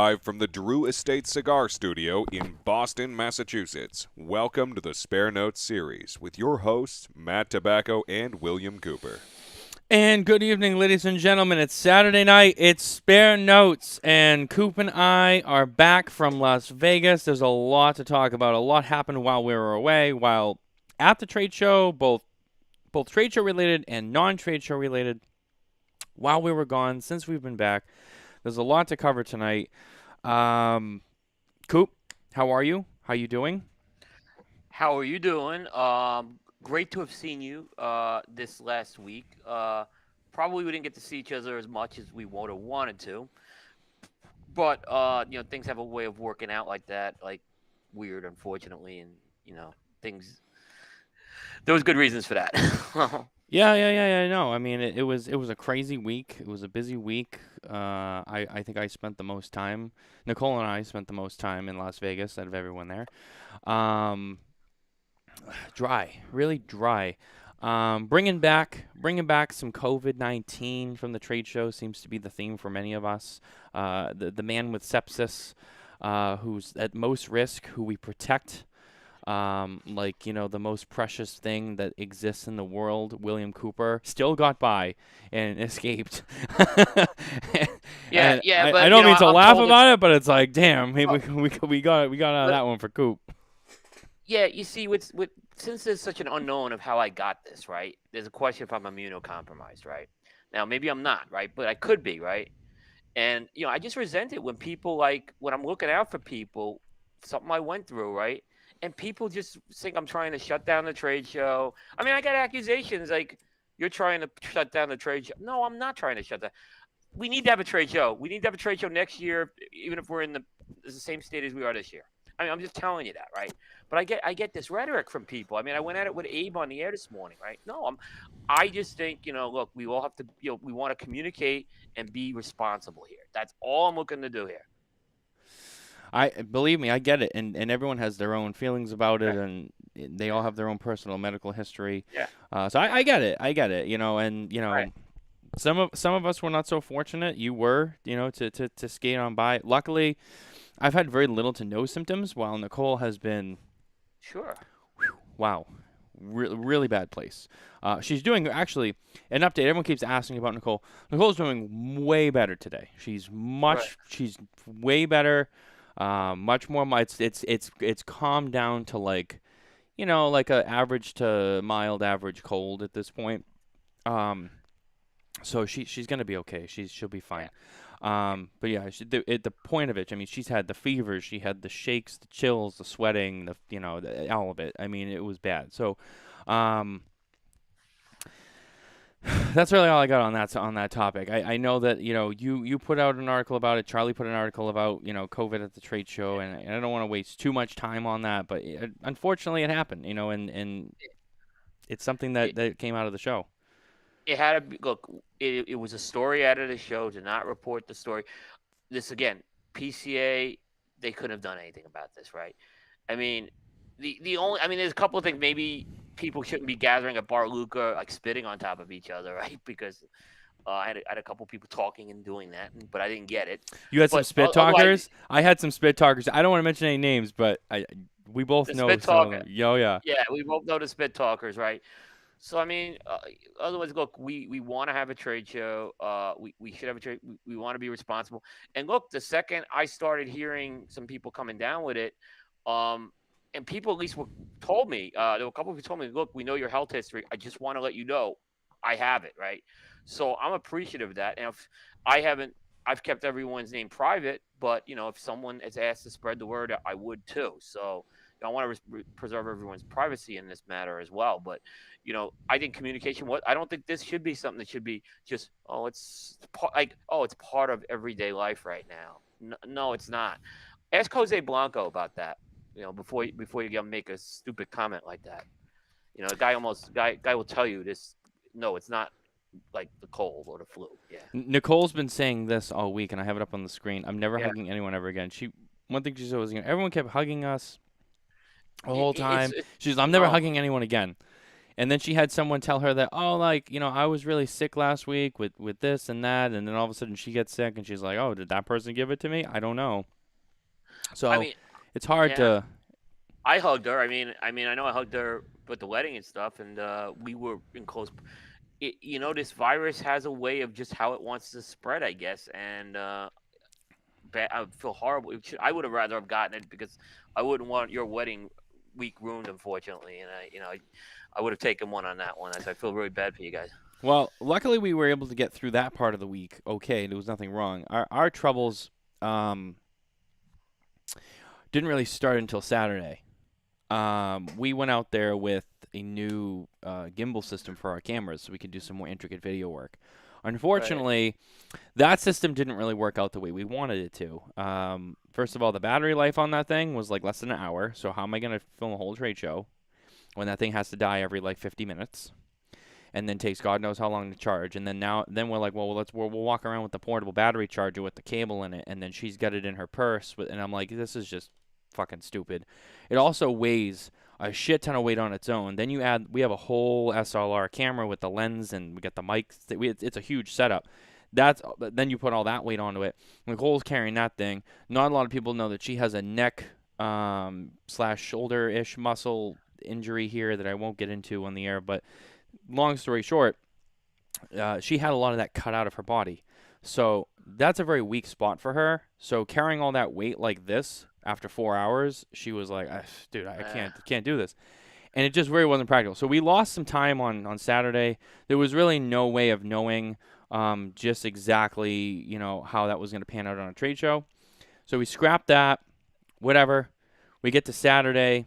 live from the Drew Estate Cigar Studio in Boston, Massachusetts. Welcome to the Spare Notes series with your hosts, Matt Tobacco and William Cooper. And good evening, ladies and gentlemen. It's Saturday night. It's Spare Notes, and Coop and I are back from Las Vegas. There's a lot to talk about. A lot happened while we were away, while at the trade show, both trade show related and non-trade show related. While we were gone, since we've been back, there's a lot to cover tonight. Coop, how are you? How you doing? How are you doing? Great to have seen you this last week. Probably we didn't get to see each other as much as we would have wanted to, but things have a way of working out like that, like weird, unfortunately, and things. There was good reasons for that. Yeah. No, I mean, it was a crazy week. It was a busy week. I think I spent the most time. Nicole and I spent the most time in Las Vegas out of everyone there. Um, Dry, really dry. Bringing back some COVID-19 from the trade show seems to be the theme for many of us. The man with sepsis, who's at most risk, who we protect. The most precious thing that exists in the world, William Cooper, still got by and escaped. Yeah, And yeah, I but don't mean to I'm laugh told about it, but it's like, damn, hey, oh, we got out of but that one for Coop. yeah, you see, with since there's such an unknown of how I got this, right? There's a question if I'm immunocompromised, right? Now maybe I'm not, right? But I could be, right? And I just resent it when people like when I'm looking out for people, something I went through, right? And people just think I'm trying to shut down the trade show. I mean, I got accusations like you're trying to shut down the trade show. No, I'm not trying to shut down. We need to have a trade show. We need to have a trade show next year, even if we're in the same state as we are this year. I mean, I'm just telling you that, right? But I get this rhetoric from people. I mean, I went at it with Abe on the air this morning, right? No, I just think look, we all have to we want to communicate and be responsible here. That's all I'm looking to do here. I believe me, I get it, and everyone has their own feelings about it, Right. and they all have their own personal medical history. Yeah. So I get it, and Right. some of us were not so fortunate. You were, to skate on by. Luckily, I've had very little to no symptoms, while Nicole has been, Sure. wow, really bad place. She's doing actually an update. Everyone keeps asking about Nicole. Nicole's doing way better today. Right. She's way better. Much more. It's calmed down to like a average to mild average cold at this point. Um, so she's gonna be okay. She'll be fine. Yeah. But yeah, the point of it. I mean, she's had the fevers, she had the shakes, the chills, the sweating, all of it. I mean, it was bad. So, um, that's really all I got on that topic. I know that you put out an article about it. Charlie put an article about COVID at the trade show, and I don't want to waste too much time on that. But unfortunately, it happened. And it's something It, that came out of the show. it had to be, look. It was a story out of the show to not report the story. This again, PCA. They couldn't have done anything about this, right? I mean, the only I mean, there's a couple of things. Maybe people shouldn't be gathering at Bar Luca like spitting on top of each other, right? Because I had a couple people talking and doing that, but I didn't get it. You had some But spit otherwise, talkers. I had some spit talkers. I don't want to mention any names, but we both the know spit some of talker. them. Yo, yeah. Yeah, we both know the spit talkers, right? So I mean, otherwise, look, we want to have a trade show. We should have a trade. We want to be responsible. And look, the second I started hearing some people coming down with it, um, and people at least told me, there were a couple of people told me, look, we know your health history. I just want to let you know I have it, right? So I'm appreciative of that. And if I haven't, I've kept everyone's name private, but if someone is asked to spread the word, I would too. So I want to preserve everyone's privacy in this matter as well. But I think communication. What I don't think this should be something that should be just it's part of everyday life right now. No, it's not. Ask Jose Blanco about that. Before you make a stupid comment like that. The guy will tell you this. No, it's not like the cold or the flu. Yeah. Nicole's been saying this all week, and I have it up on the screen. I'm never Yeah. hugging anyone ever again. One thing she said was, everyone kept hugging us the It, whole it's time. She's, I'm never oh hugging anyone again. And then she had someone tell her that, oh, like, I was really sick last week with this and that. And then all of a sudden she gets sick and she's like, oh, did that person give it to me? I don't know. I So mean, it's hard yeah, to. I hugged her. I know I hugged her at the wedding and stuff, and we were in close. This virus has a way of just how it wants to spread, I guess, and I feel horrible. I would have rather have gotten it because I wouldn't want your wedding week ruined, unfortunately, and I would have taken one on that one. I feel really bad for you guys. Well, luckily we were able to get through that part of the week. Okay, there was nothing wrong. Our troubles didn't really start until Saturday. We went out there with a new gimbal system for our cameras so we could do some more intricate video work. Unfortunately, that system didn't really work out the way we wanted it to. First of all, the battery life on that thing was like less than an hour. So how am I going to film a whole trade show when that thing has to die every like 50 minutes? And then takes God knows how long to charge. And then we're like, well, we'll walk around with the portable battery charger with the cable in it. And then she's got it in her purse. And I'm like, this is just fucking stupid. It also weighs a shit ton of weight on its own. Then we have a whole SLR camera with the lens, and we got the mics. It's a huge setup. Then you put all that weight onto it. Nicole's carrying that thing. Not a lot of people know that she has a neck / shoulder-ish muscle injury here that I won't get into on the air, but long story short, she had a lot of that cut out of her body. So that's a very weak spot for her. So carrying all that weight like this after 4 hours, she was like, dude, I can't do this. And it just really wasn't practical. So we lost some time on Saturday. There was really no way of knowing just exactly, how that was going to pan out on a trade show. So we scrapped that, whatever. We get to Saturday.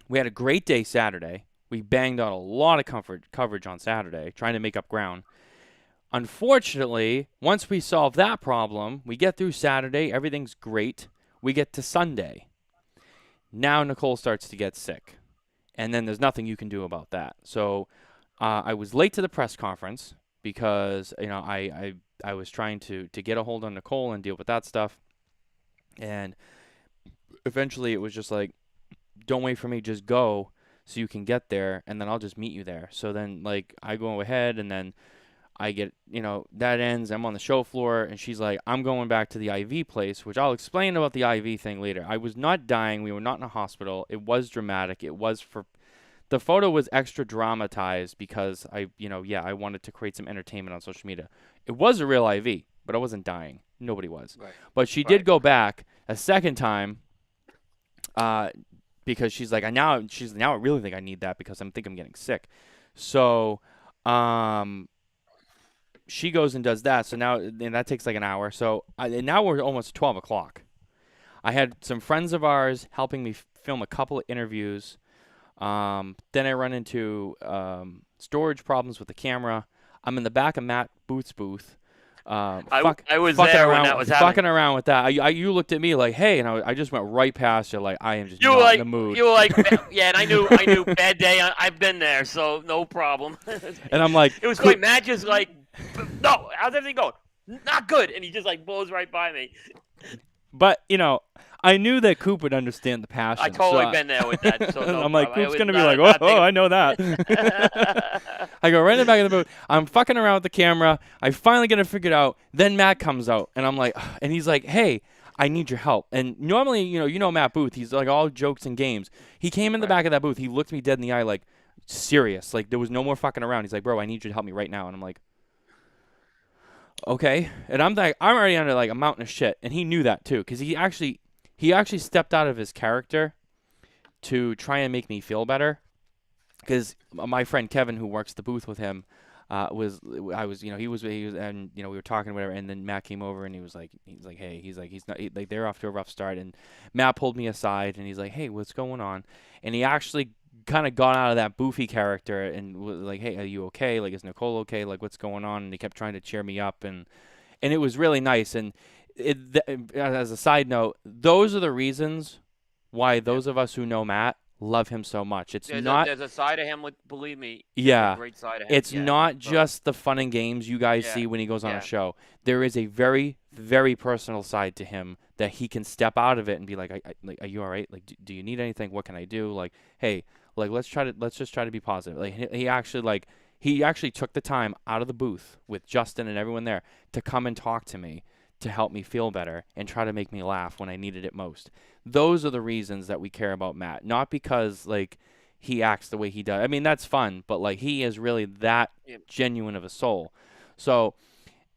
We had a great day Saturday. We banged out a lot of coverage on Saturday, trying to make up ground. Unfortunately, once we solve that problem, we get through Saturday, everything's great. We get to Sunday. Now Nicole starts to get sick. And then there's nothing you can do about that. So I was late to the press conference because, I was trying to get a hold on Nicole and deal with that stuff. And eventually it was just like, don't wait for me, just go so you can get there, and then I'll just meet you there. So then, like, I go ahead, and then I get, that ends. I'm on the show floor, and she's like, I'm going back to the IV place, which I'll explain about the IV thing later. I was not dying. We were not in a hospital. It was dramatic. The photo was extra dramatized because I wanted to create some entertainment on social media. It was a real IV, but I wasn't dying. Nobody was. Right. But she did go back a second time, because she's like, now I really think I need that because I'm getting sick. So, she goes and does that. So now, and that takes like an hour. So and now we're almost 12 o'clock. I had some friends of ours helping me film a couple of interviews. Then I run into storage problems with the camera. I'm in the back of Matt Booth's booth. I was there when that was happening. Fucking around with that. You looked at me like, hey, and I just went right past you like, I am just You not were like, in the mood. You were like, yeah, and I knew, bad day. I've been there, so no problem. And I'm like, it was great. Matt just like, no, how's everything going? Not good, and he just like blows right by me. But I knew that Coop would understand the passion. I totally been there with that. So no I'm like, problem. Coop's gonna be like, oh, I know that. I go right in the back of the booth. I'm fucking around with the camera. I finally get it figured out. Then Matt comes out, and I'm like, and he's like, hey, I need your help. And normally, you know Matt Booth. He's like all jokes and games. He came in the back of that booth. He looked me dead in the eye, like serious. Like there was no more fucking around. He's like, bro, I need you to help me right now. And I'm like, okay. And I'm like, I'm already under like a mountain of shit, and he knew that too, because he actually stepped out of his character to try and make me feel better. Because my friend Kevin, who works the booth with him, he was, and we were talking whatever, and then Matt came over and he was like, hey, he's not like they're off to a rough start, and Matt pulled me aside and he's like, hey, what's going on? And he actually kind of got out of that boofy character and was like, hey, are you okay? Like, is Nicole okay? Like, what's going on? And he kept trying to cheer me up, and it was really nice. And as a side note, those are the reasons why those of us who know Matt love him so much. There's a side of him, believe me. Yeah. A great side of him. It's not just the fun and games you guys see when he goes on a show. There is a very, very personal side to him that he can step out of it and be like, are you all right? Like, do you need anything? What can I do? Like, hey, Like, let's just try to be positive. Like, he actually took the time out of the booth with Justin and everyone there to come and talk to me, to help me feel better and try to make me laugh when I needed it most. Those are the reasons that we care about Matt. Not because, like, he acts the way he does. I mean, that's fun, but, like, he is really that genuine of a soul. So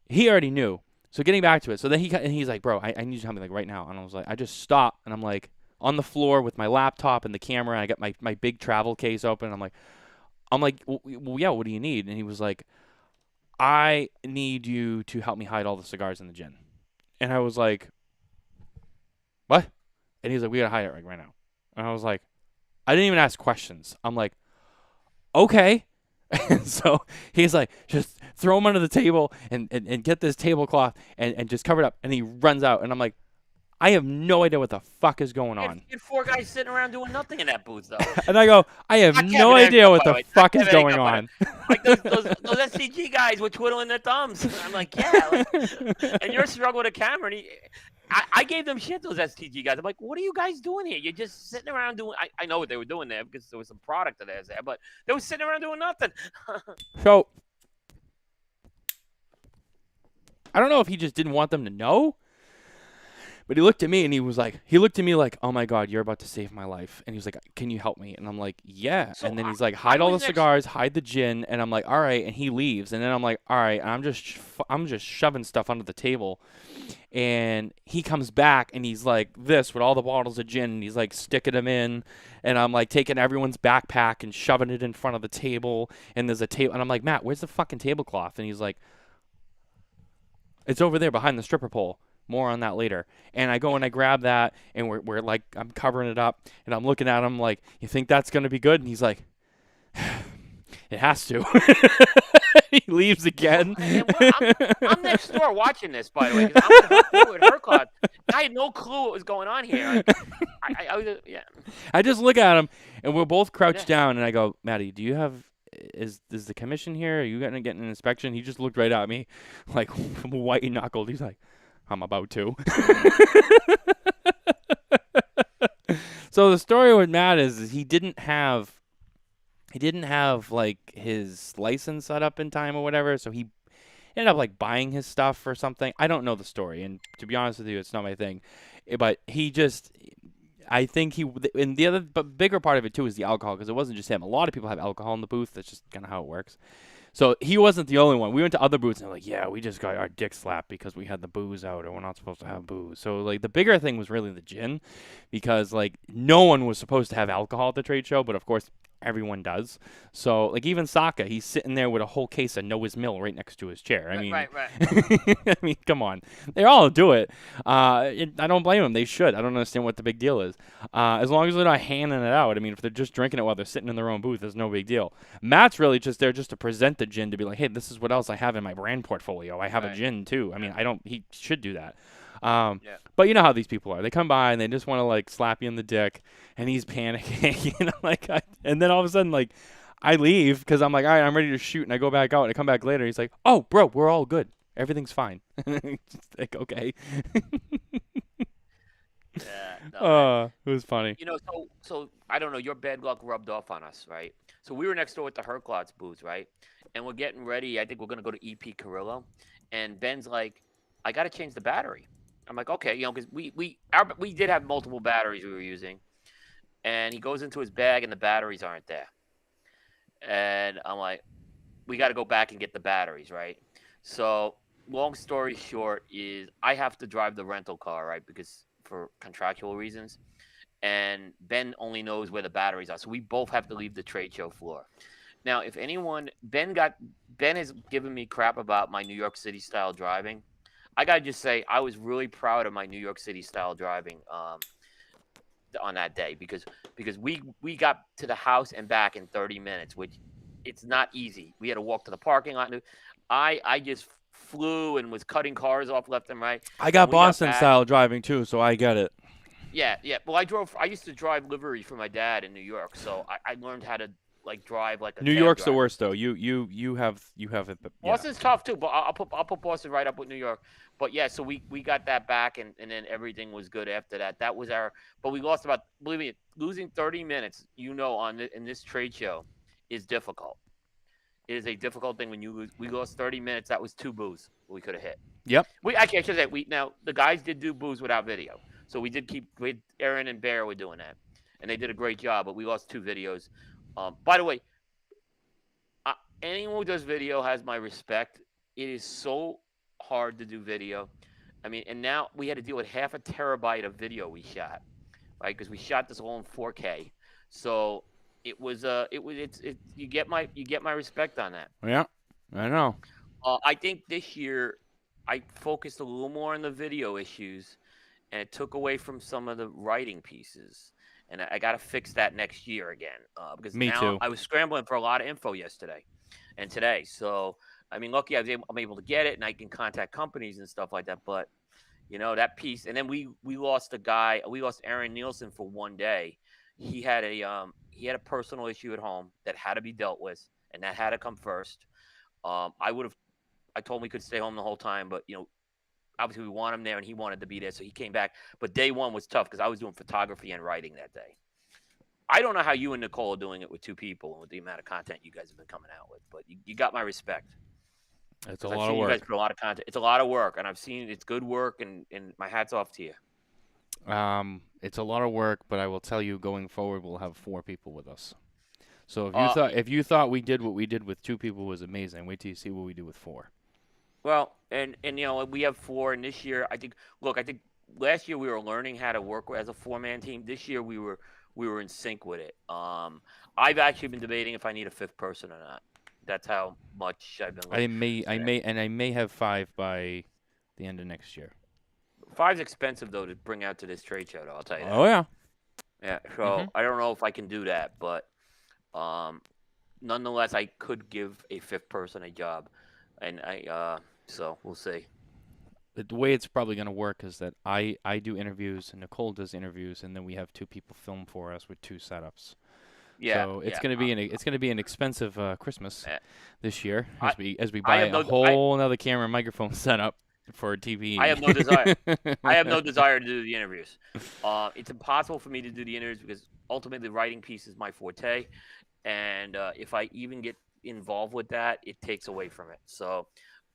he already knew. So getting back to it. So then he's like, bro, I need you to help me, like, right now. And I was like, I just stopped, and I'm like on the floor with my laptop and the camera, and I got my big travel case open. I'm like, well, yeah, what do you need? And he was like, I need you to help me hide all the cigars in the gin. And I was like, what? And he's like, we gotta hide it right now. And I was like, I didn't even ask questions. I'm like, okay. And so he's like, just throw him under the table and get this tablecloth and just cover it up. And he runs out. And I'm like, I have no idea what the fuck is going on. You had 4 guys sitting around doing nothing in that booth, though. And I go, I have no idea what the fuck is going on. Like those SCG guys were twiddling their thumbs. And I'm like, yeah. And you're struggling with a camera. And I gave them shit, those STG guys. I'm like, what are you guys doing here? You're just sitting around doing. I know what they were doing there because there was some product of theirs there, but they were sitting around doing nothing. So I don't know if he just didn't want them to know. But he looked at me and he looked at me like, oh my God, you're about to save my life. And he was like, can you help me? And I'm like, yeah. So and then he's like, hide all the cigars, hide the gin. And I'm like, all right. And he leaves. And then I'm like, all right. And I'm just shoving stuff under the table. And he comes back and he's like this with all the bottles of gin. And he's like sticking them in. And I'm like taking everyone's backpack and shoving it in front of the table. And there's a table. And I'm like, Matt, where's the fucking tablecloth? And he's like, it's over there behind the stripper pole. More on that later. And I go and I grab that, and we're like, I'm covering it up, and I'm looking at him like, you think that's going to be good? And he's like, it has to. He leaves again. I'm next door watching this, by the way, because I'm with her cloth. I had no clue what was going on here. I was, yeah. I just look at him, and we're both crouched down, and I go, Maddie, do you have... Is the commission here? Are you going to get an inspection? He just looked right at me, like white knuckled. He's like, I'm about to. So the story with Matt is he didn't have like his license set up in time or whatever, so he ended up like buying his stuff or something. I don't know the story, and to be honest with you, it's not my thing. But he just, I think and the other, but bigger part of it too is the alcohol, because it wasn't just him. A lot of people have alcohol in the booth. That's just kind of how it works. So he wasn't the only one. We went to other booths and they're like, yeah, we just got our dick slapped because we had the booze out, or we're not supposed to have booze. So like the bigger thing was really the gin, because like no one was supposed to have alcohol at the trade show, but of course everyone does. So like even Saka, he's sitting there with a whole case of Noah's Mill right next to his chair. I mean, right. I mean, come on, they all do it. I don't blame them. They should. I don't understand what the big deal is. As long as they're not handing it out. I mean, if they're just drinking it while they're sitting in their own booth, there's no big deal. Matt's really just there just to present the gin, to be like, hey, this is what else I have in my brand portfolio. I have a gin too. I mean, he should do that. But you know how these people are. They come by and they just want to like slap you in the dick, and he's panicking. You know, like, and then all of a sudden, like, I leave because I'm like, all right, I'm ready to shoot, and I go back out, and I come back later. He's like, oh, bro, we're all good. Everything's fine. Just like, okay. It was funny. You know, so I don't know. Your bad luck rubbed off on us, right? So we were next door with the Herclots booth, right? And we're getting ready. I think we're gonna go to EP Carrillo, and Ben's like, I gotta change the battery. I'm like, okay, you know, because we did have multiple batteries we were using, and he goes into his bag and the batteries aren't there, and I'm like, we got to go back and get the batteries, right? So long story short is I have to drive the rental car, right, because for contractual reasons, and Ben only knows where the batteries are, so we both have to leave the trade show floor. Now, if anyone, Ben has given me crap about my New York City style driving. I gotta just say, I was really proud of my New York City style driving on that day because we got to the house and back in 30 minutes, which it's not easy. We had to walk to the parking lot. I just flew and was cutting cars off left and right. I got Boston style driving too, so I get it. Yeah. Well, I used to drive livery for my dad in New York, so I learned how to like drive like a New cab York's the driver. worst though. You have it. Yeah. Boston's tough too, but I'll put Boston right up with New York. But yeah, so we got that back, and then everything was good after that. That was our, but we lost about, believe me, losing 30 minutes, in this trade show is difficult. It is a difficult thing when you lose. We lost 30 minutes. That was 2 booths we could have hit. Yep. I should say now the guys did do booths without video, so we did keep. Aaron and Bear were doing that, and they did a great job. But we lost 2 videos. By the way, anyone who does video has my respect. It is so hard to do video. I mean, and now we had to deal with half a terabyte of video we shot, right? Because we shot this all in 4K. So you get my respect on that. Yeah. I know. I think this year I focused a little more on the video issues, and it took away from some of the writing pieces. And I got to fix that next year again, because Me now too. I was scrambling for a lot of info yesterday and today. So I mean, lucky I'm able to get it, and I can contact companies and stuff like that. But that piece, and then we lost a guy. We lost Aaron Nielsen for one day. He had a personal issue at home that had to be dealt with, and that had to come first. I told him we could stay home the whole time, but obviously we want him there, and he wanted to be there, so he came back. But day one was tough because I was doing photography and writing that day. I don't know how you and Nicole are doing it with 2 people and with the amount of content you guys have been coming out with, but you got my respect. It's a I've lot seen of you guys work. put a lot of content. It's a lot of work, and I've seen it's good work, and my hat's off to you. It's a lot of work, but I will tell you, going forward, we'll have 4 people with us. So if you thought we did what we did with 2 people was amazing, wait till you see what we do with 4. Well, and we have 4, and this year I think last year we were learning how to work as a 4-man team. This year we were in sync with it. I've actually been debating if I need a 5th person or not. That's how much I've been. I may have 5 by the end of next year. 5's expensive though to bring out to this trade show, though, I'll tell you that. Oh yeah. Yeah. So I don't know if I can do that, but nonetheless, I could give a 5th person a job, and so we'll see. The way it's probably going to work is that I do interviews and Nicole does interviews, and then we have 2 people film for us with 2 setups. Yeah. So it's going to be an expensive Christmas this year as we I buy a whole another camera and microphone setup for TV. I have no desire. I have no desire to do the interviews. It's impossible for me to do the interviews because ultimately the writing piece is my forte, and if I even get involved with that, it takes away from it. So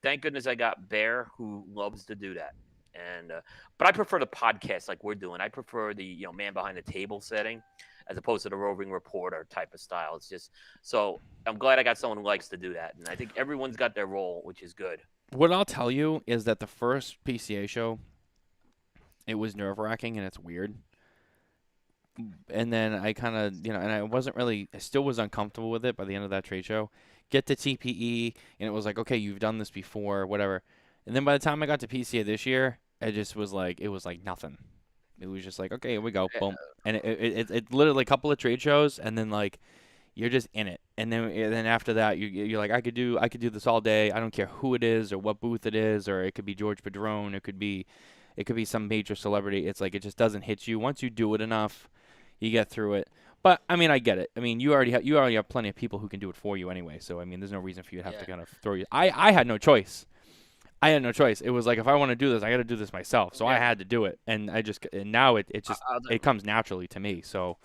thank goodness I got Bear, who loves to do that. And but I prefer the podcast like we're doing. I prefer the man behind the table setting, as opposed to the roving reporter type of style. It's just so I'm glad I got someone who likes to do that, and I think everyone's got their role, which is good. What I'll tell you is that the first PCA show, it was nerve-wracking and it's weird. And then I kind of, and I still was uncomfortable with it by the end of that trade show. Get to TPE, and it was like, okay, you've done this before, whatever. And then by the time I got to PCA this year, it was like nothing. It was just like, okay, here we go, boom. And it literally a couple of trade shows, and then like, you're just in it. And then after that, you're like, I could do this all day. I don't care who it is or what booth it is, or it could be George Padron, it could be some major celebrity. It's like it just doesn't hit you. Once you do it enough, you get through it. But I mean, I get it. I mean, you already have plenty of people who can do it for you anyway. So I mean, there's no reason for you to have to kind of throw you. I had no choice. It was like, if I want to do this, I got to do this myself. So I had to do it, and now it comes naturally to me. So,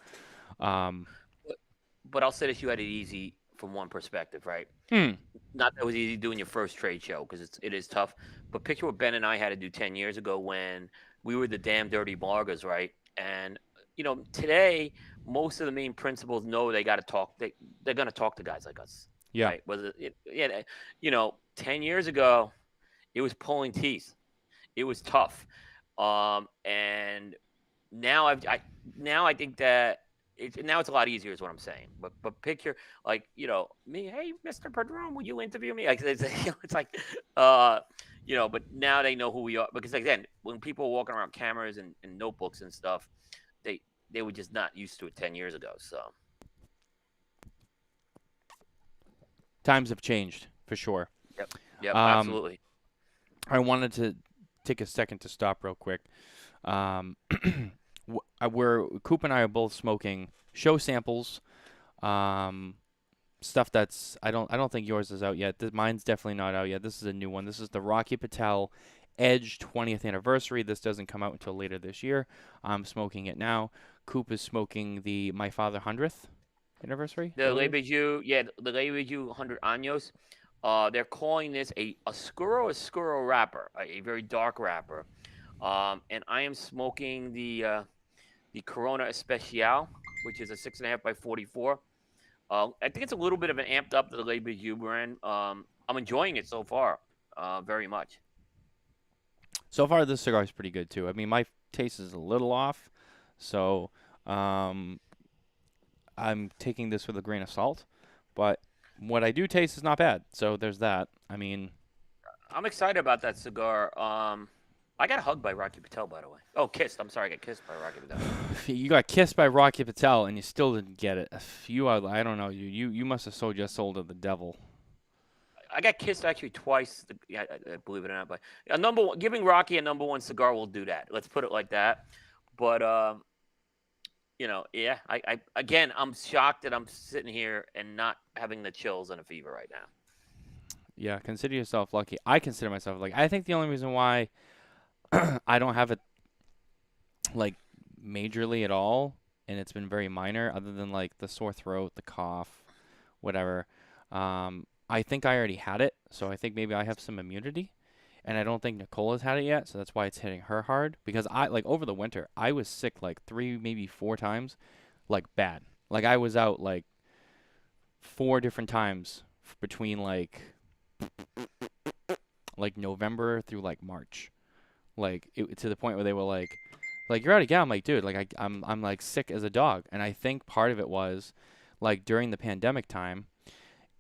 but I'll say this: you had it easy from one perspective, right? Not that it was easy doing your first trade show because it is tough. But picture what Ben and I had to do 10 years ago when we were the damn dirty bloggers, right? And today most of the main principals know they got to talk. They're going to talk to guys like us. Yeah. Right? 10 years ago, it was pulling teeth. It was tough. And now I think that now it's a lot easier is what I'm saying. But picture like, me, hey, Mr. Padron, will you interview me? Like, it's like, but now they know who we are. Because again, when people are walking around cameras and notebooks and stuff, they were just not used to it 10 years ago. So times have changed for sure. Yep, absolutely. I wanted to take a second to stop real quick. Coop and I are both smoking show samples. stuff that's I don't think yours is out yet. Mine's definitely not out yet. This is a new one. This is the Rocky Patel Edge 20th anniversary. This doesn't come out until later this year. I'm smoking it now. Coop is smoking the My Father 100th anniversary. The Le Bijou, the Le Bijou 100 Años. They're calling this a Oscuro wrapper, a very dark wrapper. And I am smoking the Corona Especial, which is a 6.5 by 44. I think it's a little bit of an amped up to the Le Bijou brand. I'm enjoying it so far, very much. So far, this cigar is pretty good too. I mean, my taste is a little off, so I'm taking this with a grain of salt. But what I do taste is not bad. So there's that. I mean, I'm excited about that cigar. I got hugged by Rocky Patel, by the way. Oh, kissed. I'm sorry, I got kissed by Rocky Patel. you got kissed by Rocky Patel and you still didn't get it. I don't know. You must have sold your soul to the devil. I got kissed actually twice. Believe it or not, but giving Rocky a #1 cigar will do that. Let's put it like that. But yeah. I'm shocked that I'm sitting here and not having the chills and a fever right now. Yeah, consider yourself lucky. I consider myself lucky. I think the only reason why I don't have it like majorly at all, and it's been very minor, other than like the sore throat, the cough, whatever. I think I already had it, so I think maybe I have some immunity, and I don't think Nicole has had it yet, so that's why it's hitting her hard. Because over the winter, I was sick like 3, maybe 4 times, like bad. Like I was out like 4 different times between like November through like March. Like to the point where they were like you're out again. I'm like, dude, like I'm like sick as a dog. And I think part of it was like during the pandemic time,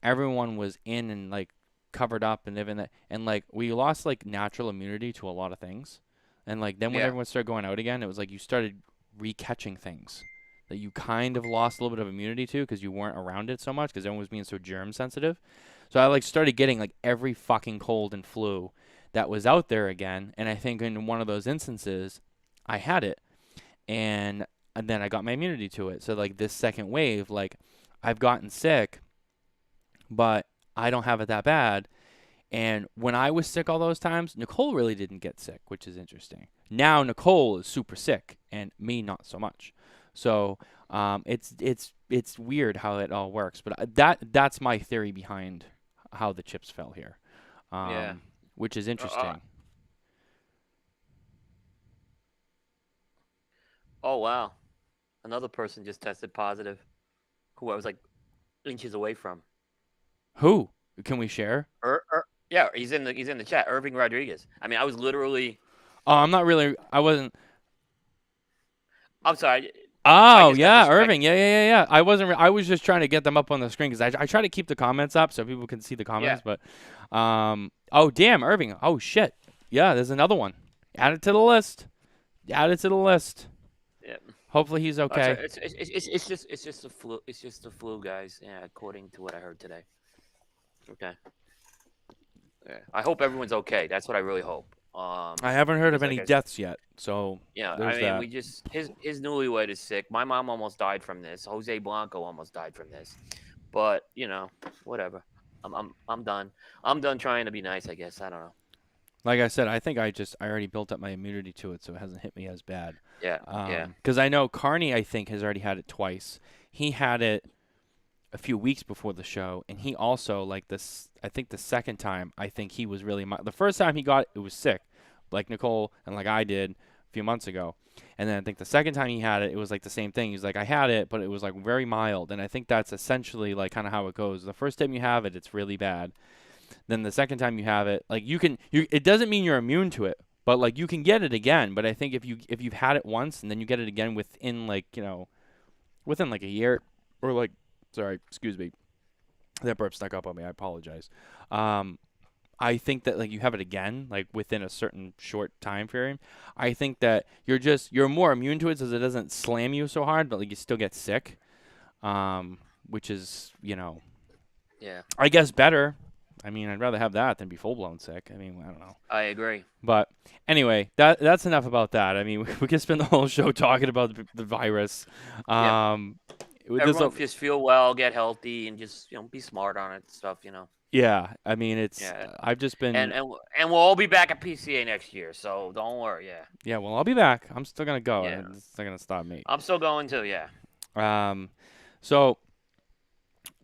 everyone was in and like covered up and living that, and like we lost like natural immunity to a lot of things. And like then when everyone started going out again, it was like you started recatching things that you kind of lost a little bit of immunity to because you weren't around it so much because everyone was being so germ sensitive. So I like started getting like every fucking cold and flu that was out there again. And I think in one of those instances, I had it, and then I got my immunity to it. So like this second wave, like I've gotten sick, but I don't have it that bad. And when I was sick all those times, Nicole really didn't get sick, which is interesting. Now Nicole is super sick, and me not so much. So it's weird how it all works. But that's my theory behind how the chips fell here. Which is interesting. Oh, wow. Another person just tested positive who I was like inches away from. Who? Can we share? Yeah, he's in the chat. Irving Rodriguez. I mean, I was literally. Oh, I wasn't. I'm sorry. Oh, yeah, Irving. Yeah. I wasn't. I was just trying to get them up on the screen because I try to keep the comments up so people can see the comments. Yeah. But, oh, damn, Irving. Oh, shit. Yeah, there's another one. Add it to the list. Yeah. Hopefully he's okay. It's just the flu. It's just the flu, guys. Yeah, according to what I heard today. Okay. Yeah. I hope everyone's okay. That's what I really hope. I haven't heard of any deaths yet, so yeah. I mean, his newlywed is sick. My mom almost died from this. Jose Blanco almost died from this. But whatever. I'm done. I'm done trying to be nice. I guess I don't know. Like I said, I think I already built up my immunity to it, so it hasn't hit me as bad. Yeah. Because I know Carney, I think, has already had it twice. He had it a few weeks before the show, and he also, like this, I think the second time, I think he was really the first time he got it was sick, like Nicole and like I did a few months ago. And then I think the second time he had it, it was like the same thing. He's like, I had it, but it was like very mild. And I think that's essentially like kind of how it goes. The first time you have it, it's really bad. Then the second time you have it, like it doesn't mean you're immune to it, but like you can get it again. But I think if you've had it once and then you get it again within like a year, or like, sorry, excuse me, that burp stuck up on me. I apologize. I think that like you have it again, like within a certain short time frame. I think that you're more immune to it, so it doesn't slam you so hard, but like you still get sick, which is yeah, I guess better. I mean, I'd rather have that than be full-blown sick. I mean, I don't know. I agree. But anyway, that's enough about that. I mean, we could spend the whole show talking about the virus. Yeah. there's Everyone a just feel well, get healthy, and just be smart on it and stuff. yeah. I mean, Yeah, I've just been and we'll all be back at PCA next year, so don't worry. Yeah, yeah. Well, I'll be back. I'm still gonna go. yeah. It's not gonna stop me. I'm still going too. Yeah. Um, so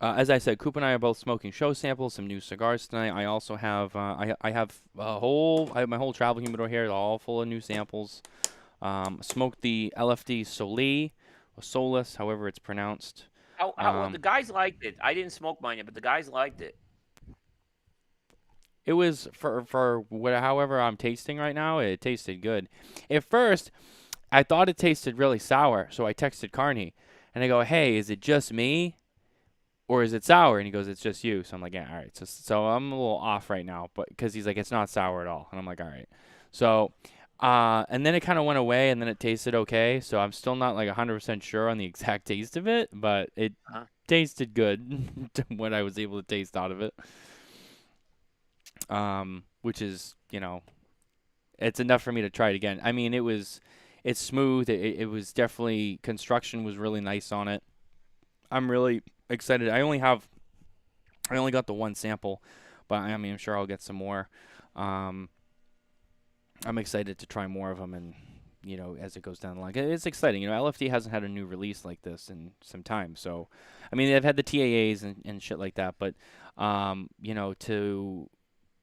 as I said, Coop and I are both smoking show samples, some new cigars tonight. I also have I have my whole travel humidor here, all full of new samples. Smoked the LFD Soli, or Solus, however it's pronounced. Well, the guys liked it. I didn't smoke mine yet, but the guys liked it. It was however I'm tasting right now. It tasted good. At first, I thought it tasted really sour, so I texted Carney, and I go, "Hey, is it just me, or is it sour?" And he goes, "It's just you." So I'm like, "Yeah, all right." So I'm a little off right now, but because he's like, "It's not sour at all," and I'm like, "All right." So, and then it kind of went away, and then it tasted okay. So I'm still not like 100% sure on the exact taste of it, but it Huh? tasted good to what I was able to taste out of it. Which is, it's enough for me to try it again. I mean, it's smooth. It was definitely, construction was really nice on it. I'm really excited. I only got the one sample, but I mean, I'm sure I'll get some more. I'm excited to try more of them, and as it goes down the line, it's exciting. LFD hasn't had a new release like this in some time, so I mean, they've had the TAAs and shit like that, but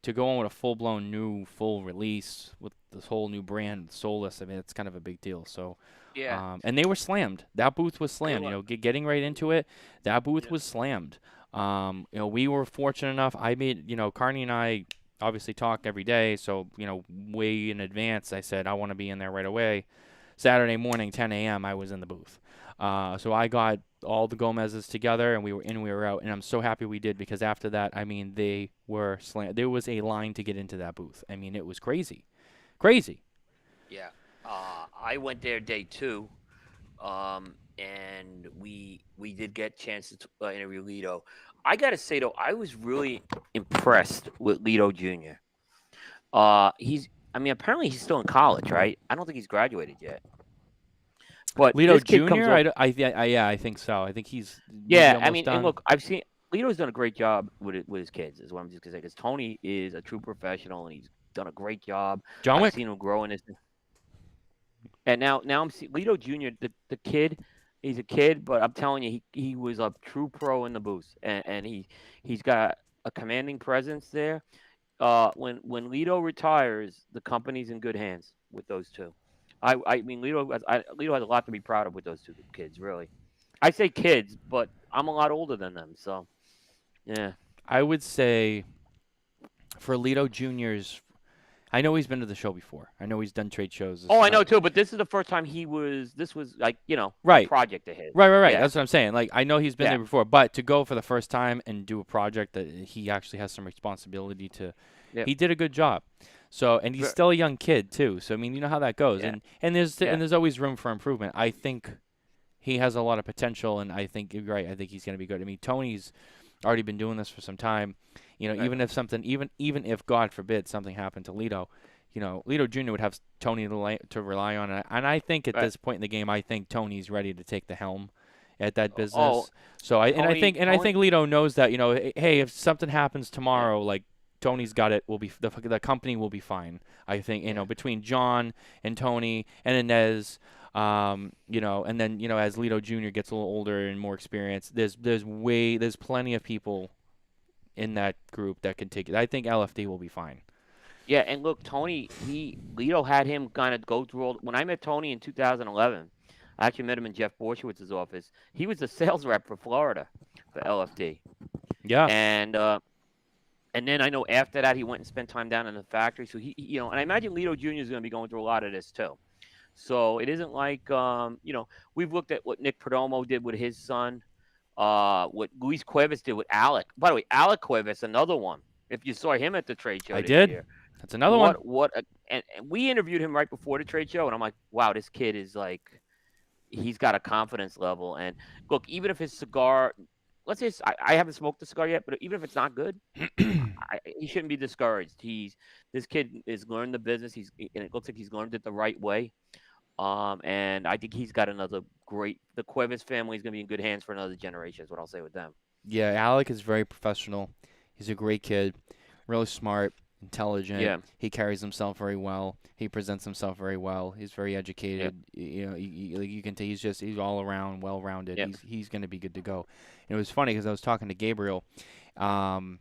to go on with a full-blown new full release with this whole new brand, Solus, I mean, it's kind of a big deal. So, Yeah. and they were slammed. That booth was They slammed. were. Getting right into it, that booth Yeah. was slammed. We were fortunate enough. I made, Carney and I obviously talk every day, so way in advance, I said I want to be in there right away. Saturday morning, 10 a.m., I was in the booth. So I got all the Gomez's together, and we were in, we were out, and I'm so happy we did, because after that, I mean, they were slammed. There was a line to get into that booth. I mean, it was crazy, crazy. Yeah. I went there day 2, and we did get a chance to interview Lito. I gotta say though, I was really impressed with Lito Jr. I mean, apparently he's still in college, right? I don't think he's graduated yet. But Lito this kid comes Jr. up. Yeah, I think so. I think he's maybe Yeah, I almost mean, and done. look, I've seen Lito's done a great job with his kids. Is what I'm just gonna say, because Tony is a true professional and he's done a great job. John I've Wick. seen him grow in his. And now I'm seeing Lito Jr. The kid, he's a kid, but I'm telling you, he was a true pro in the booth, and he's got a commanding presence there. When Lito retires, the company's in good hands with those two. I mean, Lito has a lot to be proud of with those two kids, really. I say kids, but I'm a lot older than them, so yeah. I would say for Lito Jr.'s, I know he's been to the show before. I know he's done trade shows. Oh, I know too, but this is the first time this was like, a Right. project of his. Right. Yeah. That's what I'm saying. Like, I know he's been Yeah. there before, but to go for the first time and do a project that he actually has some responsibility to, Yep. he did a good job. So, and he's Ver- still a young kid too. So, I mean, you know how that goes. Yeah. And Yeah. there's always room for improvement. I think he has a lot of potential, and I think you're right. I think he's going to be good. I mean, Tony's already been doing this for some time. Right. Even if God forbid something happened to Lito, Lito Jr. would have Tony to rely on, and I think at Right. this point in the game, I think Tony's ready to take the helm at that business. Oh, So I Tony- think Lito knows that. Hey, if something happens tomorrow, like Tony's got it. The company will be fine. I think Yeah. between John and Tony and Inez. And then as Lito Jr. gets a little older and more experienced, there's plenty of people in that group that can take it. I think LFD will be fine. Yeah, and look, Lito had him kind of go through all. When I met Tony in 2011, I actually met him in Jeff Borschowitz's office. He was the sales rep for Florida for LFD, Yeah. and then I know after that he went and spent time down in the factory. So and I imagine Lito Jr. is going to be going through a lot of this too. So it isn't like we've looked at what Nick Perdomo did with his son, what Luis Cuevas did with Alec. By the way, Alec Cuevas, another one. If you saw him at the trade show, I this did. year, That's another one. And we interviewed him right before the trade show, and I'm like, wow, this kid is like, he's got a confidence level. And look, even if his cigar, let's say I haven't smoked the cigar yet, but even if it's not good, he shouldn't be discouraged. This kid has learned the business. And it looks like he's learned it the right way. And I think he's got another great. The Cuevas family is going to be in good hands for another generation. Is what I'll say with them. Yeah, Alec is very professional. He's a great kid, really smart, intelligent. Yeah, He carries himself very well. He presents himself very well. He's very yeah, educated. Like you can tell, he's all around well-rounded. yeah. He's going to be good to go. And it was funny because I was talking to Gabriel, um,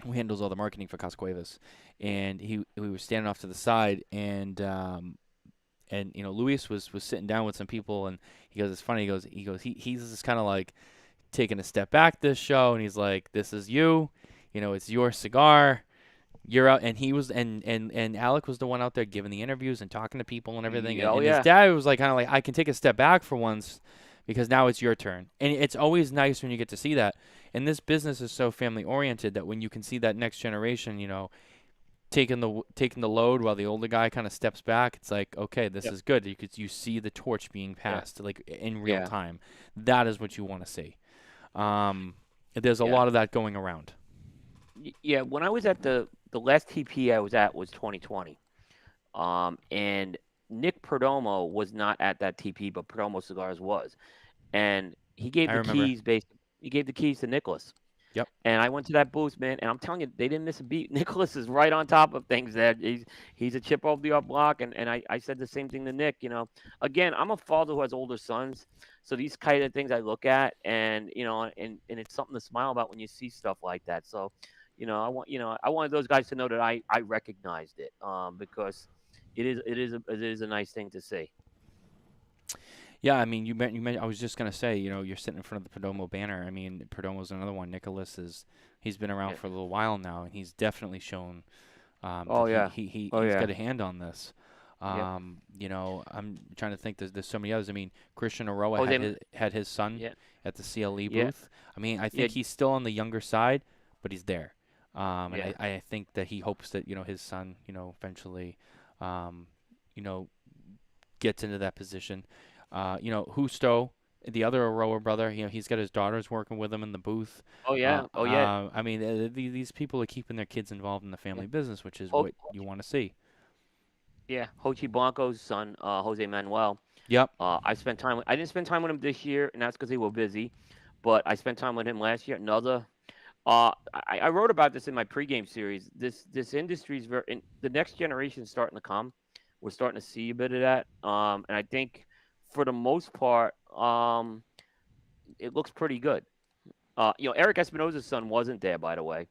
who handles all the marketing for Casa Cuevas, and we were standing off to the side, and Luis was sitting down with some people, and he goes, it's funny. He's just kind of like taking a step back this show, and he's like, this is you, it's your cigar, you're out. And he was, and Alec was the one out there giving the interviews and talking to people and everything, Oh and his yeah, dad was like, kind of like, I can take a step back for once because now it's your turn. And it's always nice when you get to see that. And this business is so family oriented that when you can see that next generation, taking the load while the older guy kind of steps back, it's like, okay, this yep, is good. You see the torch being yeah, passed like in real yeah, time. That is what you want to see. Um, there's a yeah, lot of that going around. yeah. When I was at the last TP I was at was 2020. And Nick Perdomo was not at that TP, but Perdomo Cigars was, and he gave I the remember. keys. He gave the keys to Nicholas. Yep. And I went to that booth, man, and I'm telling you, they didn't miss a beat. Nicholas is right on top of things there. He's a chip over the block, and I said the same thing to Nick. Again, I'm a father who has older sons, so these kind of things I look at, and and it's something to smile about when you see stuff like that. So, I wanted those guys to know that I recognized it, because it is a nice thing to see. Yeah, I mean, I was just gonna say, you're sitting in front of the Perdomo banner. I mean, Perdomo's another one. He's been around Yeah. for a little while now, and he's definitely shown Oh that yeah. Oh he's yeah. got a hand on this. Yep. I'm trying to think. There's so many others. I mean, Christian Aroa Jose. had his son Yeah. at the CLE Yeah. booth. I mean, I Yeah. think he's still on the younger side, but he's there. And Yeah. I think that he hopes that his son eventually, um, you know, gets into that position. Husto, the other Aroa brother, he's got his daughters working with him in the booth. Oh yeah. Oh yeah. I mean, these people are keeping their kids involved in the Yeah. family business, which is Ho- what you want to see. yeah. Hochi Blanco's son, Jose Manuel. Yep. I didn't spend time with him this year, and that's because they were busy. But I spent time with him last year. I wrote about this in my pregame series. This industry is the next generation is starting to come. We're starting to see a bit of that. And I think for the most part, it looks pretty good. Eric Espinosa's son wasn't there, by the way,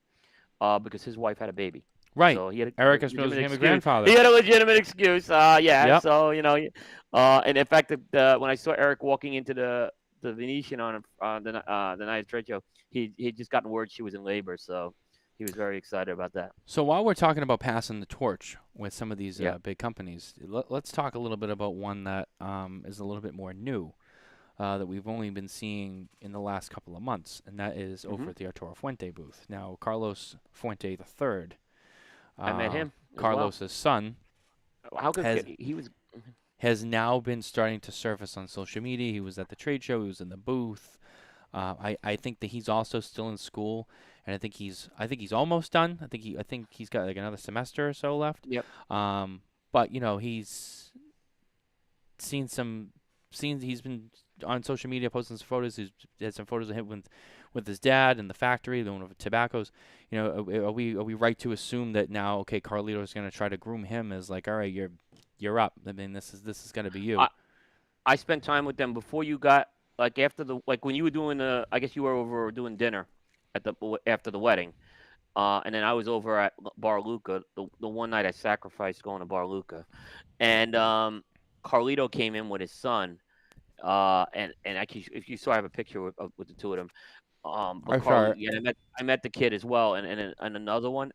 because his wife had a baby. Right. So he had a Eric Espinosa legitimate became a excuse. grandfather. He had a legitimate excuse. Yeah. Yep. So and in fact, when I saw Eric walking into the Venetian on the night of trade show, he just gotten word she was in labor, so he was very excited about that. So while we're talking about passing the torch with some of these Yeah. big companies, let's talk a little bit about one that is a little bit more new. That we've only been seeing in the last couple of months, and that is over Hmm. at the Arturo Fuente booth. Now, Carlos Fuente III, I met uh, him as well. Carlos's son, How could has he was? has now been starting to surface on social media. He was at the trade show. He was in the booth. I think that he's also still in school, and I think he's almost done. I think he's got like another semester or so left. Yep. But he's seen some scenes. He's been on social media posting some photos. He's had some photos of him with his dad in the factory, the one of tobaccos. Are we right to assume that now, okay, Carlito's going to try to groom him as like, all right, you're up. I mean, this is going to be you. I spent time with them before you got like when you were doing I guess you were over doing dinner after the wedding. And then I was over at Bar Luca the one night I sacrificed going to Bar Luca. And Carlito came in with his son. And actually, if you saw, I have a picture with the two of them. But I saw it. Yeah, I met the kid as well, and another one.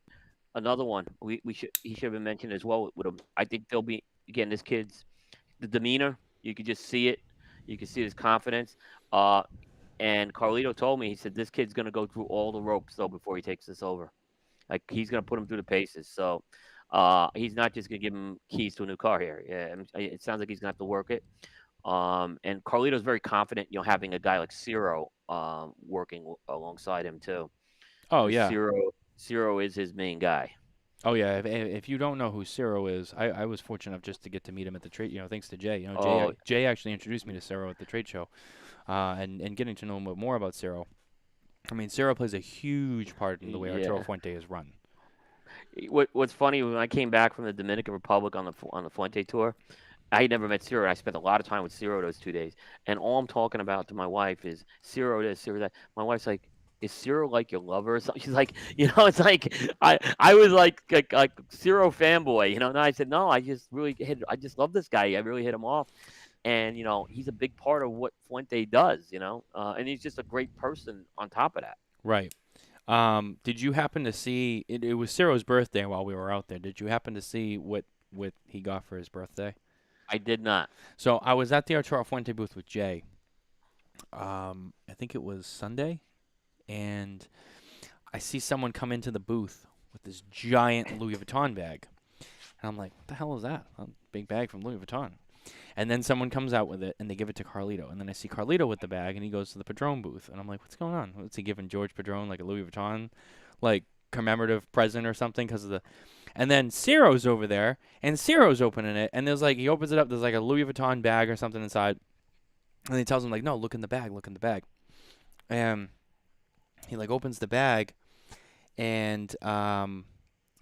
He should have been mentioned as well with him. I think they'll be again. This kid's the demeanor. You could just see it. You can see his confidence. And Carlito told me, he said this kid's gonna go through all the ropes though before he takes this over. Like he's gonna put him through the paces. So he's not just gonna give him keys to a new car here. Yeah, it sounds like he's gonna have to work it. And Carlito's very confident, having a guy like Ciro working alongside him too. Oh 'Cause yeah. Ciro is his main guy. Oh yeah, if you don't know who Ciro is, I was fortunate enough just to get to meet him at the trade. Thanks to Jay. Oh, Jay actually introduced me to Ciro at the trade show, and getting to know more about Ciro. I mean, Ciro plays a huge part in the way Arturo yeah. Fuente is run. What's funny when I came back from the Dominican Republic on the Fuente tour, I had never met Ciro. And I spent a lot of time with Ciro those 2 days, and all I'm talking about to my wife is Ciro this, Ciro that. My wife's like, "Is Ciro like your lover or something?" She's like, it's like I was like Ciro fanboy, And I said, no, I just love this guy. I really hit him off, and he's a big part of what Fuente does, and he's just a great person on top of that. Right. Did you happen to see it was Ciro's birthday while we were out there? Did you happen to see what he got for his birthday? I did not. So I was at the Arturo Fuente booth with Jay. I think it was Sunday, and I see someone come into the booth with this giant Louis Vuitton bag. And I'm like, what the hell is that? A big bag from Louis Vuitton. And then someone comes out with it, and they give it to Carlito. And then I see Carlito with the bag, and he goes to the Padron booth. And I'm like, what's going on? What's he giving George Padron, like a Louis Vuitton, like, commemorative present or something? Because of the... And then Ciro's over there, and Ciro's opening it. And there's like, he opens it up, there's like a Louis Vuitton bag or something inside. And he tells him, like, no, look in the bag, look in the bag. And he, like, opens the bag, and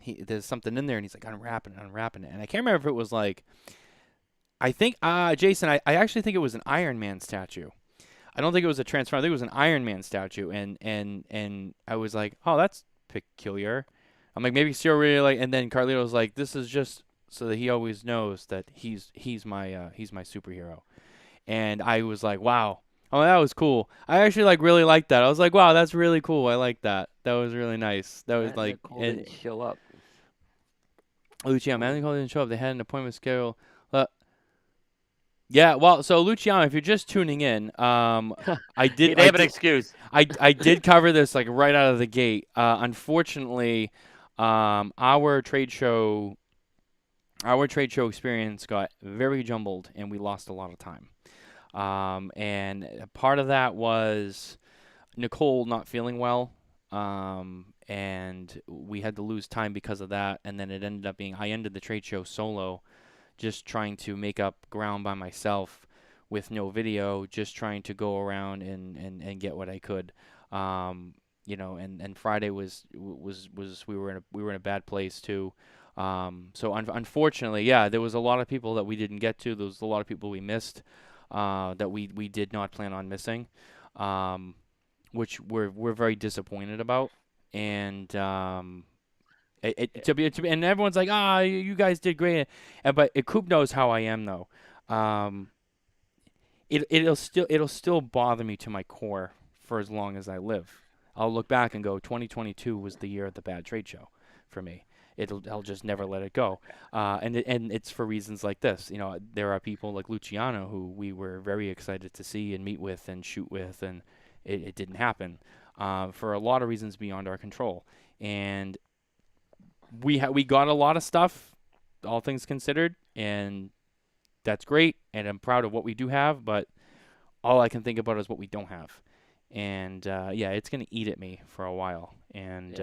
there's something in there, and he's like unwrapping it. And I can't remember if it was like... I think, Jason, I actually think it was an Iron Man statue. I don't think it was a Transformer. I think it was an Iron Man statue. And I was like, oh, that's peculiar. I'm like, maybe Ciro really like. And then Carlito was like, this is just so that he always knows that he's my superhero. And I was like, wow. Oh, that was cool. I actually like really liked that. I was like, wow, that's really cool. I like that. That was really nice. That was like, Nicole and didn't show up. Luciano, Nicole didn't show up. They had an appointment scheduled. Yeah, well, so Luciano, if you're just tuning in, I did. They have an excuse. I did cover this like right out of the gate. Unfortunately, our trade show experience got very jumbled, and we lost a lot of time. And part of that was Nicole not feeling well, and we had to lose time because of that. And then it ended up being I ended the trade show solo, just trying to make up ground by myself with no video, just trying to go around and get what I could. And Friday was we were in a bad place too. So unfortunately, yeah, there was a lot of people that we didn't get to. There was a lot of people we missed that we did not plan on missing, which we're very disappointed about. And and everyone's like, you guys did great, but Coop knows how I am though. It'll still bother me to my core for as long as I live. I'll look back and go, 2022 was the year of the bad trade show for me. I'll just never let it go, and it's for reasons like this. There are people like Luciano who we were very excited to see and meet with and shoot with, and it didn't happen for a lot of reasons beyond our control. And we got a lot of stuff, all things considered, and that's great, and I'm proud of what we do have, but all I can think about is what we don't have. And it's going to eat at me for a while. And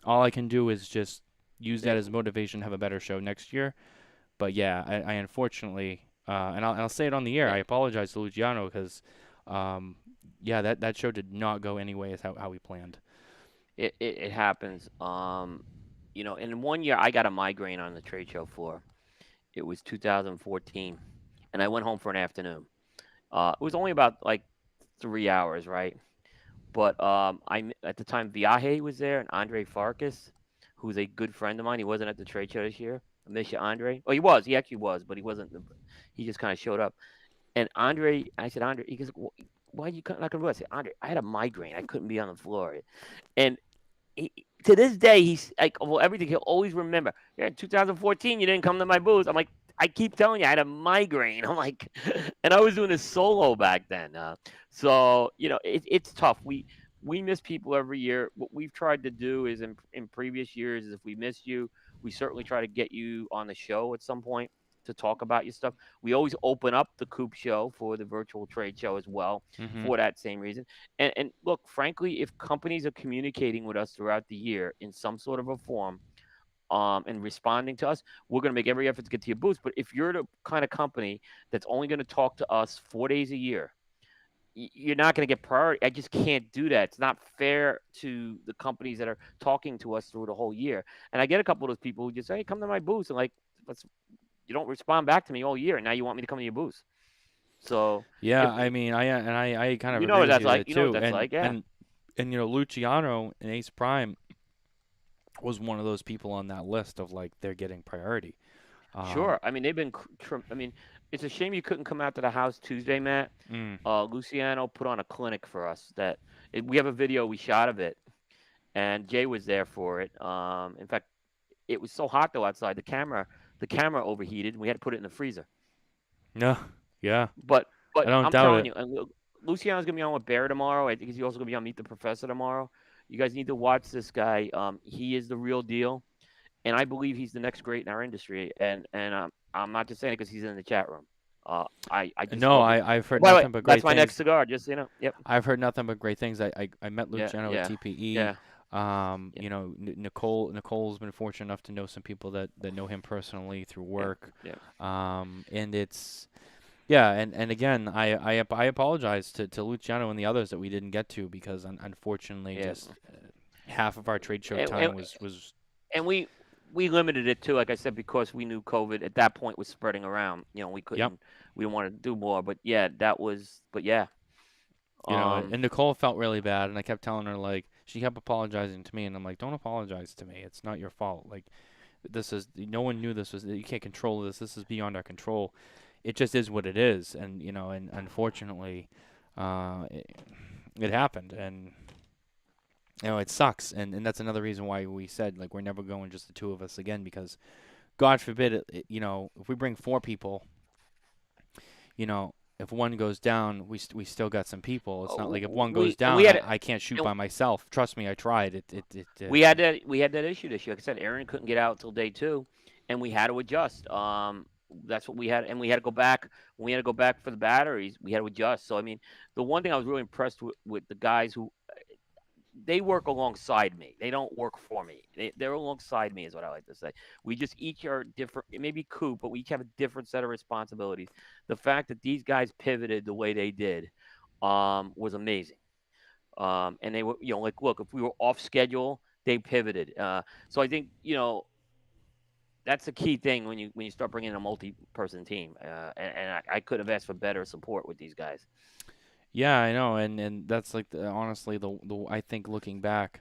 all I can do is just use that as motivation to have a better show next year. But yeah, I unfortunately, and I'll say it on the air, I apologize to Luciano because, that show did not go any way as how we planned. It happens. In 1 year, I got a migraine on the trade show floor. It was 2014, and I went home for an afternoon. It was only about like 3 hours, right? But at the time, Viaje was there, and Andre Farkas, who's a good friend of mine. He wasn't at the trade show this year. I miss you, Andre. Oh, he was. He actually was, but he wasn't. He just kind of showed up. And I said, Andre, he goes, why are you not going to go? I said, Andre, I had a migraine. I couldn't be on the floor. And to this day, he's like, well, everything. He'll always remember. Yeah, in 2014, you didn't come to my booth. I'm like, I keep telling you, I had a migraine. I'm like, and I was doing a solo back then. So it's tough. We miss people every year. What we've tried to do is in previous years is if we miss you, we certainly try to get you on the show at some point to talk about your stuff. We always open up the Coop show for the virtual trade show as well for that same reason. And look, frankly, if companies are communicating with us throughout the year in some sort of a form, and responding to us, we're going to make every effort to get to your booths. But if you're the kind of company that's only going to talk to us 4 days a year, you're not going to get priority. I just can't do that. It's not fair to the companies that are talking to us through the whole year. And I get a couple of those people who just say, hey, come to my booth. And like, you don't respond back to me all year. And now you want me to come to your booth. So Yeah, if I mean, I kind of you know agree what with that's you there like, you know what too. that's like, yeah. And Luciano and Ace Prime was one of those people on that list of like they're getting priority. Sure. I mean, they've been. I mean, it's a shame you couldn't come out to the house Tuesday, Matt. Mm. Luciano put on a clinic for us. We have a video we shot of it, and Jay was there for it. In fact, it was so hot though outside. The camera overheated, and we had to put it in the freezer. No, yeah, But I don't I'm doubt telling it. you, Luciano's gonna be on with Bear tomorrow. I think he's also gonna be on Meet the Professor tomorrow. You guys need to watch this guy. He is the real deal, and I believe he's the next great in our industry. And I'm not just saying it because he's in the chat room. I just No, love it. I've heard By the way, nothing but that's great my next things. cigar. Just so you know. Yep. I've heard nothing but great things. I met Yeah. Luciano at Yeah. TPE. Yeah. Yeah. Nicole's been fortunate enough to know some people that know him personally through Yeah. work. Yeah. And it's yeah, and again, I apologize to Luciano and the others that we didn't get to because unfortunately Yeah. just half of our trade show And, time and, was and we limited it too, like I said, because we knew COVID at that point was spreading around. We yep. couldn't. We didn't want to do more. But yeah, that was. But yeah. And Nicole felt really bad, and I kept telling her like she kept apologizing to me, and I'm like, don't apologize to me. It's not your fault. Like this is no one knew this was you can't control this. This is beyond our control. It just is what it is, and and unfortunately, it happened, and it sucks, and that's another reason why we said like we're never going just the two of us again because, God forbid, if we bring four people, if one goes down, we still got some people. It's not like if one goes we down, had I can't shoot and by myself. Trust me, I tried. we had that issue this year. Like I said, Aaron couldn't get out till day 2, and we had to adjust. That's what we had, and we had to go back. When we had to go back for the batteries, we had to adjust. So I mean, the one thing I was really impressed with the guys who they work alongside me. They don't work for me. They're alongside me, is what I like to say. We just each are different. It may be Coop, but we each have a different set of responsibilities. The fact that these guys pivoted the way they did was amazing. And they were, like, look, if we were off schedule, they pivoted. So I think, that's the key thing when you start bringing in a multi-person team. And I could have asked for better support with these guys. Yeah, I know, and that's like honestly the I think looking back,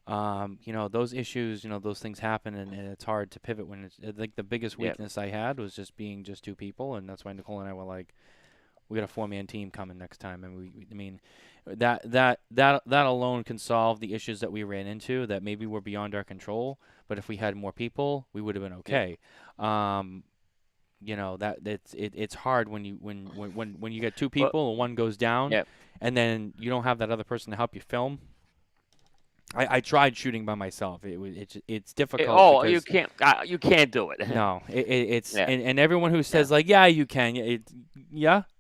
those issues, those things happen, and it's hard to pivot when it's like the biggest Yeah. weakness I had was just being just two people, and that's why Nicole and I were like, we got a 4-man team coming next time, and I mean, that alone can solve the issues that we ran into that maybe were beyond our control, but if we had more people, we would have been okay. It's hard when you get two But people and one goes down, yeah. and then you don't have that other person to help you film. I tried shooting by myself. It's difficult because You can't do it. no, it's Yeah. and everyone who says like yeah you can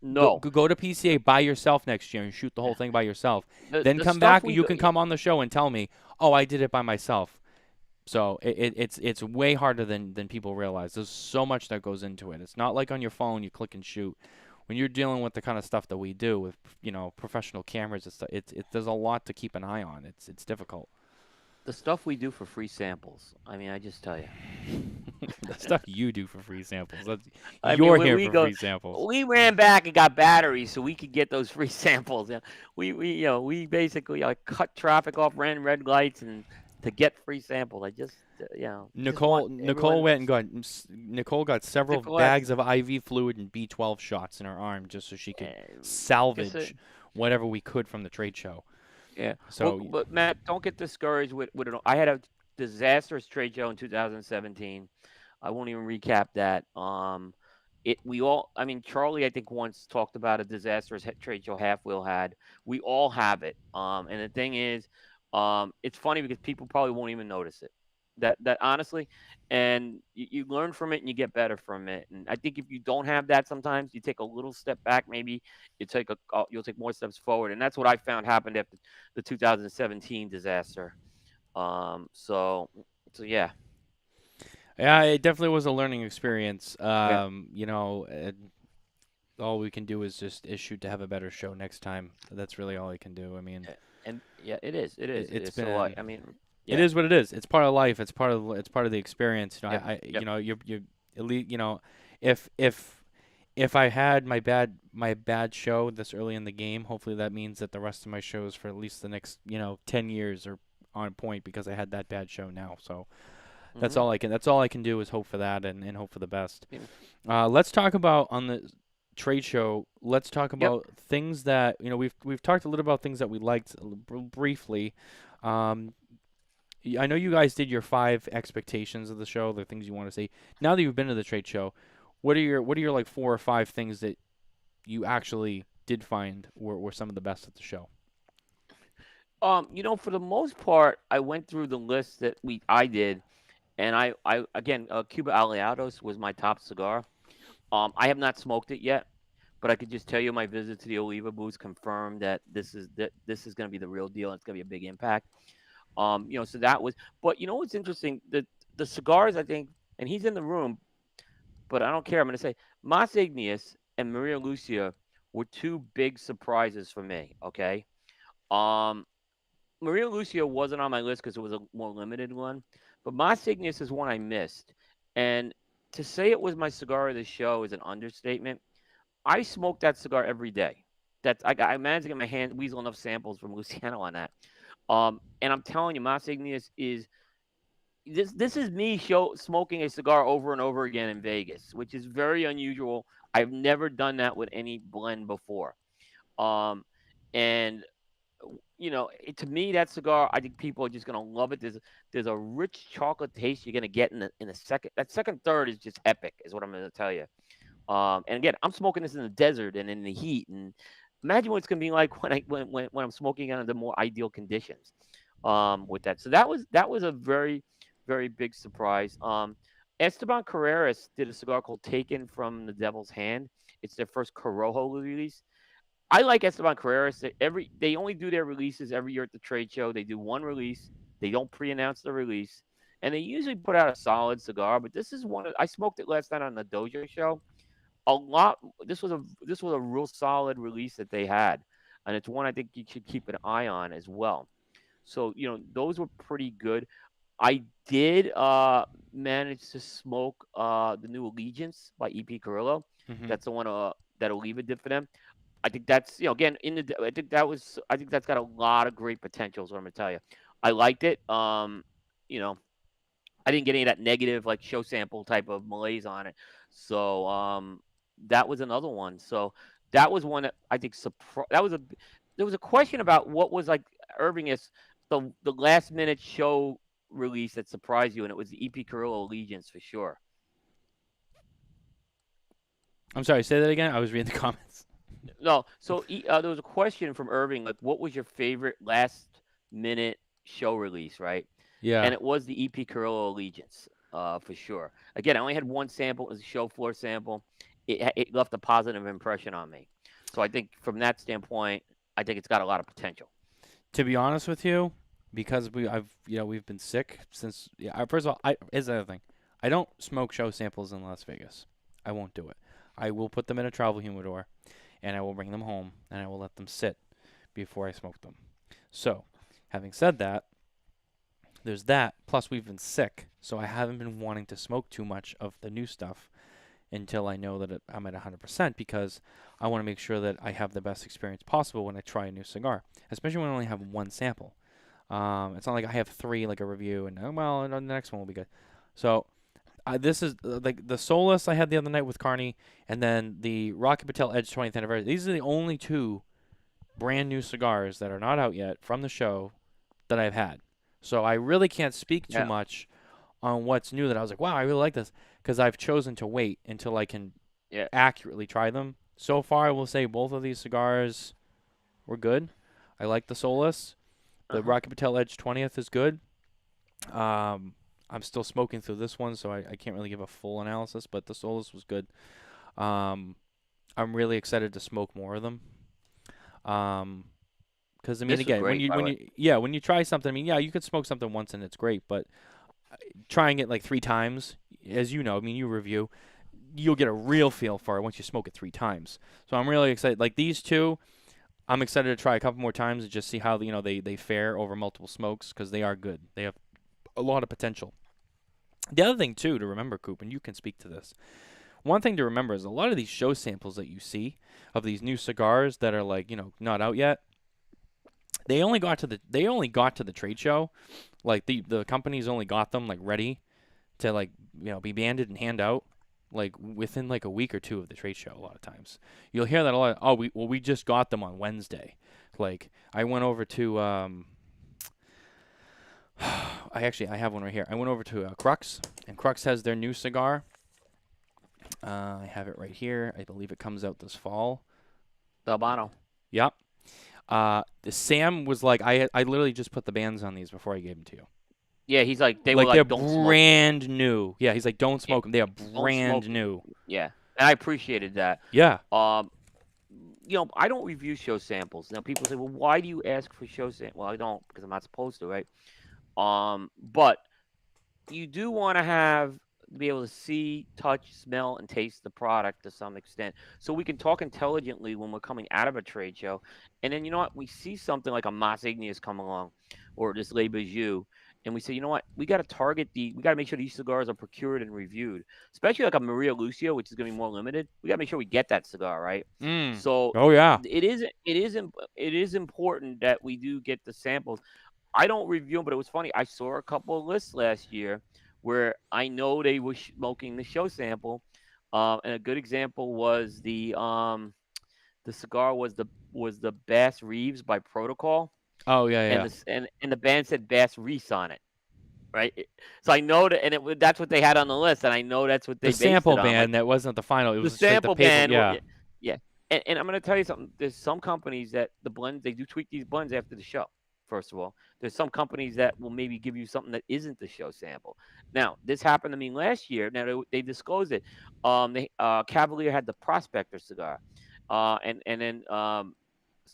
No. go to PCA by yourself next year and shoot the whole thing by yourself. Then The come stuff back we and you do- can come on the show and tell me, oh, I did it by myself. So it's way harder than people realize. There's so much that goes into it. It's not like on your phone you click and shoot. When you're dealing with the kind of stuff that we do with professional cameras, there's a lot to keep an eye on. It's difficult. The stuff we do for free samples. I mean, I just tell you. The stuff you do for free samples. You're here for free samples. We ran back and got batteries so we could get those free samples. Yeah. We basically cut traffic off, ran red lights, and to get free samples. I just Nicole got several bags of IV fluid and B12 shots in her arm just so she could salvage whatever we could from the trade show. Yeah. So, but Matt, don't get discouraged with it. I had a disastrous trade show in 2017. I won't even recap that. Charlie, I think, once talked about a disastrous trade show Half Wheel had. We all have it. And the thing is, it's funny because people probably won't even notice it. That honestly, and you learn from it and you get better from it. And I think if you don't have that, sometimes you take a little step back. Maybe you'll take more steps forward. And that's what I found happened after the 2017 disaster. So So yeah. Yeah, it definitely was a learning experience. Yeah. All we can do is just shoot to have a better show next time. That's really all I can do. I mean, And yeah, it is. It is. It it's is. So been I mean, it yeah. is what it is. It's part of life. It's part of the experience. Yep. Yep. You at least if if I had my bad show this early in the game, hopefully that means that the rest of my shows for at least the next 10 years are on point because I had that bad show now. So Mhm. that's all I can do is hope for that and hope for the best. Yeah. Let's talk about on the trade show. Let's talk Yep. about things that we've talked a little about things that we liked briefly. Um, I know you guys did your 5 expectations of the show, the things you want to see. Now that you've been to the trade show, what are your like 4 or 5 things that you actually did find were some of the best at the show? For the most part, I went through the list that I did, and I again, Cuba Aliados was my top cigar. I have not smoked it yet, but I could just tell you my visit to the Oliva booth confirmed that this is going to be the real deal. And it's going to be a big impact. So that was. But you know what's interesting? The cigars, I think, and he's in the room, but I don't care. I'm going to say Mas Igneous and Maria Lucia were two big surprises for me. Okay. Um, Maria Lucia wasn't on my list because it was a more limited one, but Mas Igneous is one I missed. And to say it was my cigar of the show is an understatement. I smoke that cigar every day. I managed to get my hand weasel enough samples from Luciano on that. And I'm telling you, Mas Igneous is this is me smoking a cigar over and over again in Vegas, which is very unusual. I've never done that with any blend before. Um, and to me, that cigar, I think people are just gonna love it. There's a rich chocolate taste you're gonna get in the second. That second third is just epic, is what I'm gonna tell you. And again, I'm smoking this in the desert and in the heat, and imagine what it's gonna be like when I'm smoking under more ideal conditions. With that, so that was a very very big surprise. Esteban Carreras did a cigar called Taken from the Devil's Hand. It's their first Corojo release. I like Esteban Carreras. They only do their releases every year at the trade show. They do one release. They don't pre-announce the release, and they usually put out a solid cigar. But this is one. I smoked it last night on the Dojo show. A lot. This was a real solid release that they had, and it's one I think you should keep an eye on as well. So those were pretty good. I did manage to smoke the new Allegiance by EP Carrillo. Hmm. That's the one that Oliva did for them. I think that's again I think that's got a lot of great potential. Is what I'm gonna tell you. I liked it. You know, I didn't get any of that negative like show sample type of malaise on it. So that was another one. So that was one that I think there was a question about what was like Irving is the last minute show release that surprised you, and it was the EP Carrillo Allegiance for sure. I'm sorry, say that again. I was reading the comments. No, so there was a question from Irving, like, what was your favorite last minute show release, right? Yeah. And it was the EP Carrillo Allegiance, for sure. Again, I only had one sample; it was a show floor sample. It left a positive impression on me. So I think from that standpoint, I think it's got a lot of potential. To be honest with you, because we've been sick since. Yeah. First of all, here's the other thing. I don't smoke show samples in Las Vegas. I won't do it. I will put them in a travel humidor, and I will bring them home, and I will let them sit before I smoke them. So, having said that, there's that. Plus, we've been sick, so I haven't been wanting to smoke too much of the new stuff until I know that I'm at 100% because I want to make sure that I have the best experience possible when I try a new cigar, especially when I only have one sample. It's not like I have 3 like a review and the next one will be good. So this is like the Solus I had the other night with Carney, and then the Rocky Patel Edge 20th anniversary. These are the only 2 brand new cigars that are not out yet from the show that I've had. So I really can't speak too Yeah. much on what's new that I was like, wow, I really like this because I've chosen to wait until I can Yeah. accurately try them. So far, I will say both of these cigars were good. I like the Solus. The Uh-huh. Rocky Patel Edge 20th is good. I'm still smoking through this one, so I can't really give a full analysis, but the Solus was good. I'm really excited to smoke more of them. Because I mean, This was again, great, by the way. when you try something, I mean, yeah, you could smoke something once and it's great, but trying it like 3 times, as you know, I mean, you review, you'll get a real feel for it once you smoke it 3 times. So I'm really excited. Like these two, I'm excited to try a couple more times and just see how they fare over multiple smokes because they are good. They have a lot of potential. The other thing too to remember, Coop, and you can speak to this. One thing to remember is a lot of these show samples that you see of these new cigars that are like not out yet. They only got to the trade show, like the companies only got them like ready to like be banded and hand out like within like a week or two of the trade show. A lot of times you'll hear that a lot. Oh, we just got them on Wednesday. Like I went over to I have one right here. I went over to Crux, and Crux has their new cigar. I have it right here. I believe it comes out this fall. The Habano. Yep. Sam was like, I literally just put the bands on these before I gave them to you. Yeah, he's like, they like were they're like, don't smoke. brand new. Yeah, he's like, don't smoke them. They are Don't brand smoke. new. Yeah, and I appreciated that. Yeah. I don't review show samples. Now people say, well, why do you ask for show samples? Well, I don't because I'm not supposed to, right? But you do want to be able to see, touch, smell, and taste the product to some extent, so we can talk intelligently when we're coming out of a trade show. And then you know what? We see something like a Mas Igneous come along, or this Le Bijou, and we say, you know what? We got to make sure these cigars are procured and reviewed, especially like a Maria Lucia, which is going to be more limited. We got to make sure we get that cigar right. So Oh yeah. it is important that we do get the samples. I don't review them, but it was funny. I saw a couple of lists last year where I know they were smoking the show sample, and a good example was the cigar was the Bass Reeves by Protocol. Oh yeah. And the band said Bass Reese on it, right? So I know that, and that's what they had on the list, and I know that's what they The based sample it on. band Like, that wasn't the final. It the was straight sample the paper. band, Yeah. yeah. And I'm going to tell you something. There's some companies that the blends, they do tweak these blends after the show. First of all, there's some companies that will maybe give you something that isn't the show sample. Now, this happened to me last year. Now they disclosed it. Cavalier had the Prospector cigar, and then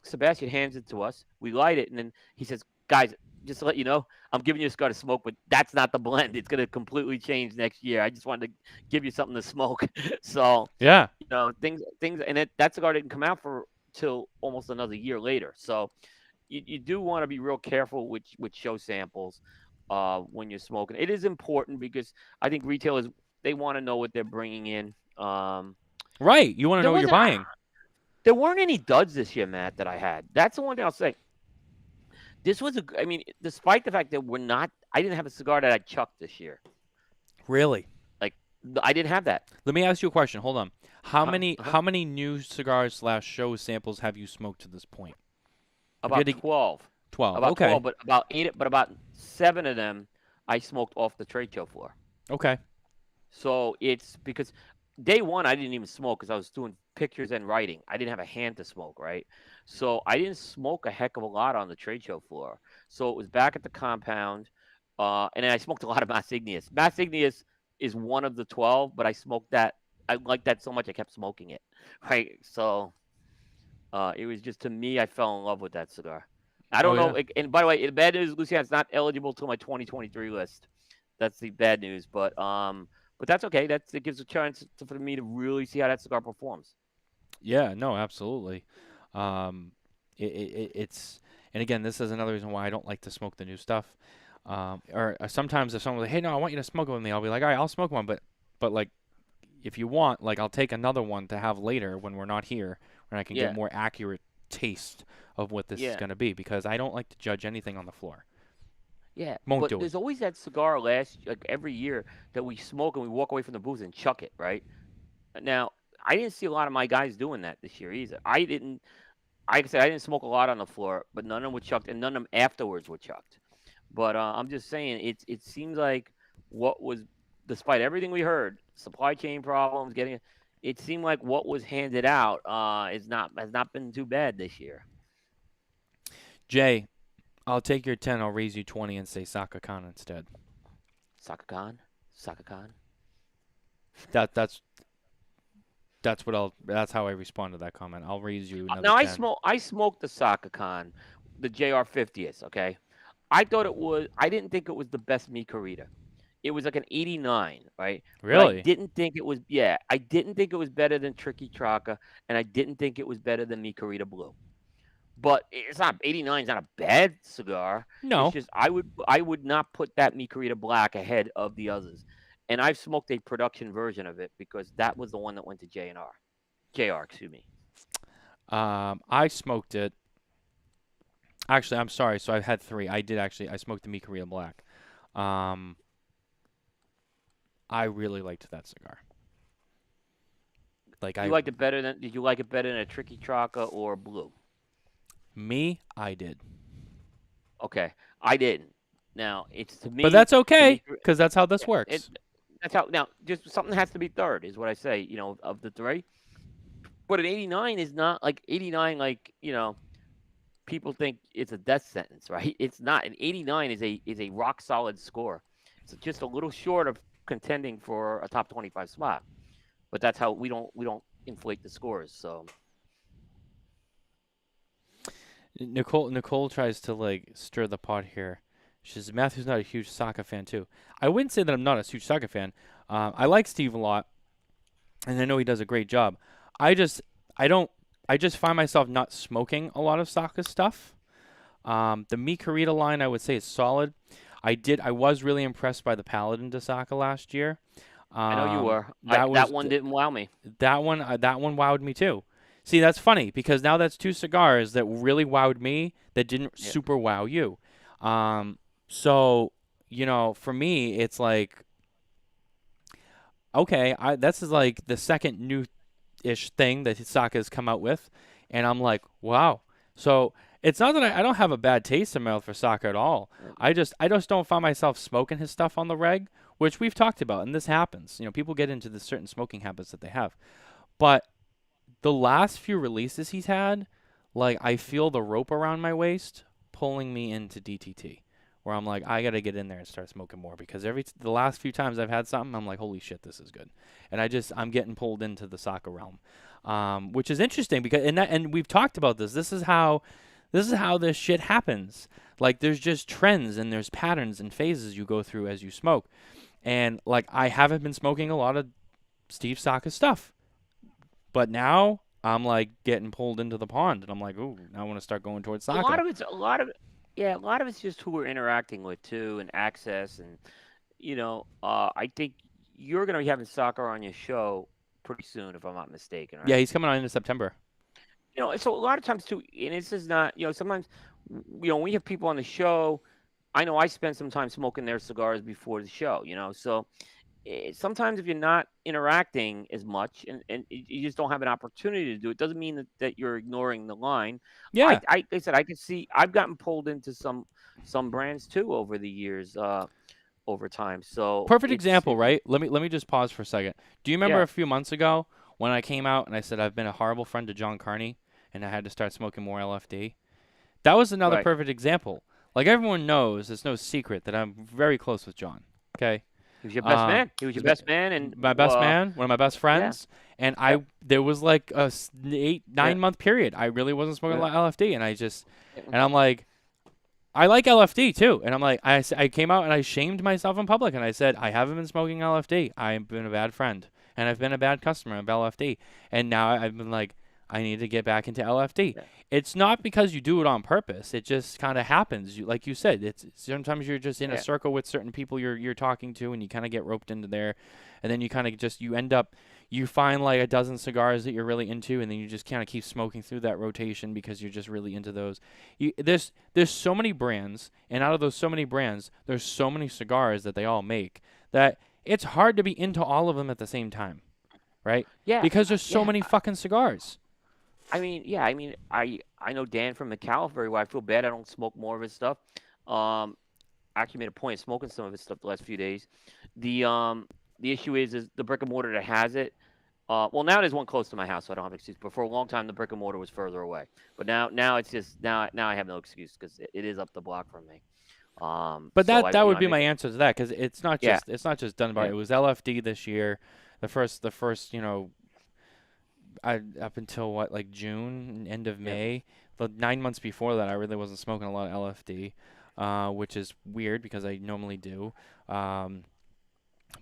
Sebastian hands it to us. We light it, and then he says, "Guys, just to let you know, I'm giving you a cigar to smoke, but that's not the blend. It's going to completely change next year. I just wanted to give you something to smoke." So Yeah. things, and that cigar didn't come out till almost another year later. So you do want to be real careful with show samples when you're smoking. It is important because I think retailers, they want to know what they're bringing in. Right. You want to know what you're buying. There weren't any duds this year, Matt, that I had. That's the one thing I'll say. This was despite the fact that I didn't have a cigar that I chucked this year. Really? Like, I didn't have that. Let me ask you a question. Hold on. How many new cigars / show samples have you smoked to this point? About 12. 12. About Okay. 12, but about 7 of them I smoked off the trade show floor. Okay. So it's because day one I didn't even smoke because I was doing pictures and writing. I didn't have a hand to smoke, right? So I didn't smoke a heck of a lot on the trade show floor. So it was back at the compound, and then I smoked a lot of Mas Igneous. Mas Igneous is one of the 12, but I smoked that. I liked that so much I kept smoking it, right? So it was just, to me, I fell in love with that cigar. I don't know. Yeah. And by the way, the bad news, Lucian's not eligible to my 2023 list. That's the bad news, but that's okay. It gives a chance for me to really see how that cigar performs. Yeah, no, absolutely. It's and again, this is another reason why I don't like to smoke the new stuff. Or sometimes if someone's like, "Hey, no, I want you to smoke it with me," I'll be like, "All right, I'll smoke one," but like, if you want, like, I'll take another one to have later when we're not here, when I can get more accurate taste of what this is going to be, because I don't like to judge anything on the floor. Yeah, Won't but do there's it. always that cigar every year that we smoke and we walk away from the booth and chuck it, right? Now, I didn't see a lot of my guys doing that this year either. Like I said, I didn't smoke a lot on the floor, but none of them were chucked, and none of them afterwards were chucked. But I'm just saying, it seems like despite everything we heard, supply chain problems, it seemed like what was handed out has not been too bad this year. Jay, I'll take your 10, I'll raise you 20 and say Saka Khan instead. Saka Khan? That's how I respond to that comment. I'll raise you another now 10. I smoked the Saka Khan, the JR 50th, okay? I didn't think it was the best Mi Querida. It was like an 89, right? But I Really? didn't think it was. Yeah, I didn't think it was better than Tricky Traca, and I didn't think it was better than Mi Querida Blue. But it's not 89 is not a bad cigar. It's No. just I would not put that Mi Querida Black ahead of the others. And I've smoked a production version of it because that was the one that went to JR. JR, excuse me. I smoked it. Actually, I'm sorry. So I've had three. I smoked the Mi Korea Black. Um, I really liked that cigar. Like You I, liked it better than? Did you like it better than a Tricky Traca or Blue? I did. Okay, I didn't. Now it's to But me that's the okay, Mi. because that's how this It works. that's how now just something has to be third is what I say. Of the three. But an 89 is not like 89. Like people think it's a death sentence, right? It's not. An 89 is a rock solid score. It's just a little short of contending for a top 25 spot. But that's how we don't inflate the scores. So Nicole tries to like stir the pot here. She says Matthew's not a huge Sokka fan too. I wouldn't say that I'm not a huge Sokka fan. I like Steve a lot, and I know he does a great job. I just I don't I just find myself not smoking a lot of Sokka stuff. The Mi Querida line I would say is solid. I was really impressed by the Paladin de Sokka last year. I know you Um, were. that That was one didn't wow me. that one wowed me too. See, that's funny because now that's two cigars that really wowed me that didn't Yeah. super wow you. Um, so for me, it's like okay, this is like the second new-ish thing that Hisaka has come out with, and I'm like, wow. So it's not that I don't have a bad taste in my mouth for Saka at all. I just don't find myself smoking his stuff on the reg, which we've talked about, and this happens. People get into the certain smoking habits that they have, but the last few releases he's had, like I feel the rope around my waist pulling me into DTT, where I'm like, I gotta get in there and start smoking more because the last few times I've had something, I'm like, holy shit, this is good, and I'm getting pulled into the Saka realm, which is interesting because and we've talked about this. This is how this shit happens. Like there's just trends and there's patterns and phases you go through as you smoke, and like I haven't been smoking a lot of Steve Saka stuff. But now I'm like getting pulled into the pond, and I'm like, ooh, now I want to start going towards A lot Saka. of it's a lot of yeah, a lot of it's just who we're interacting with too, and access, and I think you're gonna be having soccer on your show pretty soon, if I'm not mistaken, Yeah, right? he's coming on into September. So a lot of times too, and this is not, sometimes, when we have people on the show, I know I spend some time smoking their cigars before the show, so sometimes if you're not interacting as much and you just don't have an opportunity to do it, doesn't mean that you're ignoring the line. Yeah, Like I said, I can see I've gotten pulled into some brands too over the years, over time. So perfect it's example, right? Let me just pause for a second. Do you remember yeah, a few months ago when I came out and I said I've been a horrible friend to John Carney and I had to start smoking more LFD? That was another right. perfect example. Like everyone knows, it's no secret that I'm very close with John. Okay, He was your best uh, man. He was your he's my, best man, and my best man, one of my best yeah, friends, and yep, there was like a eight yeah, 9 month period I really wasn't smoking a yeah, lot of LFD, and yeah. I'm like, I like LFD too, and I'm like, I came out and I shamed myself in public, and I said I haven't been smoking LFD. I've been a bad friend, and I've been a bad customer of LFD, and now I've been like, I need to get back into LFD. Yeah. It's not because you do it on purpose. It just kind of happens. Like you said, it's sometimes you're just in a Yeah. circle with certain people you're talking to, and you kind of get roped into there, and then you kind of just you end up you find like a dozen cigars that you're really into, and then you just kind of keep smoking through that rotation because you're just really into those. There's so many brands, and out of those so many brands, there's so many cigars that they all make that it's hard to be into all of them at the same time, right? Yeah, Because there's so yeah. many fucking cigars. I mean, yeah. I mean, I know Dan from McAllen very well. I feel bad I don't smoke more of his stuff. Um, I actually made a point of smoking some of his stuff the last few days. The issue is the brick and mortar that has it. Well, now there's one close to my house, so I don't have an excuse. But for a long time, the brick and mortar was further away. But now it's just now I have no excuse because it is up the block from me. But So that would I be make my answer to that because yeah, it's not just Dunbar. yeah, It was LFD this year, the first up until what like June, end of yeah. May. The 9 months before that, I really wasn't smoking a lot of LFD, which is weird because I normally do. Um,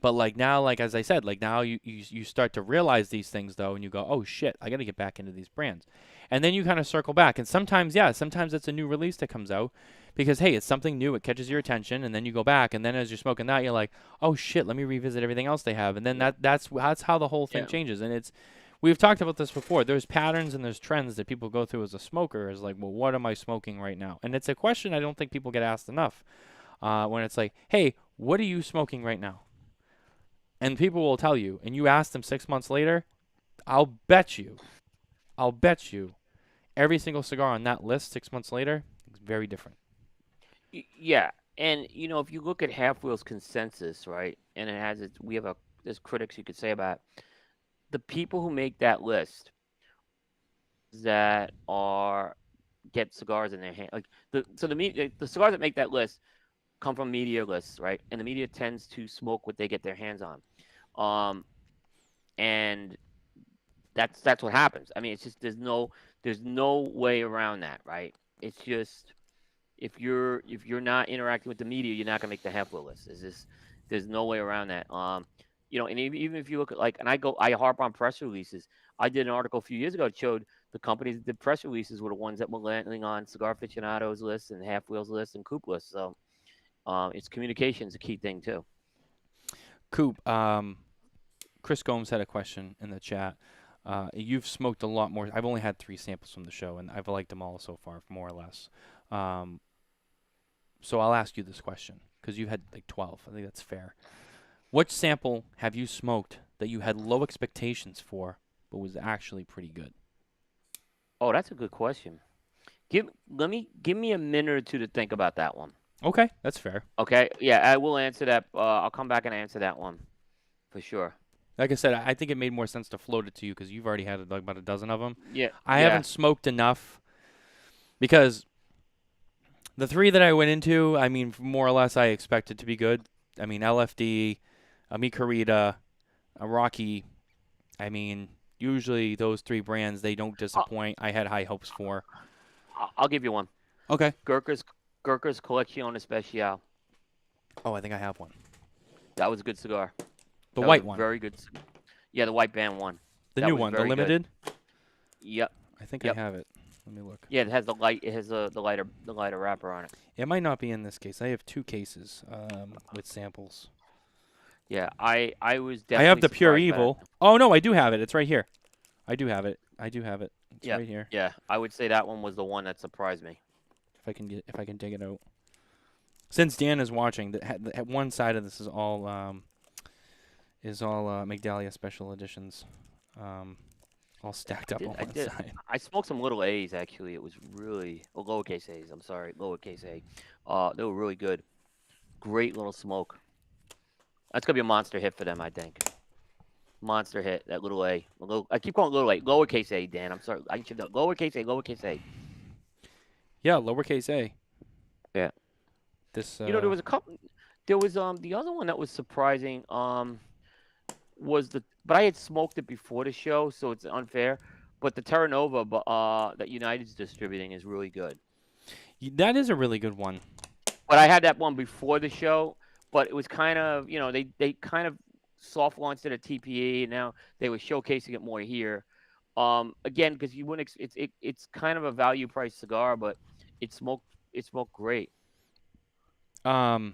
But like now, like as I said, like now you start to realize these things though, and you go, oh shit, I got to get back into these brands, and then you kind of circle back. And sometimes, yeah, sometimes it's a new release that comes out because hey, it's something new, it catches your attention, and then you go back, and then as you're smoking that, you're like, oh shit, let me revisit everything else they have, and then that's how the whole thing changes. And it's we've talked about this before. There's patterns and there's trends that people go through as a smoker. Is like, well, what am I smoking right now? And it's a question I don't think people get asked enough. When it's like, hey, what are you smoking right now? And people will tell you, and you ask them 6 months later, I'll bet you, every single cigar on that list 6 months later is very different. Yeah, and if you look at Half Wheel's consensus, right, and there's critics you could say about it. The people who make that list that get cigars in their hand, like the cigars that make that list come from media lists, right, and the media tends to smoke what they get their hands on, and that's what happens. I mean, it's just there's no way around that, right? It's just if you're not interacting with the media, you're not gonna make the Half Wheel list. There's no way around that. And even if you look at and I harp on press releases. I did an article a few years ago that showed the companies that did press releases were the ones that were landing on Cigar Aficionado's list and Half Wheel's list and Coop list. So it's communication's a key thing too. Coop, Chris Gomes had a question in the chat. You've smoked a lot more. I've only had 3 samples from the show, and I've liked them all so far, more or less. So I'll ask you this question because you had like 12. I think that's fair. What sample have you smoked that you had low expectations for, but was actually pretty good? Oh, that's a good question. Give me a minute or two to think about that one. Okay, that's fair. Okay, yeah, I will answer that. I'll come back and answer that one for sure. Like I said, I think it made more sense to float it to you because you've already had like about a dozen of them. Yeah, I haven't smoked enough because the 3 that I went into, I mean, more or less I expected to be good. I mean, LFD, a Mi Querida, a Rocky. I mean, usually those 3 brands, they don't disappoint. I had high hopes for. I'll give you one. Okay. Gurkha's Colección Especial. Oh, I think I have one. That was a good cigar. The white one. Very good. Yeah, the white band one. The new one, the limited? Good. Yep. I think I have it. Let me look. Yeah, it has the lighter wrapper on it. It might not be in this case. I have 2 cases with samples. Yeah, I was definitely I have the Pure surprised by Evil. that. Oh no, I do have it. It's right here. I do have it. It's right here. Yeah, I would say that one was the one that surprised me. If I can dig it out. Since Dan is watching, one side of this is all Migdalia special editions, all stacked up on one side. I smoked some little A's actually. It was really lowercase A's. I'm sorry, lowercase A. They were really good. Great little smoke. That's gonna be a monster hit for them, I think. Monster hit, that little A. I keep calling it little A. Lowercase A, Dan. I'm sorry. I should know. Lowercase A. Yeah, lowercase A. Yeah. This. There was a couple. There was the other one that was surprising. But I had smoked it before the show, so it's unfair. But the Terra Nova, that United's distributing is really good. That is a really good one. But I had that one before the show. But it was kind of, they kind of soft launched it at TPE, and now they were showcasing it more here. Again, because you wouldn't, it's kind of a value price cigar, but it smoked great. Oh,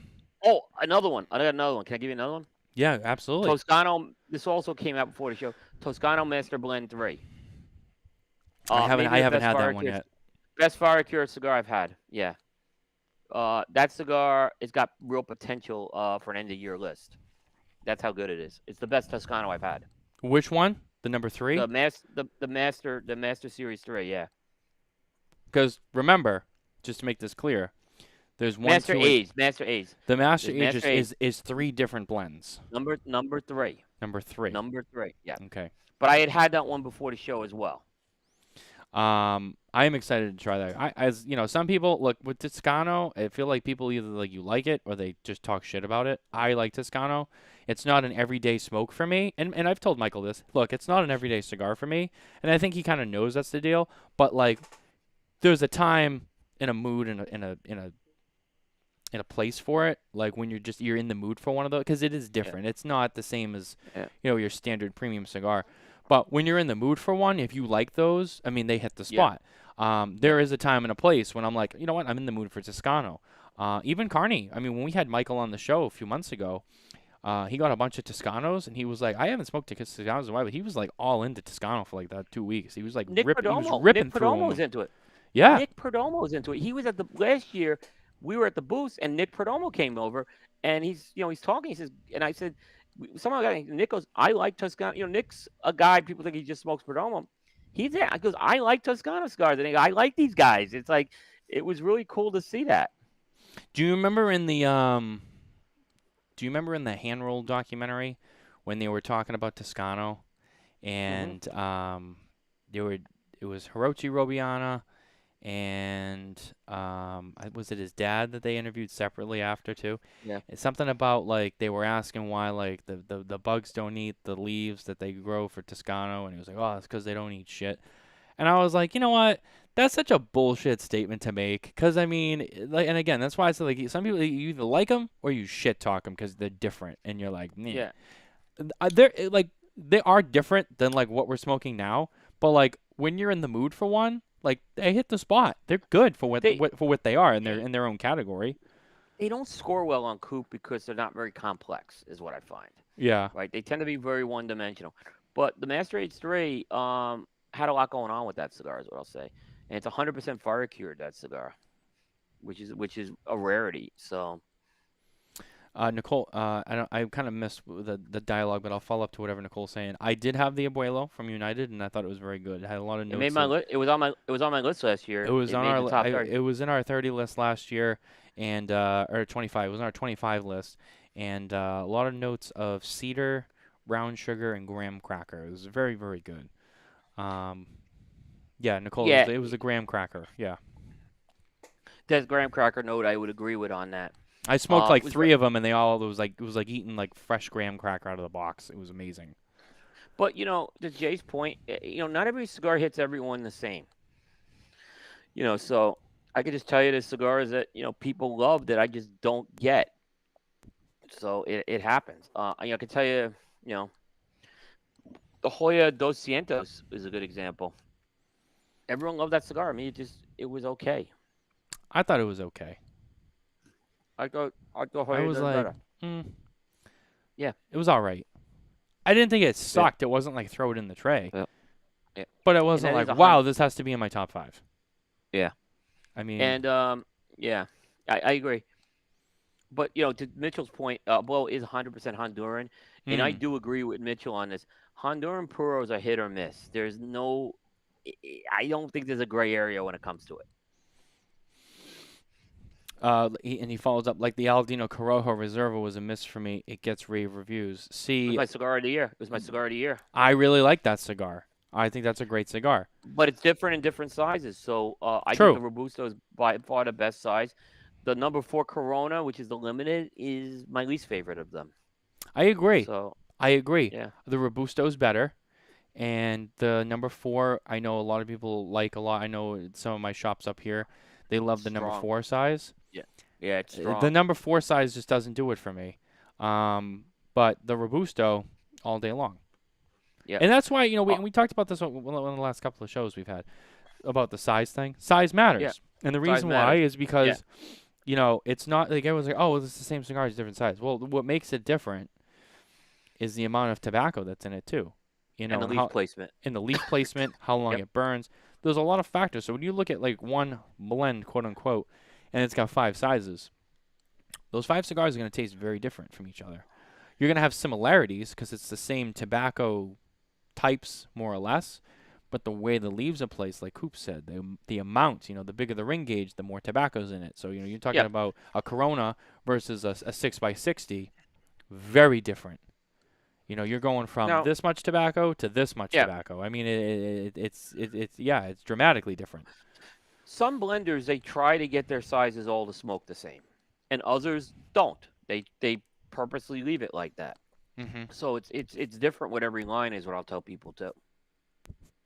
another one. I got another one. Can I give you another one? Yeah, absolutely. Toscano. This also came out before the show. Toscano Master Blend 3. I haven't had that one yet. Best Fire Cure cigar I've had. Yeah. That cigar has got real potential for an end of year list. That's how good it is. It's the best Toscano I've had. Which one? The number 3? The Master Series 3. Yeah. Because remember, just to make this clear, there's one Master A's. The Master Age is 3 different blends. Number 3. Number 3. Yeah. Okay. But I had that one before the show as well. I am excited to try that. As you know, some people look with Toscano. I feel like people either you like it or they just talk shit about it. I like Toscano. It's not an everyday smoke for me, and I've told Michael this. Look, it's not an everyday cigar for me, and I think he kind of knows that's the deal. But there's a time, in a mood, in and a place for it. Like when you're in the mood for one of those, because it is different. It's not the same as Yeah. your standard premium cigar. But when you're in the mood for one, if you like those, I mean, they hit the Yeah. spot. There is a time and a place when I'm like, you know what, I'm in the mood for Toscano. Even Carney. I mean, when we had Michael on the show a few months ago, he got a bunch of Toscanos, and he was like, I haven't smoked Toscanos in a while, but he was like all into Toscano for like that 2 weeks. He was like Nick he was Perdomo. ripping Nick through Perdomo's them. into it. Yeah. Nick Perdomo's into it. He was at the last year. We were at the booth, and Nick Perdomo came over, and he's talking. He says, and I said, someone got Nick goes, I like Toscano. Nick's a guy. People think he just smokes Perdomo. He's there. I goes, I like Toscano cigars, and I like these guys. It's like it was really cool to see that. Do you remember in the hand roll documentary when they were talking about Toscano, and it was Hirochi Robiana and was it his dad that they interviewed separately after too? Yeah. It's something about like they were asking why like the bugs don't eat the leaves that they grow for Toscano, and he was like, oh, it's because they don't eat shit. And I was like, you know what? That's such a bullshit statement to make. Because, I mean, like, and again, that's why I said, like, some people, you either like them or you shit talk them because they're different. And you're like, meh. Yeah. They are different than, like, what we're smoking now. But, like, when you're in the mood for one, like, they hit the spot. They're good for what they are in their own category. They don't score well on Coop because they're not very complex, is what I find. Yeah. Right? They tend to be very one-dimensional. But the Master Age 3, had a lot going on with that cigar, is what I'll say, and it's 100% fire cured, that cigar, which is a rarity. So, Nicole, I kind of missed the dialogue, but I'll follow up to whatever Nicole's saying. I did have the Abuelo from United, and I thought it was very good. It had a lot of notes. It made my list. It was on my list last year. It was on our top 30. It was in our 30 list last year, and or 25. It was on our 25 list, and a lot of notes of cedar, brown sugar, and graham cracker. It was very, very good. Yeah, Nicole, Yeah. it was a graham cracker. Yeah. That graham cracker note, I would agree with on that. I smoked like 3 of them, and it was like eating like fresh graham cracker out of the box. It was amazing. But to Jay's point, not every cigar hits everyone the same. So I could just tell you the cigars that people love that I just don't get. So it happens. I can tell you, the Hoya Dos Cientos is a good example. Everyone loved that cigar. I mean, it was okay. I thought it was okay. I thought Hoya I was did like, better. Yeah, it was all right. I didn't think it sucked. Yeah. It wasn't like throw it in the tray. Yeah. But it wasn't like, wow, this has to be in my top 5. Yeah. I mean, and yeah, I agree. But to Mitchell's point, Blow is 100% Honduran, and I do agree with Mitchell on this. Honduran puros are hit or miss. There's no, I don't think there's a gray area when it comes to it. And he follows up, like the Aladino Corojo Reserva was a miss for me. It gets rave reviews. See, it was my cigar of the year. I really like that cigar. I think that's a great cigar. But it's different in different sizes. So I True. think the Robusto is by far the best size. The number 4 Corona, which is the limited, is my least favorite of them. I agree. So I agree. Yeah. The Robusto is better. And the number 4, I know a lot of people like a lot. I know some of my shops up here, they love the number 4 size. Yeah, it's strong. The number 4 size just doesn't do it for me. But the Robusto, all day long. Yeah. And that's why, we talked about this on one of the last couple of shows we've had about the size thing. Size matters. Yeah. And the reason why is because, Yeah. it's not like everyone's like, oh, it's the same cigar, it's different size. Well, what makes it different is the amount of tobacco that's in it too. And the leaf placement. And the leaf placement, how long it burns. There's a lot of factors. So when you look at like one blend, quote unquote, and it's got 5 sizes, those 5 cigars are going to taste very different from each other. You're going to have similarities because it's the same tobacco types, more or less, but the way the leaves are placed, like Coop said, the amount, the bigger the ring gauge, the more tobacco's in it. So, you're talking about a Corona versus a 6x60, very different. You're going from this much tobacco to this much tobacco. I mean, it's dramatically different. Some blenders, they try to get their sizes all to smoke the same, and others don't. They purposely leave it like that. Mm-hmm. So it's different with every line, is what I'll tell people too.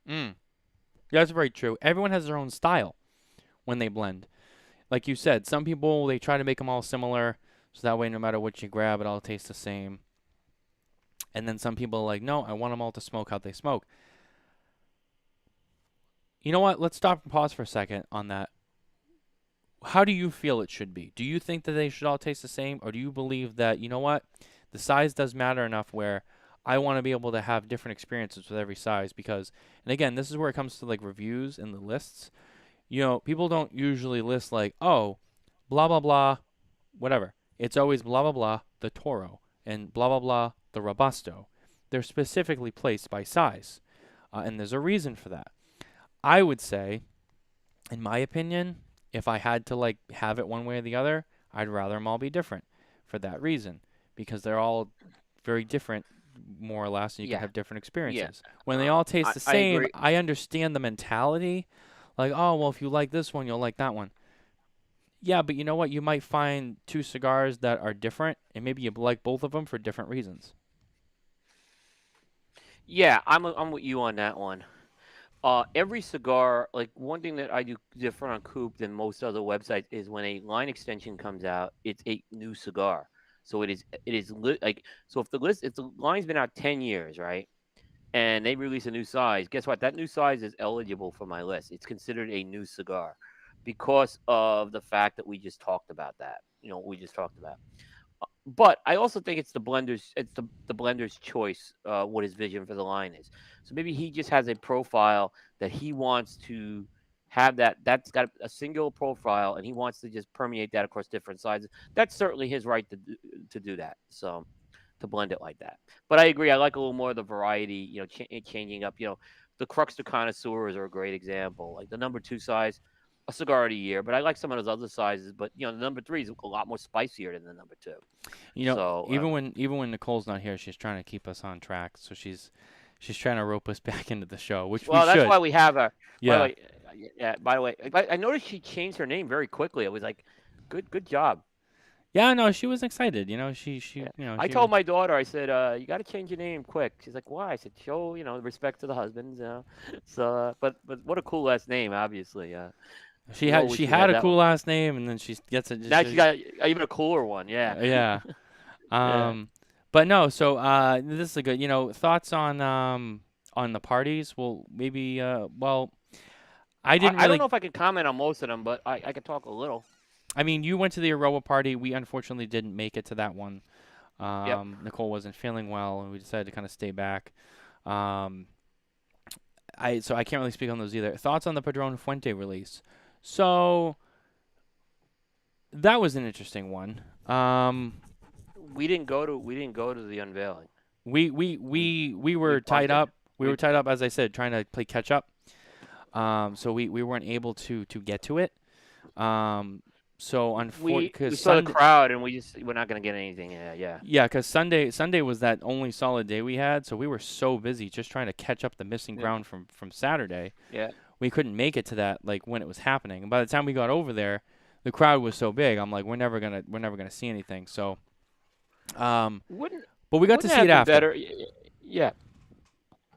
Yeah, that's very true. Everyone has their own style when they blend. like you said, some people, they try to make them all similar, so that way no matter what you grab, it all tastes the same. And then some people are like, no, I want them all to smoke how they smoke. You know what? Let's stop and pause for a second on that. How do you feel it should be? Do you think that they should all taste the same, or do you believe that, you know what, the size does matter enough where I want to be able to have different experiences with every size? Because, and again, this is where it comes to like reviews and the lists. You know, people don't usually list like, oh, blah, blah, blah, whatever. It's always blah, blah, blah, the Toro, and blah, blah, blah, the Robusto. They're specifically placed by size, and there's a reason for that. I would say, in my opinion, if I had to like have it one way or the other, I'd rather them all be different for that reason, because they're all very different, more or less, and you can have different experiences. When they all taste the same, I understand the mentality, like, oh, well, if you like this one, you'll like that one. Yeah, but you know what? You might find two cigars that are different, and maybe you like both of them for different reasons. Yeah, I'm with you on that one. Every cigar, like one thing that I do different on Coop than most other websites is when a line extension comes out, it's a new cigar. So like, so if the line's been out 10 years, right? And they release a new size, guess what? That new size is eligible for my list. It's considered a new cigar because of the fact that we just talked about that. We just talked about. But I also think it's the blender's choice, what his vision for the line is. So maybe he just has a profile that he wants to have, that's got a single profile, and he wants to just permeate that across different sizes. That's certainly his right to do that. So to blend it like that. But I agree. I like a little more of the variety. Changing up. The Crux to Connoisseurs are a great example. Like the number 2 size, a cigar of the year, but I like some of those other sizes. But the number 3 is a lot more spicier than the number 2. So even when Nicole's not here, she's trying to keep us on track. So she's trying to rope us back into the show, which we should. Well, that's why we have her. Yeah. By the way, I noticed she changed her name very quickly. It was like, good job. Yeah, no, she was excited. She. I told my daughter, I said, you got to change your name quick. She's like, why? I said, show respect to the husbands. So, but what a cool last name, obviously. She had a cool last name, and then she gets it. Now she got even a cooler one. Yeah. Yeah. But no. So this is a good. Thoughts on the parties? Well, maybe. Well, I didn't. I don't know if I can comment on most of them, but I could talk a little. I mean, you went to the Aroa party. We unfortunately didn't make it to that one. Yep. Nicole wasn't feeling well, and we decided to kind of stay back. So I can't really speak on those either. Thoughts on the Padron Fuente release? So that was an interesting one. We didn't go to the unveiling. We were tied up. We were tied up, as I said, trying to play catch up. So we weren't able to get to it. So unfortunately, we saw the crowd, and we're not going to get anything. Yeah. Yeah, because Sunday was that only solid day we had, so we were so busy just trying to catch up the missing ground from Saturday. Yeah. We couldn't make it to that when it was happening. And by the time we got over there, the crowd was so big. I'm like, we're never gonna see anything. So, but we got to see it after. Better? Yeah.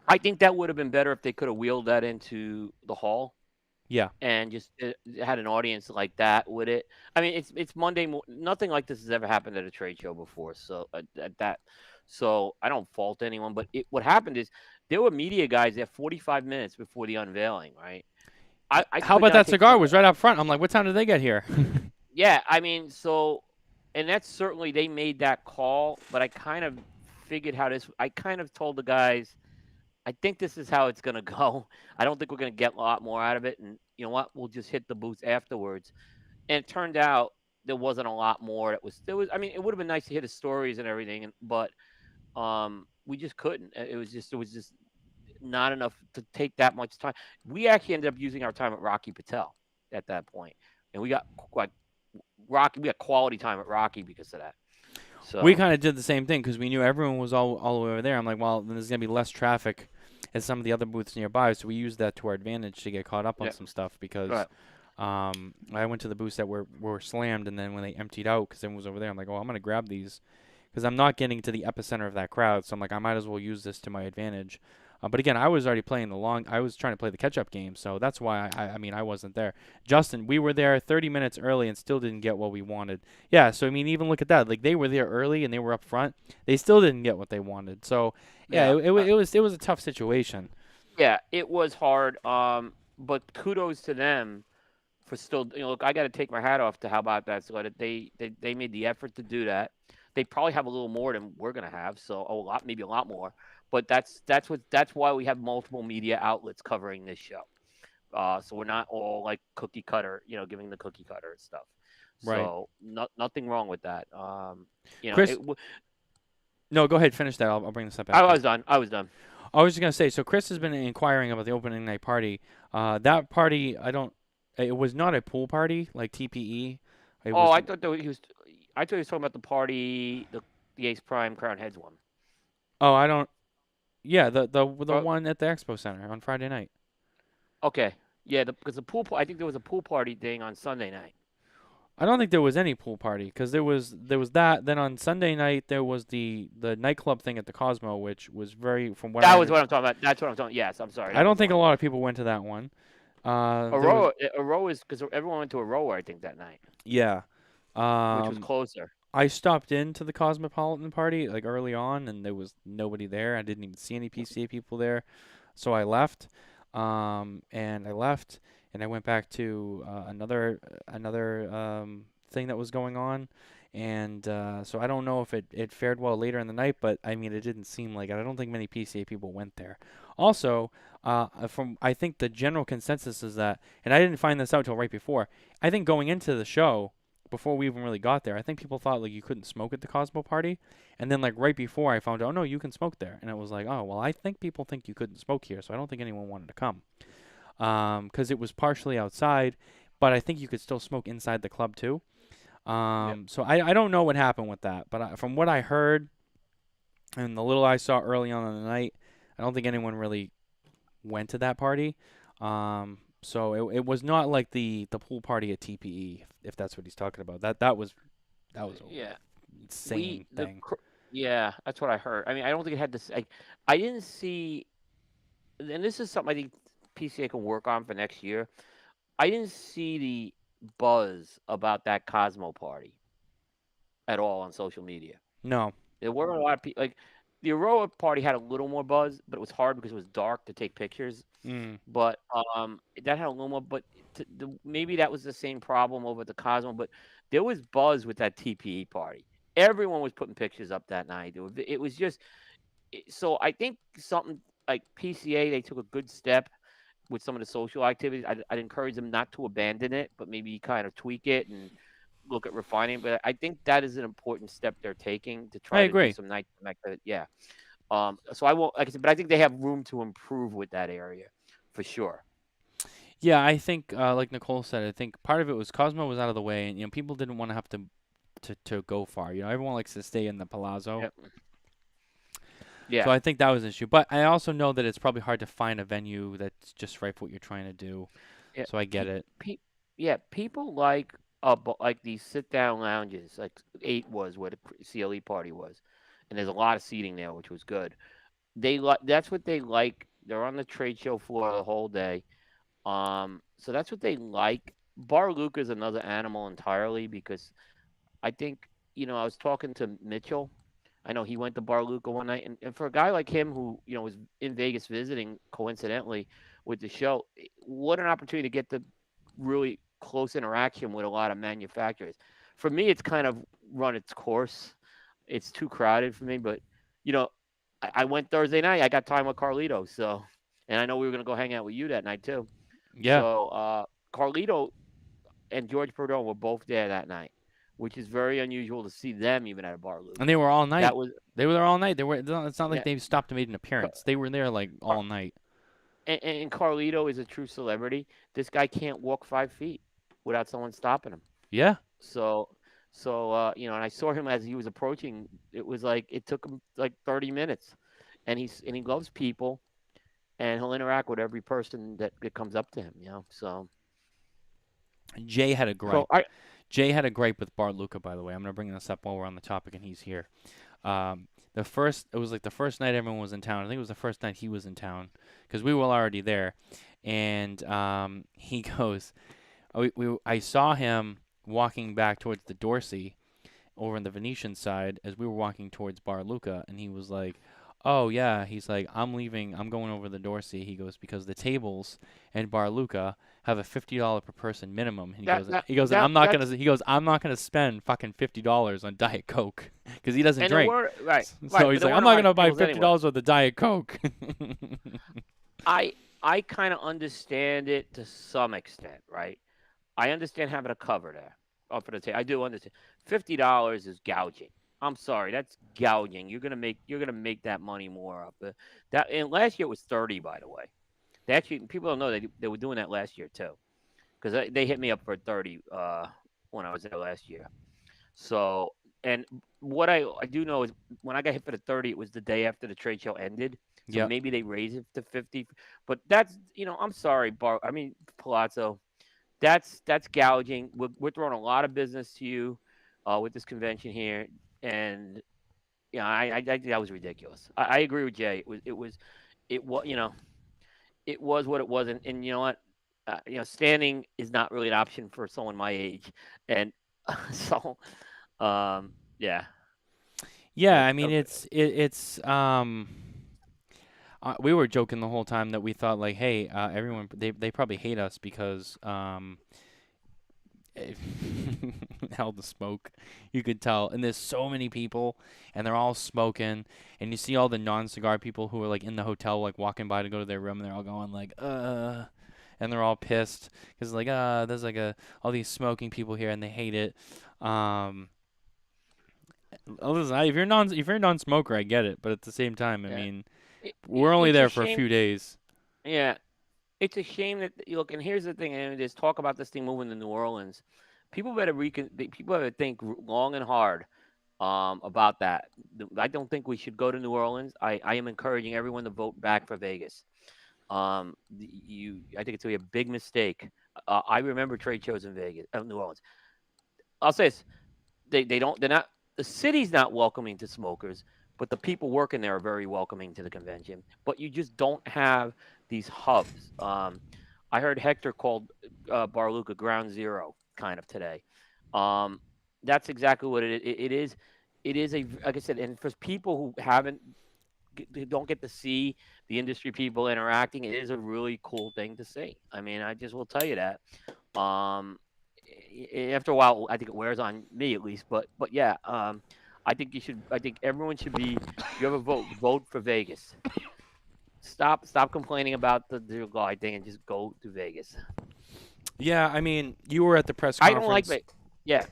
I think that would have been better if they could have wheeled that into the hall. Yeah. And just had an audience like that with it. I mean, it's Monday. Nothing like this has ever happened at a trade show before. So so I don't fault anyone. But what happened is there were media guys there 45 minutes before the unveiling, right? How about that cigar was right up front? I'm like, what time did they get here? Yeah, I mean, and that's certainly they made that call. But I kind of figured I kind of told the guys, I think this is how it's going to go. I don't think we're going to get a lot more out of it. And you know what? We'll just hit the booth afterwards. And it turned out there wasn't a lot more. I mean, it would have been nice to hear the stories and everything, but we just couldn't. It was just not enough to take that much time. We actually ended up using our time at Rocky Patel at that point. And we got quality time at Rocky because of that. So we kind of did the same thing because we knew everyone was all the way over there. I'm like, well, then there's going to be less traffic at some of the other booths nearby, so we used that to our advantage to get caught up on some stuff because I went to the booths that were slammed, and then when they emptied out because everyone was over there, I'm like, oh, I'm going to grab these because I'm not getting to the epicenter of that crowd, so I'm like, I might as well use this to my advantage. But again, I was already playing I was trying to play the catch-up game, so that's why I mean, I wasn't there. Justin, we were there 30 minutes early and still didn't get what we wanted. Yeah, so I mean, even look at that. Like they were there early and they were up front. They still didn't get what they wanted. So yeah, Yeah. it was a tough situation. Yeah, it was hard. But kudos to them for still. Look, I got to take my hat off to how about that. So that they made the effort to do that. They probably have a little more than we're gonna have. So a lot, maybe a lot more. But that's why we have multiple media outlets covering this show. So we're not all like cookie cutter, giving the cookie cutter stuff. Right. So nothing wrong with that. Chris, no, go ahead, finish that. I'll bring this up after. I was done. I was done. I was just gonna say. So Chris has been inquiring about the opening night party. That party, it was not a pool party like TPE. I thought he was. I thought he was talking about the party, the Ace Prime Crown Heads one. Oh, I don't. Yeah, the one at the Expo Center on Friday night. Okay. Yeah, because I think there was a pool party thing on Sunday night. I don't think there was any pool party because there was that. Then on Sunday night there was the nightclub thing at the Cosmo, which was from what that was what I'm talking about. That's what I'm talking. Yes, I'm sorry. I don't think a lot of people went to that one. Aroa is because everyone went to Aroa, I think, that night. Yeah. Which was closer. I stopped into the Cosmopolitan party like early on, and there was nobody there. I didn't even see any PCA people there, so I left. And I went back to another thing that was going on, and so I don't know if it fared well later in the night, but I mean it didn't seem like it. I don't think many PCA people went there. Also, I think the general consensus is that, and I didn't find this out till right before. I think going into the show, before we even really got there, I think people thought like you couldn't smoke at the Cosmo party, and then like right before I found out, oh no, you can smoke there, and it was like, oh well, I think people think you couldn't smoke here, so I don't think anyone wanted to come, because it was partially outside, but I think you could still smoke inside the club too. Yep. So I don't know what happened with that, but from what I heard and the little I saw early on in the night, I don't think anyone really went to that party. So it was not like the pool party at TPE, if that's what he's talking about. That was yeah. Insane thing. Yeah, that's what I heard. I mean, I don't think it had this. I didn't see, and this is something I think PCA can work on for next year. I didn't see the buzz about that Cosmo party at all on social media. No. There weren't a lot of people. Like the Aroa party had a little more buzz, but it was hard because it was dark to take pictures. But that had a little more. But maybe that was the same problem over at the Cosmo. But there was buzz with that TPE party. Everyone was putting pictures up that night. It was just. So I think something like PCA, they took a good step with some of the social activities. I'd encourage them not to abandon it, but maybe kind of tweak it and look at refining. But I think that is an important step they're taking to try to do some night. Yeah. So I won't, like I said, but I think they have room to improve with that area for sure. Yeah, I think, like Nicole said, I think part of it was Cosmo was out of the way, and people didn't want to have to go far. Everyone likes to stay in the Palazzo. Yep. Yeah. So I think that was an issue. But I also know that it's probably hard to find a venue that's just right for what you're trying to do. Yeah. So I get it. People like these sit-down lounges, like 8 was where the CLE party was, and there's a lot of seating there, which was good. That's what they like. They're on the trade show floor the whole day. So that's what they like. Bar Luca is another animal entirely because I think, I was talking to Mitchell. I know he went to Bar Luca one night, and for a guy like him who, was in Vegas visiting coincidentally with the show, what an opportunity to get the really close interaction with a lot of manufacturers. For me, it's kind of run its course. It's too crowded for me, but I went Thursday night. I got time with Carlito, so, and I know we were gonna go hang out with you that night too. Yeah. So Carlito and George Perdone were both there that night, which is very unusual to see them even at a Bar Luca. And they were all night. They were there all night. It's not like they stopped and made an appearance. They were there like all night. And Carlito is a true celebrity. This guy can't walk 5 feet without someone stopping him. Yeah. So and I saw him as he was approaching. It was like it took him like 30 minutes, and he loves people, and he'll interact with every person that comes up to him. So. Jay had a gripe. Jay had a gripe with Bar Luca, by the way. I'm going to bring this up while we're on the topic and he's here. it was like the first night everyone was in town. I think it was the first night he was in town because we were already there. And he goes, I saw him walking back towards the Dorsey over on the Venetian side as we were walking towards Bar Luca, and he was like, "Oh yeah," he's like, "I'm leaving. I'm going over the Dorsey." He goes because the tables in Bar Luca have a $50 per person minimum. And That that and that that's I'm not gonna spend fucking $50 on Diet Coke because he doesn't and there drink. were right, So right, but he's there like, I'm weren't a not lot of gonna buy tables anyway. $50 worth of Diet Coke. I I kind of understand it to some extent, right? I understand having a cover there for the table. I do understand. $50 is gouging. I'm sorry, that's gouging. You're gonna make that money more up. That and last year it was 30, by the way. They actually people don't know they were doing that last year too, because they hit me up for 30 when I was there last year. So and what I do know is when I got hit for the 30, it was the day after the trade show ended. So Yep. maybe they raised it to 50. But that's I'm sorry, Palazzo. That's gouging. We're throwing a lot of business to you with this convention here, and I think that was ridiculous. I agree with Jay. It was what it was, and you know what, standing is not really an option for someone my age, and so yeah, Yeah, but I mean we were joking the whole time that we thought like, hey, everyone they probably hate us because hell the smoke, you could tell, and there's so many people, and they're all smoking, and you see all the non-cigar people who are like in the hotel like walking by to go to their room, and they're all going like and they're all pissed because like there's like all these smoking people here and they hate it. Um, Listen, if you're a non-smoker, I get it, but at the same time, I yeah, mean, it, it, we're only it's a there for a shame. few days. Yeah, it's a shame that you look. And here's the thing: and there's talk about this thing moving to New Orleans. People better think long and hard about that. I don't think we should go to New Orleans. I am encouraging everyone to vote back for Vegas. I think it's gonna be a big mistake. I remember trade shows in Vegas, New Orleans. I'll say this: they're not the city's not welcoming to smokers, but the people working there are very welcoming to the convention. But you just don't have these hubs. I heard Hector called Bar Luca Ground Zero kind of today. Um, that's exactly what it is. It is like I said, and for people who who don't get to see the industry people interacting, it is a really cool thing to see. I mean, I just will tell you that. Um, After a while, I think it wears on me at least. But yeah, I think you should. I think everyone should be. If you have a vote for Vegas. Stop complaining about the July thing and just go to Vegas. Yeah, I mean, you were at the press I don't like conference. it. Yeah,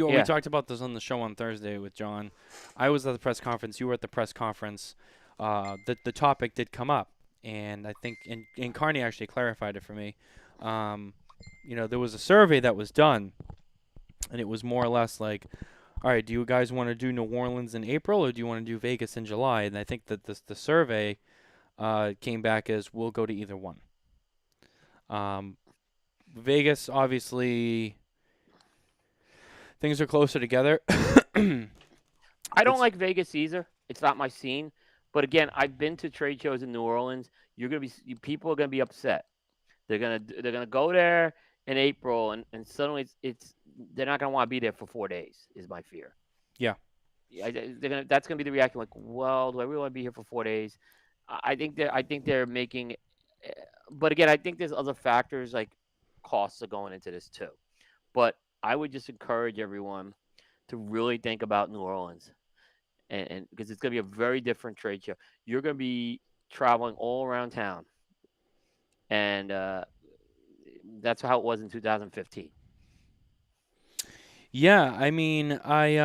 We yeah. talked about this on the show on Thursday with John. I was at the press conference. You were at the press conference. The topic did come up, and I think and Carney actually clarified it for me. Um, there was a survey that was done, and it was more or less like, all right, do you guys want to do New Orleans in April or do you want to do Vegas in July? And I think that the survey came back as we'll go to either one. Um, Vegas, obviously, things are closer together. I don't It's like Vegas either. It's not my scene. But again, I've been to trade shows in New Orleans. People are gonna be upset. They're gonna go there in April, and suddenly it's they're not gonna want to be there for 4 days. Is my fear. yeah, Yeah, that's gonna be the reaction. Like, well, do I really want to be here for 4 days? I think they're making, but again, I think there's other factors like costs are going into this too. But I would just encourage everyone to really think about New Orleans, and because it's gonna be a very different trade show. You're gonna be traveling all around town, and that's how it was in 2015. yeah. I mean, I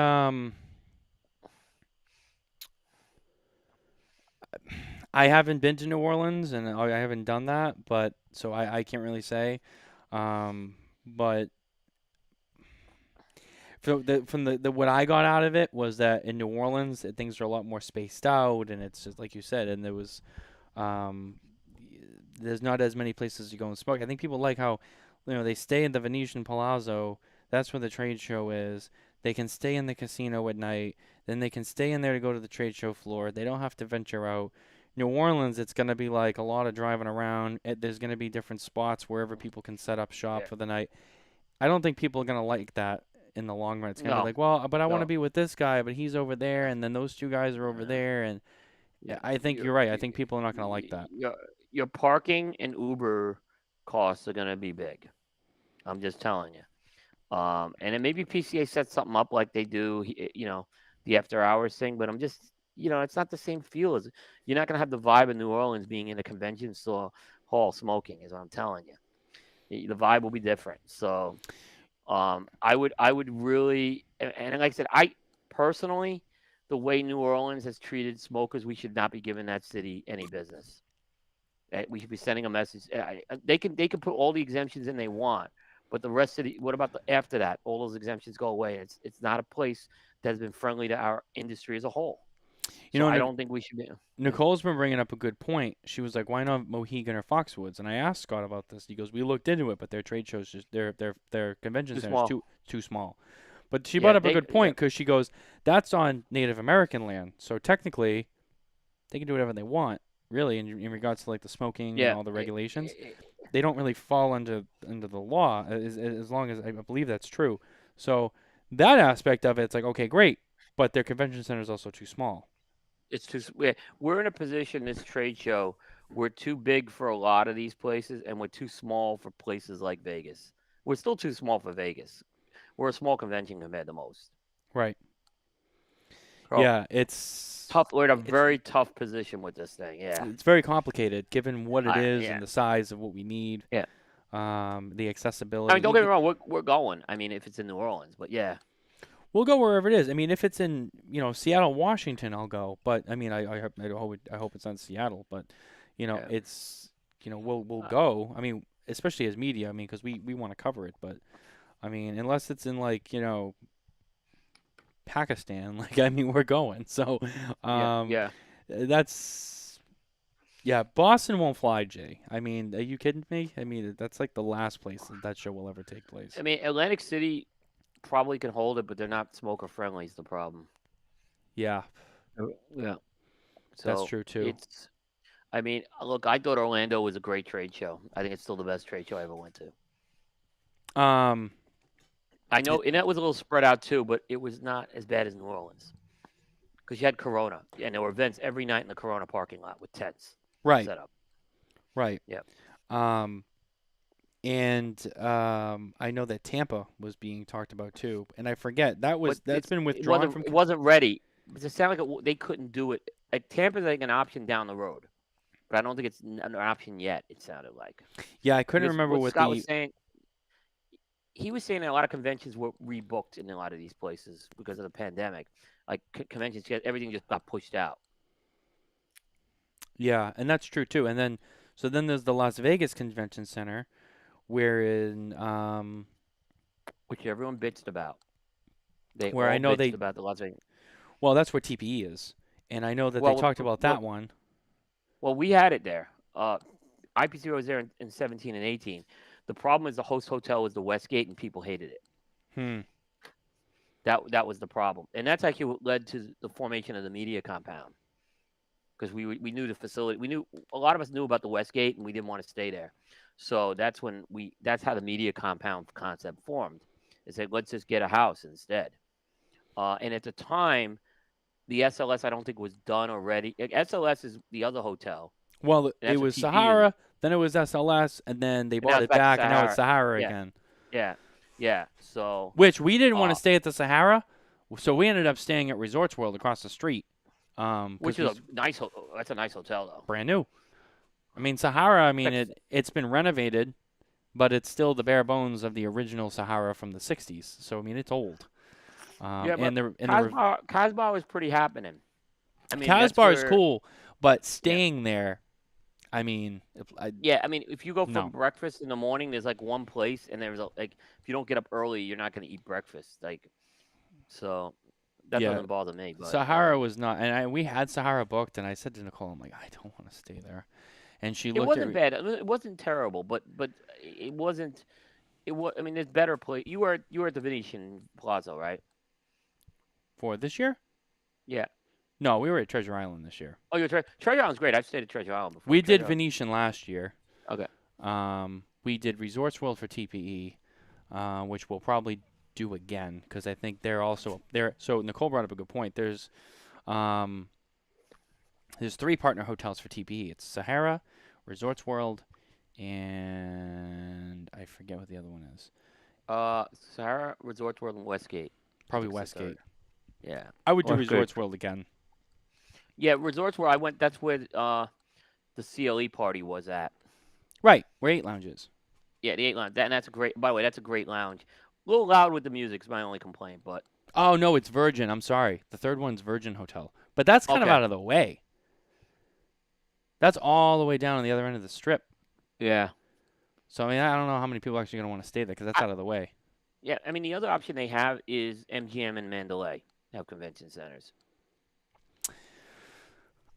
haven't been to New Orleans and I haven't done that, but so I can't really say. But from the what I got out of it was that in New Orleans things are a lot more spaced out, and it's just like you said, and um, there's not as many places to go and smoke. I think people like how they stay in the Venetian Palazzo. That's where the trade show is. They can stay in the casino at night. then they can stay in there to go to the trade show floor. They don't have to venture out. New Orleans, it's going to be like a lot of driving around. There's going to be different spots wherever people can set up shop Yeah. for the night. I don't think people are going to like that in the long run. It's going to be No. like, well, but I want to No. be with this guy, but he's over there, and then those two guys are over there. And Yeah. I think you're right. I think people are not going to like that. Your parking and Uber costs are going to be big. I'm just telling you. And then maybe PCA sets something up like they do, the after hours thing. But I'm just, it's not the same feel as you're not going to have the vibe of New Orleans being in a convention hall smoking. Is what I'm telling you. The vibe will be different. So, I would really, and like I said, I personally, the way New Orleans has treated smokers, we should not be giving that city any business. We should be sending a message. They can put all the exemptions in they want, but the rest of what about after that? All those exemptions go away. It's not a place that has been friendly to our industry as a whole. So I don't think we should be. Nicole's been bringing up a good point. She was like, "Why not Mohegan or Foxwoods?" And I asked Scott about this. He goes, "We looked into it, but their trade shows just their convention centers too small." But she brought up a good point because she goes, "That's on Native American land, so technically, they can do whatever they want, really, in regards to like the smoking and all the regulations. They don't really fall under the law as long as I believe that's true. So that aspect of it's like, okay, great, but their convention center is also too small." It's too. We're in a position this trade show. We're too big for a lot of these places, and we're too small for places like Vegas. We're still too small for Vegas. We're a small convention compared to most. Right. So yeah, it's tough. We're in a very tough position with this thing. Yeah, it's very complicated given what it is yeah. and the size of what we need. Yeah. The accessibility. I mean, don't get me wrong. We're going. I mean, if it's in New Orleans, but yeah. We'll go wherever it is. I mean, if it's in Seattle, Washington, I'll go. But I mean, I hope it's not Seattle. But it's we'll go. I mean, especially as media. I mean, because we want to cover it. But I mean, unless it's in like Pakistan, like I mean, we're going. So that's Boston won't fly, Jay. I mean, are you kidding me? I mean, that's like the last place that show will ever take place. I mean, Atlantic City probably can hold it, but they're not smoker friendly is the problem. Yeah. Yeah. So that's true too. I mean, look, I thought Orlando was a great trade show. I think it's still the best trade show I ever went to. I know, and that was a little spread out too, but it was not as bad as New Orleans because you had Corona, and there were events every night in the Corona parking lot with tents set up. Right. Yep. And I know that Tampa was being talked about too, and I forget that's been withdrawn from. It wasn't ready. It sounded like they couldn't do it. Like Tampa's like an option down the road, but I don't think it's an option yet. It sounded like. Yeah, I couldn't remember what Scott was saying. He was saying that a lot of conventions were rebooked in a lot of these places because of the pandemic. Like conventions, everything just got pushed out. Yeah, and that's true too. And then there's the Las Vegas Convention Center, wherein which everyone bitched about. About the Las Vegas. Well, that's where TPE is, and I know that they talked about that one. Well, we had it there. IPC was there in 17 and 18. The problem is the host hotel was the Westgate, and people hated it. That was the problem, and that's actually what led to the formation of the media compound. Because we knew the facility, a lot of us knew about the Westgate, and we didn't want to stay there. So that's how the media compound concept formed. They said, let's just get a house instead. And at the time, the SLS I don't think was done already. SLS is the other hotel. Well, it was Sahara, then it was SLS, and then they bought it back, and now it's Sahara again. Yeah. So which we didn't want to stay at the Sahara, so we ended up staying at Resorts World across the street. Which is that's a nice hotel though. Brand new. I mean, Sahara. I mean, it's been renovated, but it's still the bare bones of the original Sahara from the '60s. So I mean, it's old. Casbah was pretty happening. I mean, Casbah is cool, but staying there. I mean, if you go for breakfast in the morning, there's like one place, and there's if you don't get up early, you're not going to eat breakfast. So that doesn't bother me. But, Sahara was not, and we had Sahara booked, and I said to Nicole, I'm like, I don't want to stay there, and she looked. It wasn't bad. It wasn't terrible, but it wasn't. I mean, there's better place. You were at the Venetian Plaza, right? For this year? Yeah. No, we were at Treasure Island this year. Oh, Treasure Island's great. I've stayed at Treasure Island before. We did Treasure Island. Venetian last year. Okay. We did Resorts World for TPE, which we'll probably do again because I think they're also there. So Nicole brought up a good point. There's 3 partner hotels for TPE. It's Sahara, Resorts World, and I forget what the other one is. Sahara, Resorts World, and Westgate. Probably Westgate. Yeah. I would do Westgate. Resorts World again. Yeah, Resorts where I went. That's where the CLE party was at. Right. We're 8 lounges. Yeah, the 8 lounge. That's a great. By the way, that's a great lounge. A little loud with the music is my only complaint, but. Oh no, it's Virgin. I'm sorry. The third one's Virgin Hotel, but that's kind of out of the way. That's all the way down on the other end of the strip. Yeah. So I mean, I don't know how many people are actually going to want to stay there because that's out of the way. Yeah, I mean the other option they have is MGM and Mandalay. They have convention centers.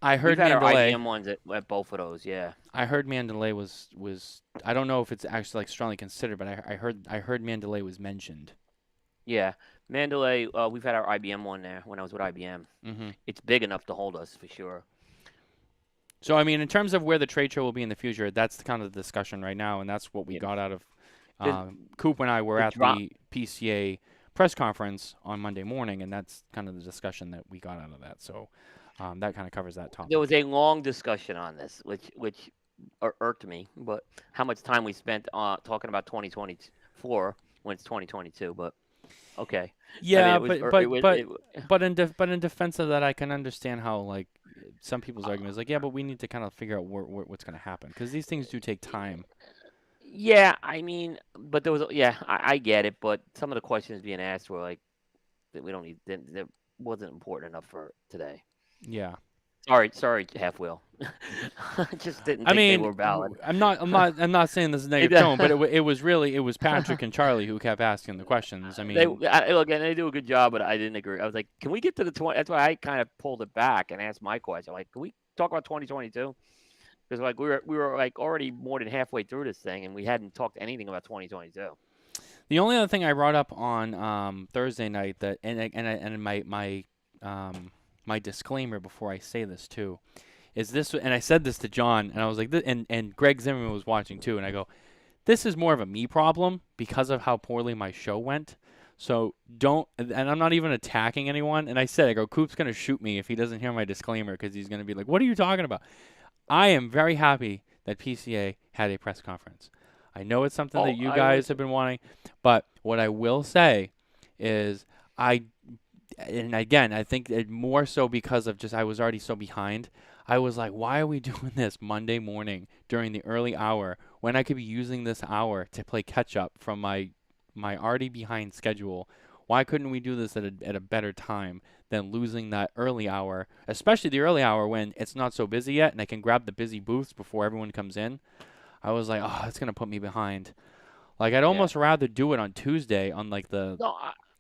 I heard We've had Mandalay. our IBM ones at both of those. Yeah. I heard Mandalay was. I don't know if it's actually like strongly considered, but I heard Mandalay was mentioned. Yeah, Mandalay. We've had our IBM one there when I was with IBM. Mm-hmm. It's big enough to hold us for sure. So I mean, in terms of where the trade show will be in the future, that's kind of the discussion right now, and that's what we got out of. Coop and I were at the PCA press conference on Monday morning, and that's kind of the discussion that we got out of that. So that kind of covers that topic. There was a long discussion on this, which irked me, but how much time we spent talking about 2024 when it's 2022, but okay. Yeah, I mean, but in defense of that, I can understand how like some people's argument is like, yeah, but we need to kind of figure out what's going to happen because these things do take time. Yeah, I mean, but there was I get it, but some of the questions being asked were like that we don't need that wasn't important enough for today. Yeah. Sorry, half wheel. Just didn't think they were valid. I'm not saying this is a negative tone, but it was Patrick and Charlie who kept asking the questions. I mean, they do a good job, but I didn't agree. I was like, can we get to the 20? That's why I kind of pulled it back and asked my question. Like, can we talk about 2022? Because like we were like already more than halfway through this thing, and we hadn't talked anything about 2022. The only other thing I brought up on Thursday night that and my disclaimer before I say this too is this, and I said this to John, and I was like, and Greg Zimmerman was watching too, and I go, this is more of a me problem because of how poorly my show went. So and I'm not even attacking anyone. And I said, I go, Coop's gonna shoot me if he doesn't hear my disclaimer because he's gonna be like, what are you talking about? I am very happy that PCA had a press conference. I know it's something that you guys have been wanting, but what I will say is and again, I think it more so because of just I was already so behind. I was like, why are we doing this Monday morning during the early hour when I could be using this hour to play catch up from my already behind schedule? Why couldn't we do this at a better time than losing that early hour, especially the early hour when it's not so busy yet and I can grab the busy booths before everyone comes in? I was like, oh, that's going to put me behind. Like, I'd almost rather do it on Tuesday on like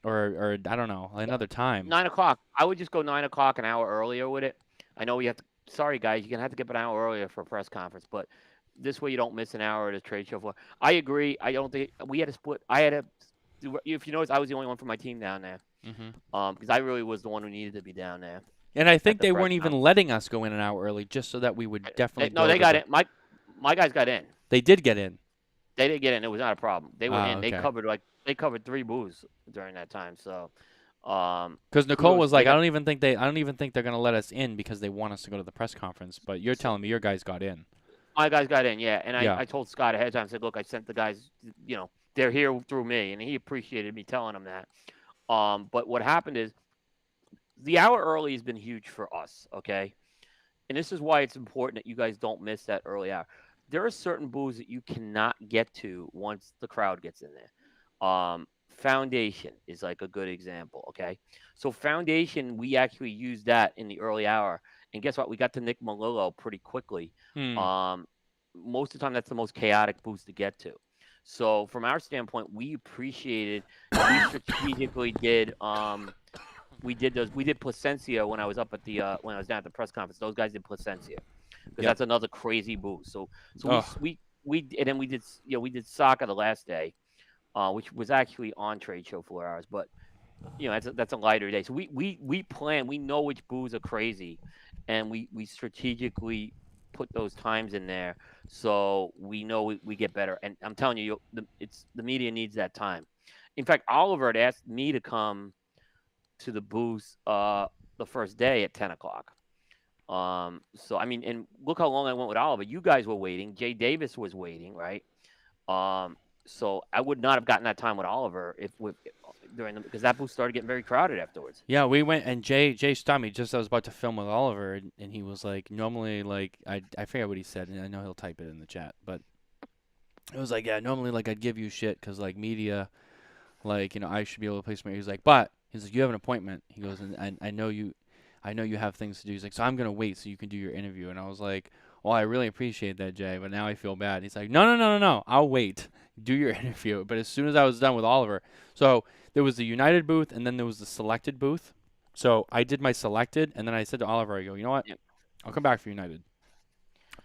or I don't know, another time. 9 o'clock. I would just go 9 o'clock an hour earlier with it. I know you have to. Sorry, guys, you're gonna have to get an hour earlier for a press conference, but this way you don't miss an hour at a trade show floor. I agree. I don't think we had to split. If you notice, I was the only one from my team down there. Because I really was the one who needed to be down there. And I think they weren't even letting us go in an hour early just so that we would definitely. No, they got in. My guys got in. They did get in. They didn't get in. It was not a problem. They were in. Okay. They covered 3 booths during that time. So, because Nicole was like, I don't even think they're gonna let us in because they want us to go to the press conference. But you're telling me your guys got in. My guys got in, yeah. And I told Scott ahead of time. I said, look, I sent the guys. They're here through me, and he appreciated me telling him that. But what happened is, the hour early has been huge for us. Okay, and this is why it's important that you guys don't miss that early hour. There are certain booths that you cannot get to once the crowd gets in there. Foundation is like a good example, okay? So Foundation, we actually used that in the early hour. And guess what? We got to Nick Melillo pretty quickly. Most of the time, that's the most chaotic booth to get to. So from our standpoint, we appreciated, we strategically did, we did Placencia when I was up at the, when I was down at the press conference. Those guys did Placencia. Because that's another crazy booth. So we and then we did Saka the last day, which was actually on trade show floor hours. But that's a lighter day. So we plan. We know which booths are crazy, and we strategically put those times in there so we know we get better. And I'm telling you, the media needs that time. In fact, Oliver had asked me to come to the booth the first day at 10 o'clock. So I mean, and look how long I went with Oliver. You guys were waiting. Jay Davis was waiting, right? Um, so I would not have gotten that time with Oliver if with during the because that booth started getting very crowded afterwards. Yeah, we went and Jay stopped me just as I was about to film with Oliver, and he was like, normally like I forget what he said, and I know he'll type it in the chat, but it was like, yeah, normally like I'd give you shit because like media, like I should be able to place my. He's like, but he's like, you have an appointment. He goes, and I know you have things to do. He's like, so I'm gonna wait so you can do your interview, and I was like, well, I really appreciate that, Jay, but now I feel bad. He's like, no, I'll wait, do your interview. But as soon as I was done with Oliver, so there was the United booth, and then there was the selected booth. So I did my selected, and then I said to Oliver, I go, you know what? Yep. I'll come back for United.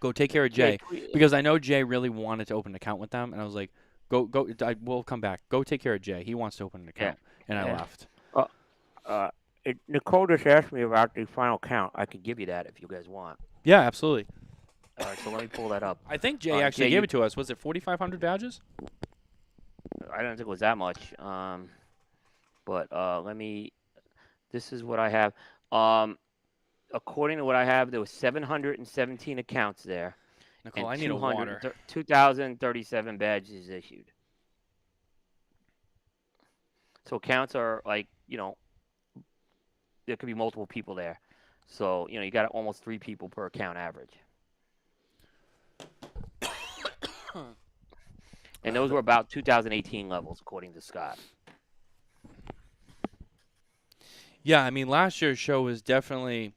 Go take care of Jay, Jay, because I know Jay really wanted to open an account with them, and I was like, go, we'll come back. Go take care of Jay. He wants to open an account, and I left. Nicole just asked me about the final count. I could give you that if you guys want. Yeah, absolutely. All right, so let me pull that up. I think Jay actually gave it to us. Was it 4,500 badges? I don't think it was that much. But let me. This is what I have. According to what I have, there was 717 accounts there. Nicole, I need a water. 2,037 badges issued. So accounts are like, there could be multiple people there. So, you got almost 3 people per account average. And those were about 2018 levels, according to Scott. Yeah, I mean, last year's show was definitely.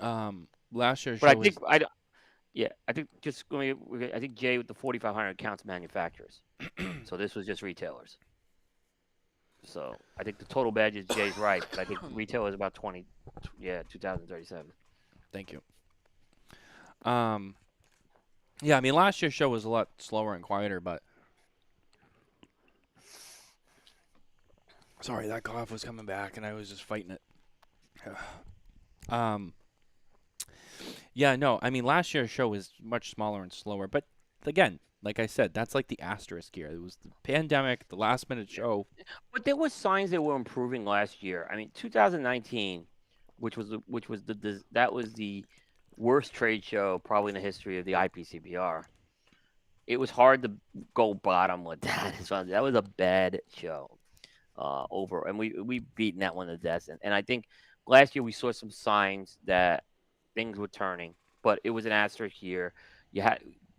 Last year's show. But I think Jay with the 4,500 accounts manufacturers. So this was just retailers. So I think the total badges, Jay's right, but I think retail is about 2,037. Thank you. Yeah, I mean, last year's show was a lot slower and quieter, but. Sorry, that cough was coming back, and I was just fighting it. Yeah, no, I mean, last year's show was much smaller and slower, but again, like I said, that's like the asterisk here. It was the pandemic, the last-minute show. But there were signs that were improving last year. I mean, 2019, which was the worst trade show probably in the history of the IPCPR. It was hard to go bottom with that. That was a bad show. And we beaten that one to death. And I think last year we saw some signs that things were turning, but it was an asterisk year.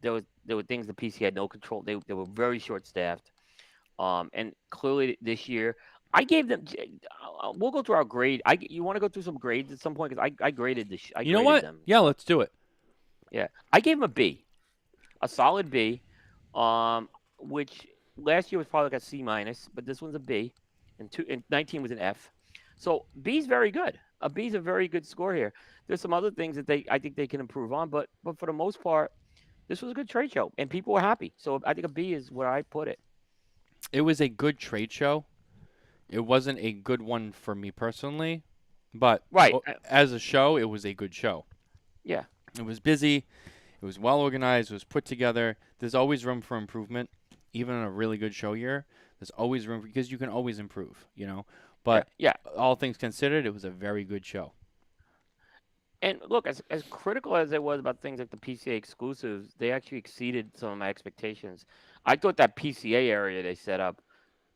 There were things the PC had no control. They were very short staffed. And clearly this year I gave them. We'll go through our grade. You want to go through some grades at some point because I graded this. You know what? Them. Yeah, let's do it. Yeah, I gave them a B, a solid B, which last year was probably like a C minus, but this one's a B, and 19 was an F. So B's very good. A B's a very good score here. There's some other things that I think they can improve on, but for the most part, this was a good trade show, and people were happy. So I think a B is where I put it. It was a good trade show. It wasn't a good one for me personally, but as a show, it was a good show. Yeah. It was busy. It was well organized. It was put together. There's always room for improvement, even in a really good show year. There's always room because you can always improve, But all things considered, it was a very good show. And look, as critical as it was about things like the PCA exclusives, they actually exceeded some of my expectations. I thought that PCA area they set up,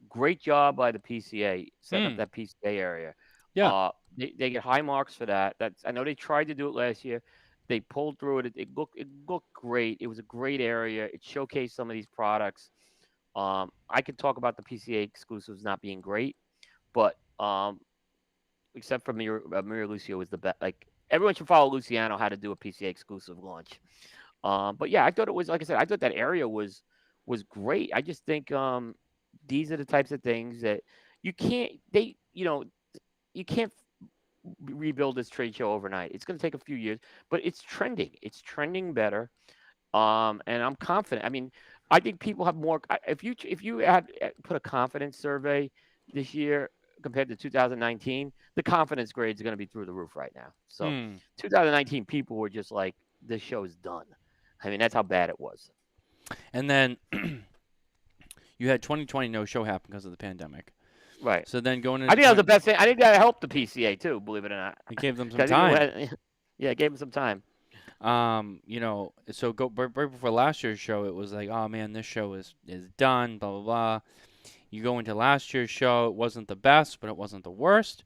great job by the PCA setting up that PCA area. Yeah, they get high marks for that. I know they tried to do it last year. They pulled through it. It looked great. It was a great area. It showcased some of these products. I could talk about the PCA exclusives not being great, but except for Maria Lucio was the best. Like everyone should follow Luciano how to do a PCA exclusive launch. But yeah, I thought it was, like I said, I thought that area was great. I just think these are the types of things that you can't rebuild this trade show overnight. It's going to take a few years, but it's trending. It's trending better. And I'm confident. I mean, I think people have more. If you had put a confidence survey, this year compared to 2019, the confidence grades are going to be through the roof right now. So Hmm. 2019 people were just like, this show is done. I mean, that's how bad it was. And then you had 2020 no show happen because of the pandemic. Right. So then going I into think that was the 20, best thing. I think that helped the PCA too, believe it or not. it gave them some 'Cause I think time. yeah, it gave them some time. So right before last year's show, it was like, oh man, this show is done, blah blah blah. You go into last year's show, it wasn't the best, but it wasn't the worst.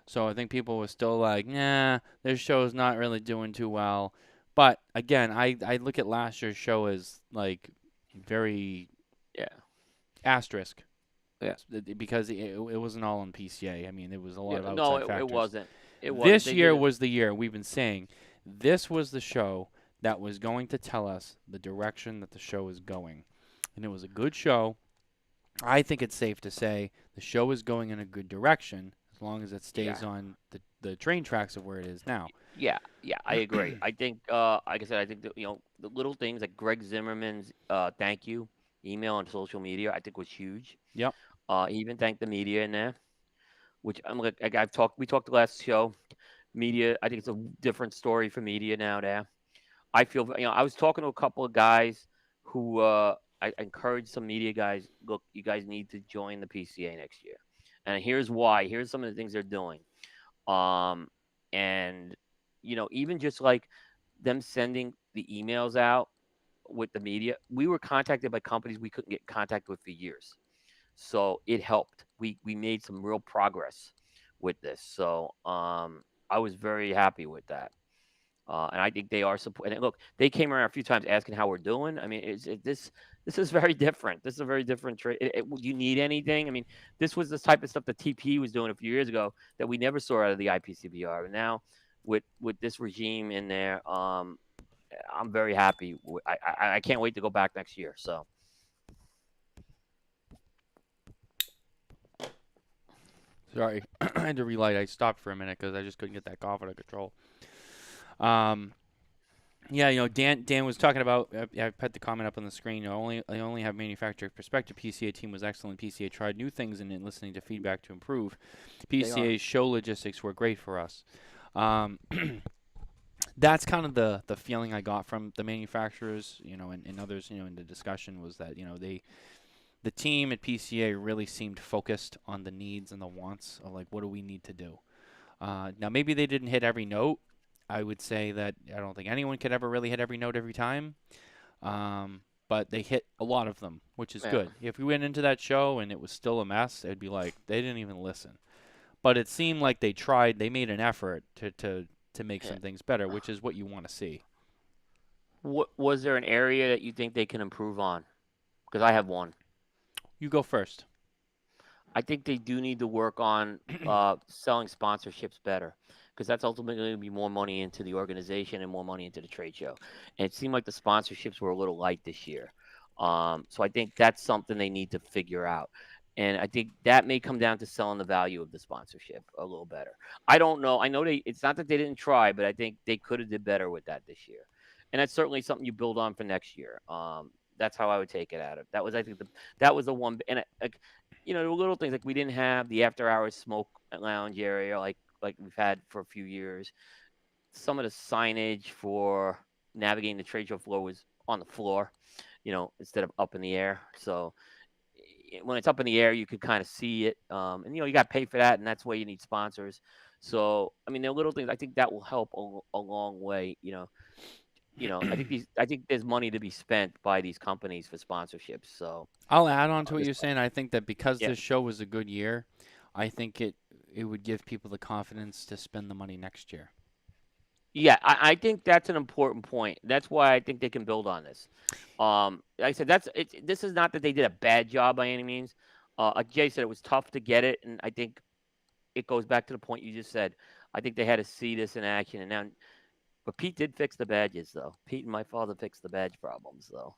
So I think people were still like, nah, this show is not really doing too well. But again, I look at last year's show as like very Yeah. asterisk. Yeah. Because it wasn't all on PCA. I mean, there was a lot Yeah. of No, outside it factors. wasn't. It wasn't. This They year did it. was the year we've been saying this was the show that was going to tell us the direction that the show is going. And it was a good show. I think it's safe to say the show is going in a good direction as long as it stays Yeah. on the train tracks of where it is now. Yeah, yeah, I agree. I think, like I said, I think that, the little things like Greg Zimmerman's thank you email on social media, I think was huge. Yep. He even thanked the media in there, which I'm like we talked the last show. Media, I think it's a different story for media now. There, I feel, I was talking to a couple of guys who I encouraged some media guys. Look, you guys need to join the PCA next year, and here's why. Here's some of the things they're doing. Um, and even just like them sending the emails out with the media, we were contacted by companies we couldn't get in contact with for years. So it helped. We made some real progress with this. So I was very happy with that. And I think they are support. And look, they came around a few times asking how we're doing. I mean, this is very different. This is a very different trade. Do you need anything? I mean, this was the type of stuff that TP was doing a few years ago that we never saw out of the IPCBR. And now with this regime in there, I'm very happy. I can't wait to go back next year. So Sorry, I had to relight. I stopped for a minute because I just couldn't get that cough under control. Um, yeah, Dan was talking about. I put the comment up on the screen. I only have manufacturer perspective. PCA team was excellent. PCA tried new things and in listening to feedback to improve. PCA's show logistics were great for us. That's kind of the feeling I got from the manufacturers, and others, in the discussion was that the team at PCA really seemed focused on the needs and the wants of like what do we need to do. Now maybe they didn't hit every note. I would say that I don't think anyone could ever really hit every note every time. But they hit a lot of them, which is good. If we went into that show and it was still a mess, it'd be like they didn't even listen. But it seemed like they tried. They made an effort to make some things better, which is what you want to see. what was there an area that you think they can improve on? Because I have one. You go first. I think they do need to work on selling sponsorships better because that's ultimately going to be more money into the organization and more money into the trade show. And it seemed like the sponsorships were a little light this year. So I think that's something they need to figure out. And I think that may come down to selling the value of the sponsorship a little better. I don't know. I know it's not that they didn't try, but I think they could have did better with that this year. And that's certainly something you build on for next year. That's how I would take it out of. That was, I think, that was the one. And the little things like we didn't have the after hours smoke lounge area like we've had for a few years. Some of the signage for navigating the trade show floor was on the floor, instead of up in the air. So when it's up in the air, you could kind of see it. And you got to pay for that, and that's why you need sponsors. So I mean, there are little things. I think that will help a long way. I think there's money to be spent by these companies for sponsorships. So I'll add on to what you're saying. I think that because Yeah. this show was a good year, I think it would give people the confidence to spend the money next year. Yeah, I think that's an important point. That's why I think they can build on this. Like I said, this is not that they did a bad job by any means. Like Jay said, it was tough to get it, and I think it goes back to the point you just said. I think they had to see this in action, and now, but Pete did fix the badges, though. Pete and my father fixed the badge problems, though.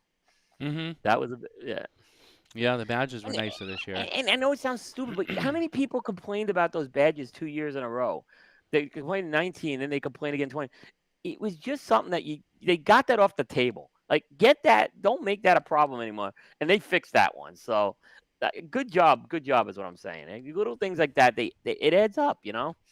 Mm-hmm. That was yeah. Yeah, the badges were nicer this year. And I know it sounds stupid, but how many people complained about those badges 2 years in a row? They complained in 19, then they complained again 20. It was just something that they got that off the table. Like, get that. Don't make that a problem anymore. And they fixed that one. So Good job, is what I'm saying. Little things like that, it adds up.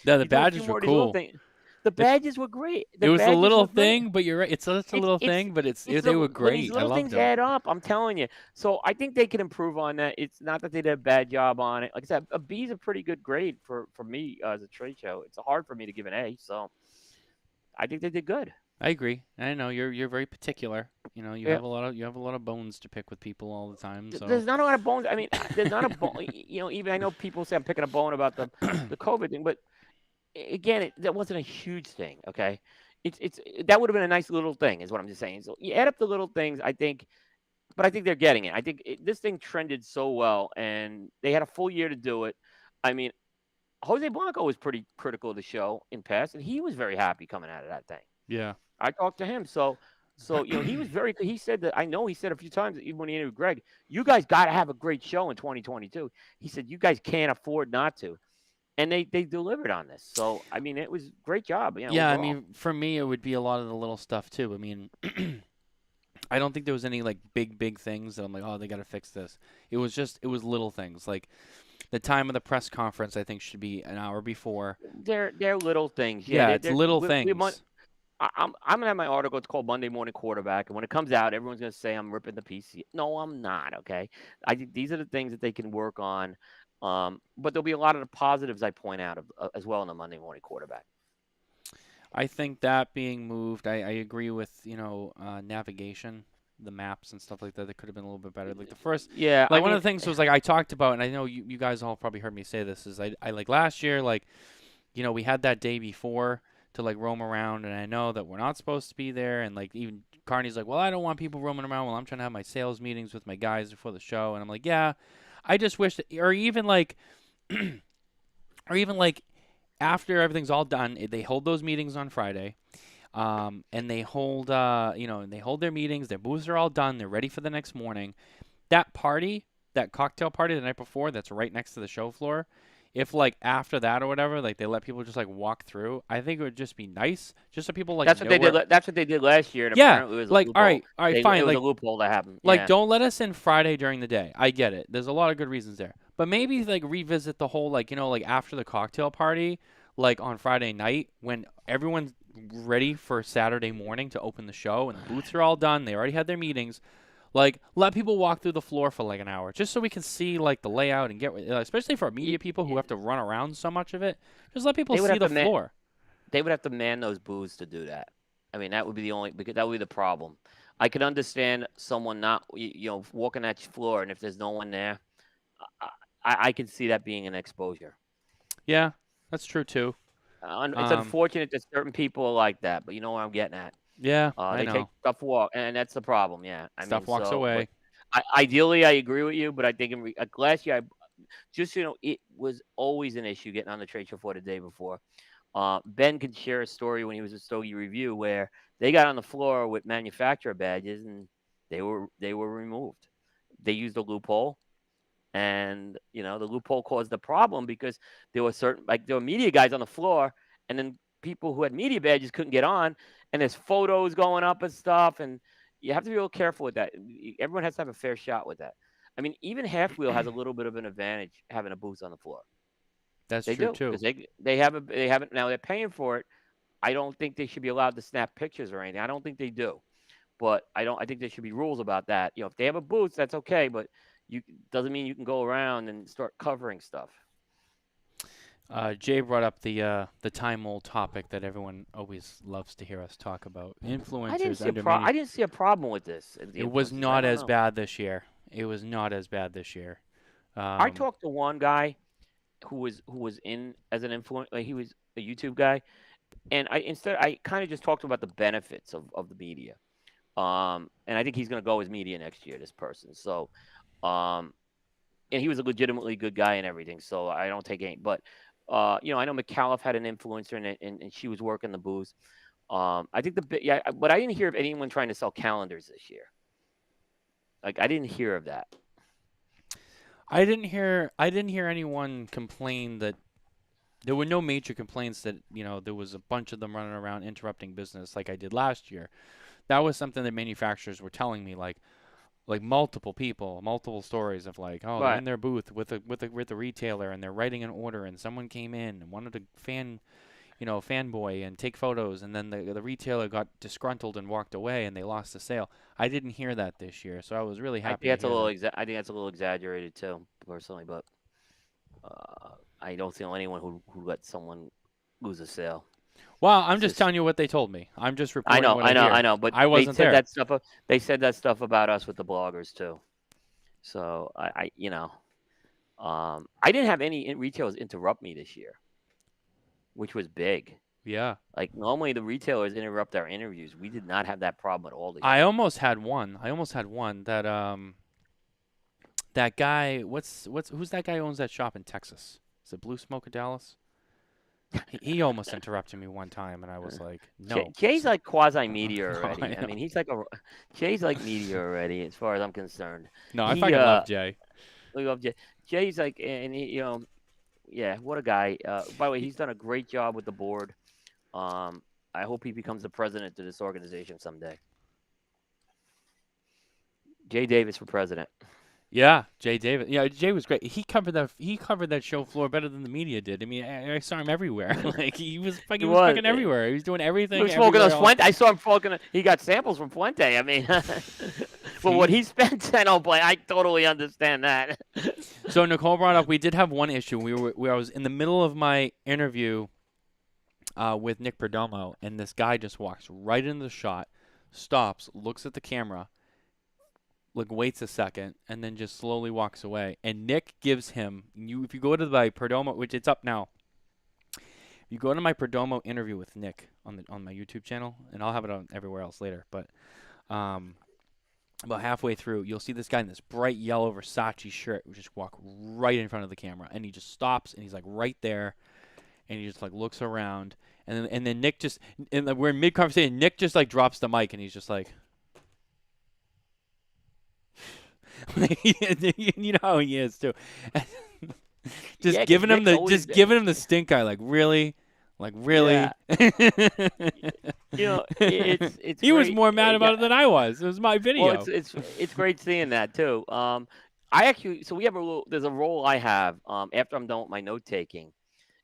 Yeah, the You do a few badges were more of these little cool. things. The It, badges were great. it The was a badges little were great. thing, but you're right. It's such a It's little it's thing, but it's they were when these great. I little loved things them. add up. I'm telling you. So I think they can improve on that. It's not that they did a bad job on it. Like I said, a B is a pretty good grade for me as a trade show. It's hard for me to give an A. So I think they did good. I agree. I know you're very particular. You Yeah. have a lot of bones to pick with people all the time. So There's not a lot of bones. I mean, there's not a bone. Even I know people say I'm picking a bone about the COVID thing, but again, that wasn't a huge thing. Okay, it's that would have been a nice little thing, is what I'm just saying. So you add up the little things, I think, but I think they're getting it. I think this thing trended so well, and they had a full year to do it. I mean, Jose Blanco was pretty critical of the show in past, and he was very happy coming out of that thing. yeah. I talked to him, so he was very. He said that I know he said a few times, even when he interviewed Greg, you guys got to have a great show in 2022. He said you guys can't afford not to, and they delivered on this. So I mean, it was great job. Yeah, I Overall. mean, for me, it would be a lot of the little stuff too. I mean, I don't think there was any like big things that I'm like, oh, they got to fix this. It was little things like the time of the press conference. I think should be an hour before. They're little things. Yeah, Yeah, it's little we things. I'm gonna have my article. It's called Monday Morning Quarterback, and when it comes out, everyone's gonna say I'm ripping the PC. No, I'm not. Okay, I think these are the things that they can work on. But there'll be a lot of the positives I point out as well in the Monday Morning Quarterback. I think that being moved, I agree with navigation, the maps and stuff like that. That could have been a little bit better. Like the first, Yeah, I like one of mean, the things was like I talked about, and I know you guys all probably heard me say this is I like last year like we had that day before to like roam around, and I know that we're not supposed to be there, and like even Carney's like, well, I don't want people roaming around while I'm trying to have my sales meetings with my guys before the show, and I'm like, yeah, I just wish that, or even like, or even like after everything's all done, they hold those meetings on Friday, and they hold and they hold their meetings. Their booths are all done. They're ready for the next morning. That party, that cocktail party the night before, that's right next to the show floor. If like after that or whatever, like they let people just like walk through, I think it would just be nice, just so people like that's what know they did. where. That's what they did last year, and Yeah, apparently it was a like loophole. all right, It fine. was a Like loophole that happened. like, Yeah. don't let us in Friday during the day. I get it. There's a lot of good reasons there. But maybe like revisit the whole like like after the cocktail party, like on Friday night when everyone's ready for Saturday morning to open the show and the booths are all done. They already had their meetings. Like let people walk through the floor for like an hour just so we can see like the layout and get especially for media people who have to run around so much of it. Just let people They would see have the to floor. they would have to man those booths to do that. I mean, that would be the only because that would be the problem. I could understand someone not walking that floor, and if there's no one there, I, I can see that being an exposure. Yeah, that's true too. It's Um, unfortunate that certain people are like that, but you know what I'm getting at. yeah, I They take know. stuff walk, and that's the problem. Yeah, I mean, Stuff walks but away. ideally, I agree with you, but I think last year, just it was always an issue getting on the trade show for the day before. Ben could share a story when he was at Stogie Review where they got on the floor with manufacturer badges and they were removed. They used a loophole, and the loophole caused the problem because there were media guys on the floor, and then people who had media badges couldn't get on, and there's photos going up and stuff, and you have to be real careful with that. Everyone has to have a fair shot with that. I mean, even Half Wheel has a little bit of an advantage having a booth on the floor. That's They true do because too. they haven't now they're paying for it. I don't think they should be allowed to snap pictures or anything. I don't think they do, but I think there should be rules about that. If they have a booth, that's okay, but you doesn't mean you can go around and start covering stuff. Jay brought up the time old topic that everyone always loves to hear us talk about. Influencers under I didn't see a problem with this. The It was influences. I not don't as know. bad this year. It was not as bad this year. I Um, talked to one guy who was in as an influencer. Like, he was a YouTube guy, and I kind of just talked about the benefits of the media. And I think he's going to go as media next year. This person, so um, and he was a legitimately good guy and everything. So I don't take any, but I know McAuliffe had an influencer and she was working the booth. I think but I didn't hear of anyone trying to sell calendars this year. Like I didn't hear of that. I didn't hear anyone complain that there were no major complaints that there was a bunch of them running around interrupting business like I did last year. That was something that manufacturers were telling me like, like multiple people, multiple stories of like, oh, they're Right. in their booth with the retailer and they're writing an order and someone came in and wanted to fanboy and take photos, and then the retailer got disgruntled and walked away and they lost the sale. I didn't hear that this year, so I was really I think happy to that's a hear little that. I think that's a little exaggerated too, personally. But I don't see anyone who let someone lose a sale. Well, I'm It's just just telling you what they told me. I'm just I reporting know, what I I know, I hear. know. But I they wasn't said there. that stuff. They said that stuff about us with the bloggers too. So I didn't have any retailers interrupt me this year, which was big. Yeah. Like normally the retailers interrupt our interviews. We did not have that problem at all this I year. almost had one. That that guy, who's that guy who owns that shop in Texas? Is it Blue Smoke of Dallas? He almost interrupted me one time, and I was like, no. Jay's like quasi media No, I already. I know. mean, Jay's like media already as far as I'm concerned. No, I He fucking love Jay. we love Jay. Jay's like, and he, yeah, what a guy. By the way, he's done a great job with the board. I hope he becomes the president of this organization someday. Jay Davis for president. Yeah, Jay David. Yeah, Jay was great. He covered that show floor better than the media did. I mean, I saw him everywhere. Like he was He fucking was. everywhere. He was doing He everything was smoking everywhere those else. Fuente. I saw him smoking. He got samples from Fuente. I mean, for what he spent, I don't blame. I totally understand that. So Nicole brought up we did have one issue. I was in the middle of my interview with Nick Perdomo, and this guy just walks right into the shot, stops, looks at the camera, like waits a second, and then just slowly walks away. And Nick gives him if you go to my Perdomo, which it's up now. You go to my Perdomo interview with Nick on my YouTube channel, and I'll have it on everywhere else later. But about halfway through, you'll see this guy in this bright yellow Versace shirt who just walk right in front of the camera, and he just stops, and he's like right there, and he just like looks around, and then Nick just, and we're in mid conversation, Nick just like drops the mic, and he's just like. You know how he is too. Just Yeah, 'cause giving him Nick's the always stink eye, like really. Yeah. It's He was great. more mad about it than I was. It was my video. Well, it's great seeing that too. I actually we have there's a role I have after I'm done with my note taking,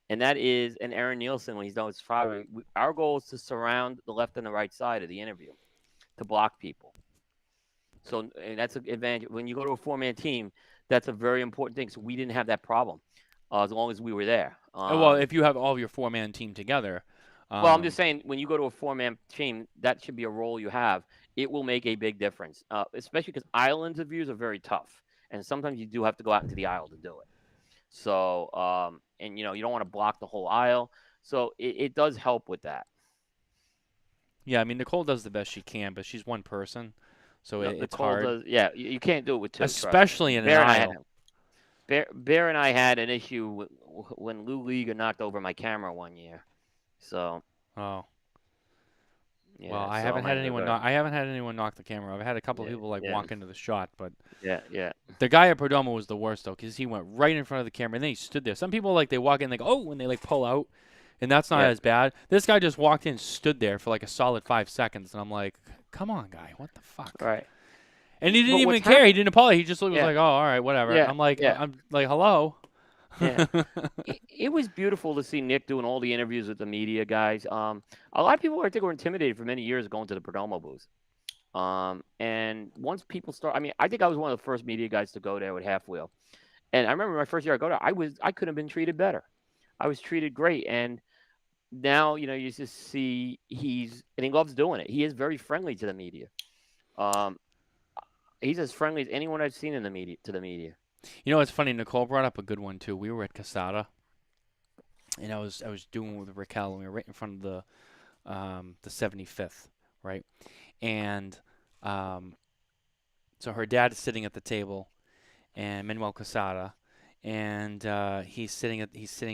and that is and Aaron Nielsen when he's done with firing. Our goal is to surround the left and the right side of the interview, to block people. So and that's an advantage when you go to a 4-man team. That's a very important thing. So we didn't have that problem as long as we were there. Well, if you have all of your 4-man team together. Well, I'm just saying, when you go to a 4-man team, that should be a role you have. It will make a big difference, especially because island interviews are very tough, and sometimes you do have to go out into the aisle to do it. So, and you don't want to block the whole aisle, so it does help with that. Yeah, I mean Nicole does the best she can, but she's one person, so it's Nicole hard. does, yeah, you can't do it with two, especially in an Bear aisle. Bear and I had an issue when Lou Liga knocked over my camera one year. So. Oh. Yeah, well, I so haven't had anyone. regard. I haven't had anyone knock the camera. I've had a couple of Yeah, people like yeah. walk into the shot, but Yeah. the guy at Perdomo was the worst though, because he went right in front of the camera and then he stood there. Some people they walk in, they go, oh, and they pull out, and that's not Yeah. as bad. This guy just walked in, stood there for like a solid 5 seconds, and I'm like, come on, guy, what the fuck? Right. And he didn't But even what's care. He didn't apologize. He just was Yeah. like, oh, all right, whatever. Yeah, I'm like, yeah. Hello. Yeah. It was beautiful to see Nick doing all the interviews with the media guys. A lot of people I think were intimidated for many years going to the Perdomo booth. And once people start, I think I was one of the first media guys to go there with Half Wheel. And I remember my first year I go there, I could have been treated better. I was treated great. And now, you just see and he loves doing it. He is very friendly to the media. He's as friendly as anyone I've seen to the media. You know, it's funny. Nicole brought up a good one too. We were at Casada, and I was doing with Raquel, and we were right in front of the 75th, right? And so her dad is sitting at the table, and Manuel Casada, and he's sitting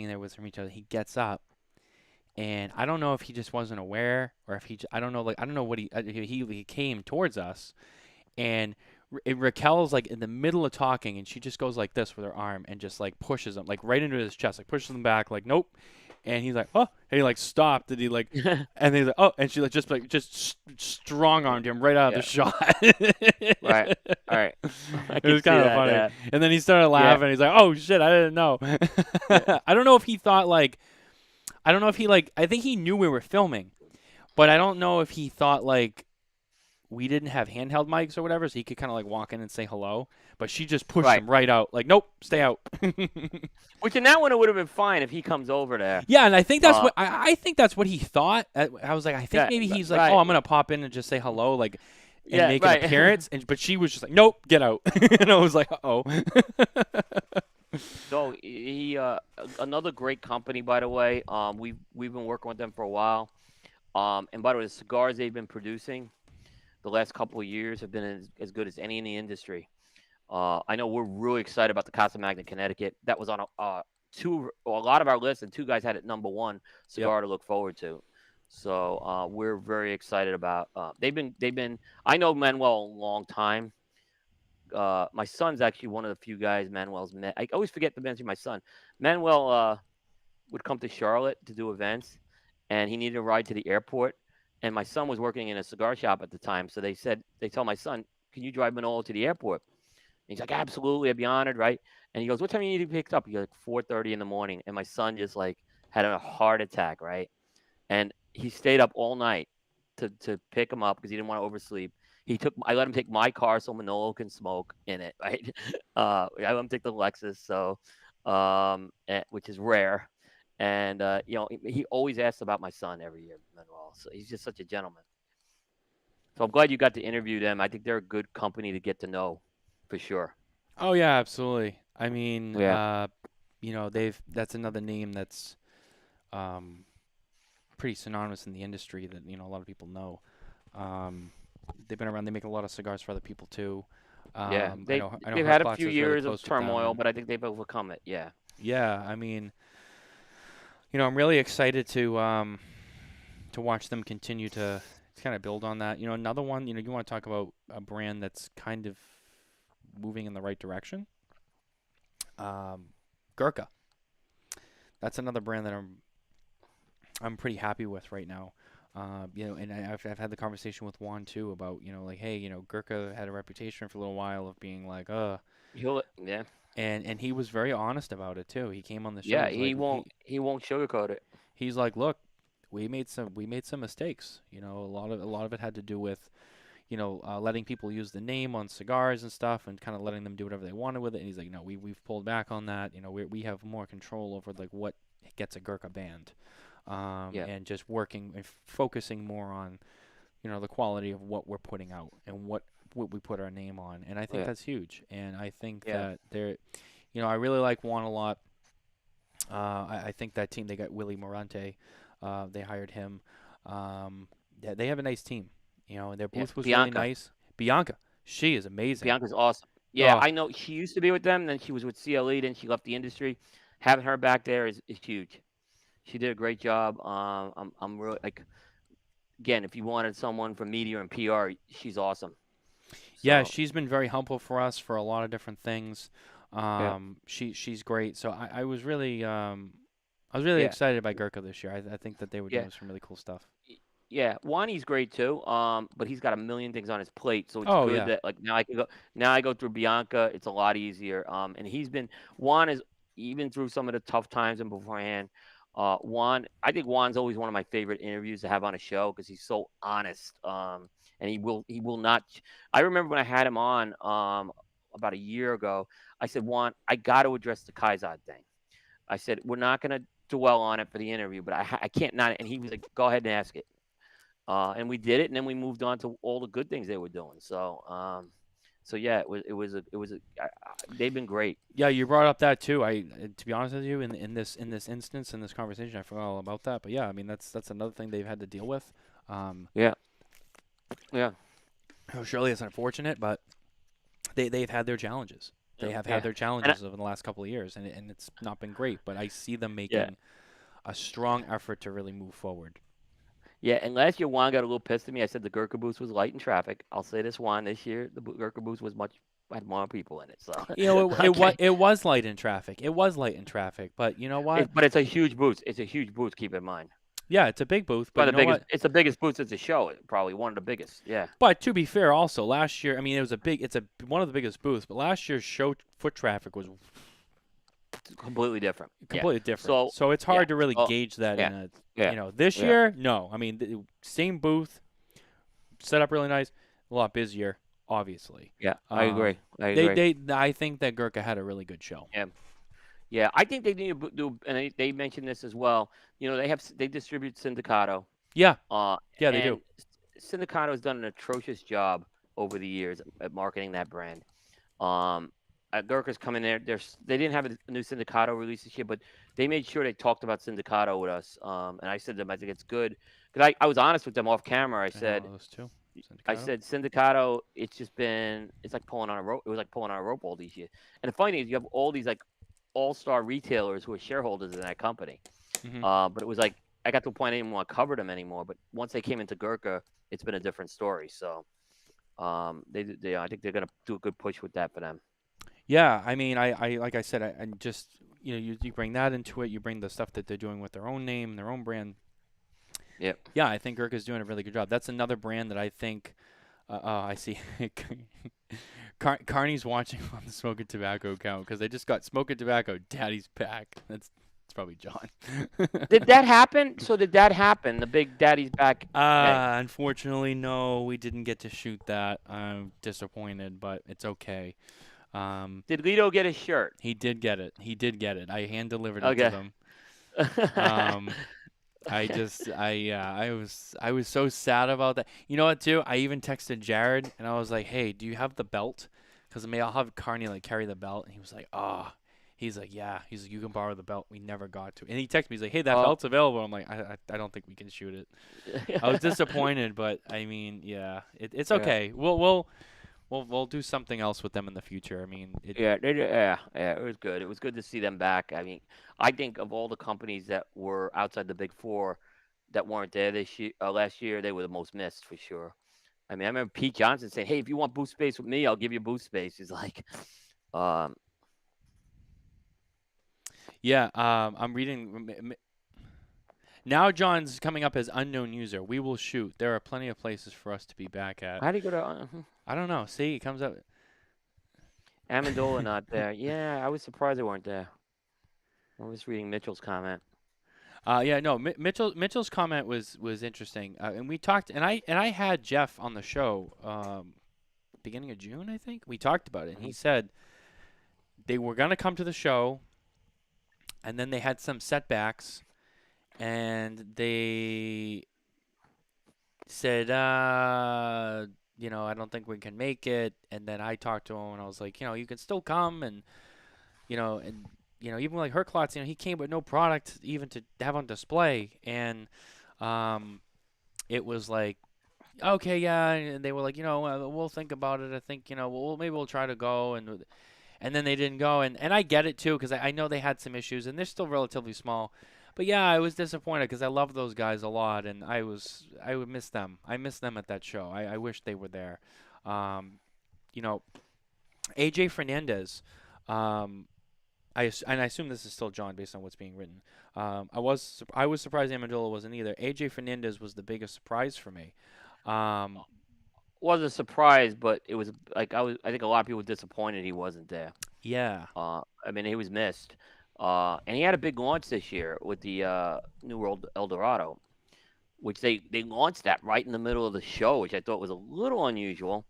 there with each other. He gets up, and I don't know if he just wasn't aware, or if I don't know what he came towards us, and Raquel's in the middle of talking, and she just goes like this with her arm and just pushes him right into his chest, pushes him back, nope. And he's like, oh, and he like stopped, and he like, and he's like, oh, and she like just strong armed him right out of the shot. Right. All right. I It can was see kind of that. funny. Yeah. And then he started laughing. He's like, oh shit, I didn't know. Yeah. I don't know if he thought like, I don't know if he like, I think he knew we were filming, but I don't know if he thought like we didn't have handheld mics or whatever, so he could kind of like walk in and say hello. But she just pushed Right. him right out. Like, nope, stay out. Which in that one it would have been fine if he comes over there. Yeah, and I think that's what I think that's what he thought. I was like, I think Yeah, maybe he's like, right. oh, I'm gonna pop in and just say hello, like, and Yeah, make right. an appearance. But she was just like, nope, get out. And I was like, oh. So he another great company, by the way. We've been working with them for a while. And by the way, the cigars they've been producing the last couple of years have been as good as any in the industry. I know we're really excited about the Casa Magna, Connecticut. That was on a lot of our lists, and 2 guys had it number 1 cigar to look forward to. So we're very excited about. They've been. I know Manuel a long time. My son's actually one of the few guys Manuel's met. I always forget to mention my son. Manuel would come to Charlotte to do events, and he needed a ride to the airport. And my son was working in a cigar shop at the time, so they told my son, "Can you drive Manolo to the airport?" And he's like, "Absolutely, I'd be honored, right?" And he goes, "What time you need to be picked up?" He goes, like 4:30 in the morning, and my son just like had a heart attack, right? And he stayed up all night to pick him up because he didn't want to oversleep. I let him take my car so Manolo can smoke in it, right? I let him take the Lexus, so which is rare. And he always asks about my son every year, Manuel. So he's just such a gentleman. So I'm glad you got to interview them. I think they're a good company to get to know, for sure. Oh yeah, absolutely. I mean, Yeah. that's another name that's pretty synonymous in the industry that a lot of people know. They've been around. They make a lot of cigars for other people too. Yeah, I know they've had a Herclots few is really years of close with them, turmoil, and but I think they've overcome it. Yeah. yeah, I mean, I'm really excited to watch them continue to kind of build on that. Another one. You want to talk about a brand that's kind of moving in the right direction. Gurkha. That's another brand that I'm pretty happy with right now. And I've had the conversation with Juan too about like, hey, Gurkha had a reputation for a little while of being like, Yeah. and he was very honest about it too. He came on the show. Yeah, He won't sugarcoat it. he's like, look, we made some mistakes. A lot of it had to do with letting people use the name on cigars and stuff, and kind of letting them do whatever they wanted with it. And he's like, no, we've pulled back on that. We have more control over like what gets a Gurkha banned. And just working and focusing more on, the quality of what we're putting out and what we put our name on. And I think that's huge. And I think that I really like Juan a lot. I think that team, they got Willie Morante. They hired him. They have a nice team. And their booth was really nice. Bianca, she is amazing. Bianca's awesome. Yeah, I know she used to be with them, then she was with CLE, then she left the industry. Having her back there is huge. She did a great job. I'm really like, again, if you wanted someone from media and PR, she's awesome. Yeah, she's been very helpful for us for a lot of different things. She's great. So I was really excited by Gurkha this year. I think that they were doing some really cool stuff. Yeah, Wani's great too. But he's got a million things on his plate, so it's good that like now I go through Bianca. It's a lot easier. And Juan is even through some of the tough times and beforehand. I think Juan's always one of my favorite interviews to have on a show because he's so honest. And he will not. I remember when I had him on about a year ago. I said, Juan, I got to address the Kaizad thing. I said, we're not going to dwell on it for the interview, but I can't not. And he was like, go ahead and ask it. And we did it, and then we moved on to all the good things they were doing. So, they've been great. Yeah, you brought up that too. To be honest with you, in this instance, in this conversation, I forgot all about that. But yeah, I mean that's another thing they've had to deal with. Yeah. Surely it's unfortunate, but they've had their challenges. They have had their challenges over the last couple of years, and it's not been great. But I see them making a strong effort to really move forward. Yeah, and last year Juan got a little pissed at me. I said the Gurkha booth was light in traffic. I'll say this, Juan, this year the Gurkha booth was much had more people in it. So It okay, was light in traffic. It was light in traffic, but you know what? but it's a huge booth. It's a huge booth. Keep in mind. Yeah, it's a big booth, but One you of the know biggest. what? It's the biggest booth at the show. Probably one of the biggest. Yeah. But to be fair, also last year, I mean, it's one of the biggest booths, but last year's show foot traffic was Completely different. Yeah. completely different. So So it's yeah. hard to really So gauge that yeah. in a, Yeah. this Yeah. year, no. I mean, same booth, set up really nice, a lot busier, obviously. Yeah. I Um, agree. I agree. I think that Gurkha had a really good show. Yeah. Yeah. I think they need to do, and they mentioned this as well. They distribute Sindicato. Yeah, Uh, yeah, they do. and Sindicato has done an atrocious job over the years at marketing that brand. Gurkha's coming there. They didn't have a new Sindicato release this year, but they made sure they talked about Sindicato with us. And I said to them, I think it's good because I was honest with them off camera. I had one of those too. I Sindicato. said Sindicato. It's like pulling on a rope. It was like pulling on a rope all these years. And the funny thing is, you have all these like all-star retailers who are shareholders in that company. Mhm. But it was like I got to a point I didn't want to cover them anymore. But once they came into Gurkha, it's been a different story. So I think they're gonna do a good push with that for them. Yeah, I mean, I like I said, I just you bring that into it. You bring the stuff that they're doing with their own name, their own brand. Yep. Yeah, I think Gurkha's doing a really good job. That's another brand that I think. I see. Carney's watching on the Smoking Tobacco account because they just got Smoking Tobacco Daddy's back. It's probably John. Did that happen? So did that happen? The big Daddy's back. Thing? Unfortunately, no, we didn't get to shoot that. I'm disappointed, but it's okay. Did Lito get a shirt? He did get it. He did get it. I hand delivered it to them. I was so sad about that. You know what, too? I even texted Jared and I was like, "Hey, do you have the belt? Because I'll have Carney like carry the belt." And he was like, "Ah." Oh. He's like, "Yeah." He's like, "You can borrow the belt. We never got to." And he texted me. He's like, "Hey, that belt's available." I'm like, I don't think we can shoot it." I was disappointed, but I mean, yeah, it's okay. Yeah. We'll do something else with them in the future. I mean, yeah, it was good. It was good to see them back. I mean, I think of all the companies that were outside the big four that weren't there this year, last year, they were the most missed for sure. I mean, I remember Pete Johnson saying, "Hey, if you want booth space with me, I'll give you booth space." He's like, yeah. I'm reading. Now John's coming up as unknown user. We will shoot. There are plenty of places for us to be back at. How do you go to? I don't know. See, it comes up. Amendola not there. Yeah, I was surprised they weren't there. I was reading Mitchell's comment. Yeah, no. Mitchell's comment was interesting, and we talked, and I had Jeff on the show, beginning of June, I think. We talked about it, and he said they were gonna come to the show, and then they had some setbacks, and they said, I don't think we can make it. And then I talked to him, and I was like, you can still come, and even like Herklotz, he came with no product even to have on display, and it was like, okay, yeah, and they were like, we'll think about it. I think, maybe we'll try to go, and then they didn't go, and I get it too, because I know they had some issues, and they're still relatively small. But yeah, I was disappointed because I love those guys a lot, and I would miss them. I miss them at that show. I wish they were there. AJ Fernandez. I assume this is still John based on what's being written. I was surprised Amendola wasn't either. AJ Fernandez was the biggest surprise for me. Was a surprise, but it was like I think a lot of people were disappointed he wasn't there. Yeah. I mean, he was missed. And he had a big launch this year with the New World El Dorado, which they launched that right in the middle of the show, which I thought was a little unusual.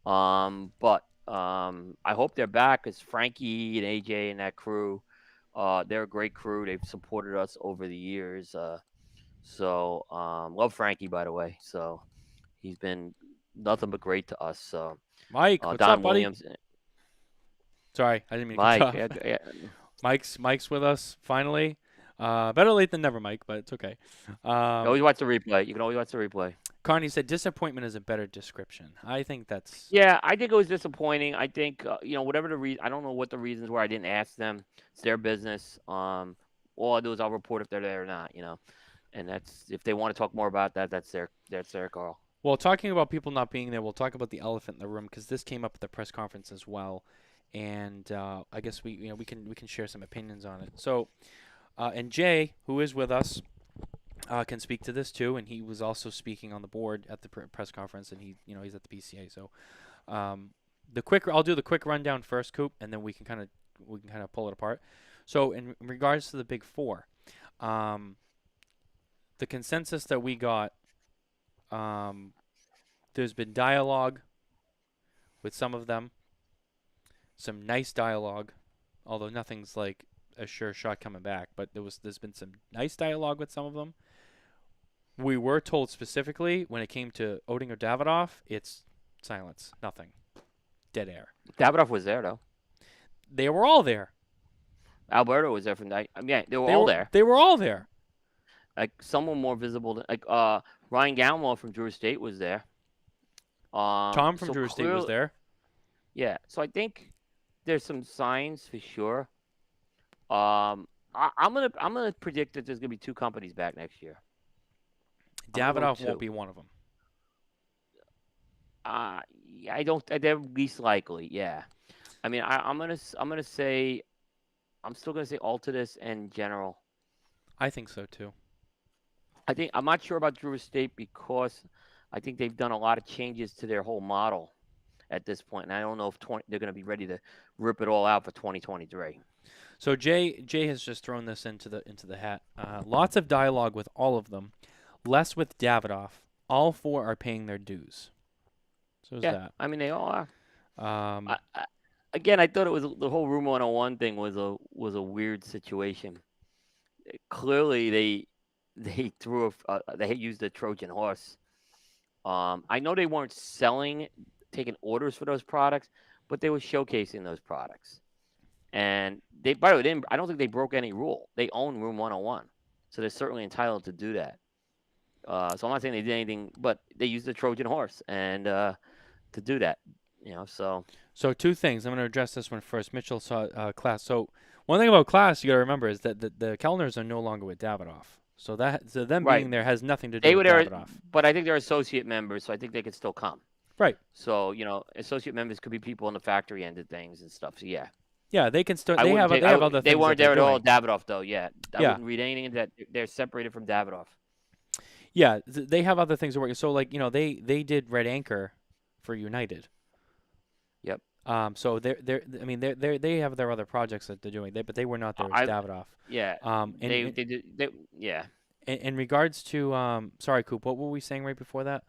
But I hope they're back because Frankie and AJ and that crew, they're a great crew. They've supported us over the years. So love Frankie, by the way. So he's been nothing but great to us. So Mike, what's Don up, buddy? Williams. Sorry, I didn't mean to Mike, cut you off. Mike's with us finally. Better late than never, Mike, but it's okay. You always watch the replay. You can always watch the replay. Carney said disappointment is a better description. I think that's. Yeah, I think it was disappointing. I think whatever the reason. I don't know what the reasons were. I didn't ask them. It's their business. All I do is I'll report if they're there or not. And that's if they want to talk more about that. That's their call. Well, talking about people not being there, we'll talk about the elephant in the room because this came up at the press conference as well, and I guess we can share some opinions on it. So, and Jay, who is with us, can speak to this too, and he was also speaking on the board at the press conference, and he's at the PCA. So, I'll do the quick rundown first, Coop, and then we can kind of pull it apart. So, in regards to the big four, the consensus that we got. There's been dialogue with some of them, some nice dialogue, although nothing's like a sure shot coming back. But there's been some nice dialogue with some of them. We were told specifically when it came to Oding or Davidoff, it's silence, nothing, dead air. Davidoff was there though. They were all there. Alberto was there from night. I mean, yeah, they were all there. They were all there. Like someone more visible than Ryan Gallimore from Drew Estate was there. Tom from Drew Estate was there. Yeah, so I think there's some signs for sure. I'm gonna predict that there's gonna be 2 companies back next year. Davidoff won't be one of them. Yeah, I don't. They're least likely. Yeah, I mean, I'm gonna say, I'm still gonna say Altadis and General. I think so too. I'm not sure about Drew Estate because I think they've done a lot of changes to their whole model at this point, and I don't know if they're going to be ready to rip it all out for 2023. So Jay has just thrown this into the hat. Lots of dialogue with all of them, less with Davidoff. All 4 are paying their dues. So is that? I mean, they all are. Again, I thought it was the whole Room 101 thing was a weird situation. Clearly, they used a Trojan horse. I know they weren't taking orders for those products, but they were showcasing those products. And by the way, I don't think they broke any rule. They own Room 101, so they're certainly entitled to do that. So I'm not saying they did anything, but they used the Trojan horse and to do that. So 2 things. I'm going to address this one first. Mitchell saw Class. So one thing about Class you got to remember is that the Kellners are no longer with Davidoff. So them being there has nothing to do with Davidoff. But I think they're associate members, so I think they could still come. Right. So associate members could be people on the factory end of things and stuff. So yeah. Yeah, they can still. They have other things. They weren't there at all. Doing. Davidoff though. Yeah. I wouldn't read anything that they're separated from Davidoff. Yeah, they have other things to work. So like they did Red Anchor for United. Yep. So they have their other projects that they're doing. But they were not there as Davidoff. Yeah. They did. Yeah. In regards to sorry, Coop, what were we saying right before that?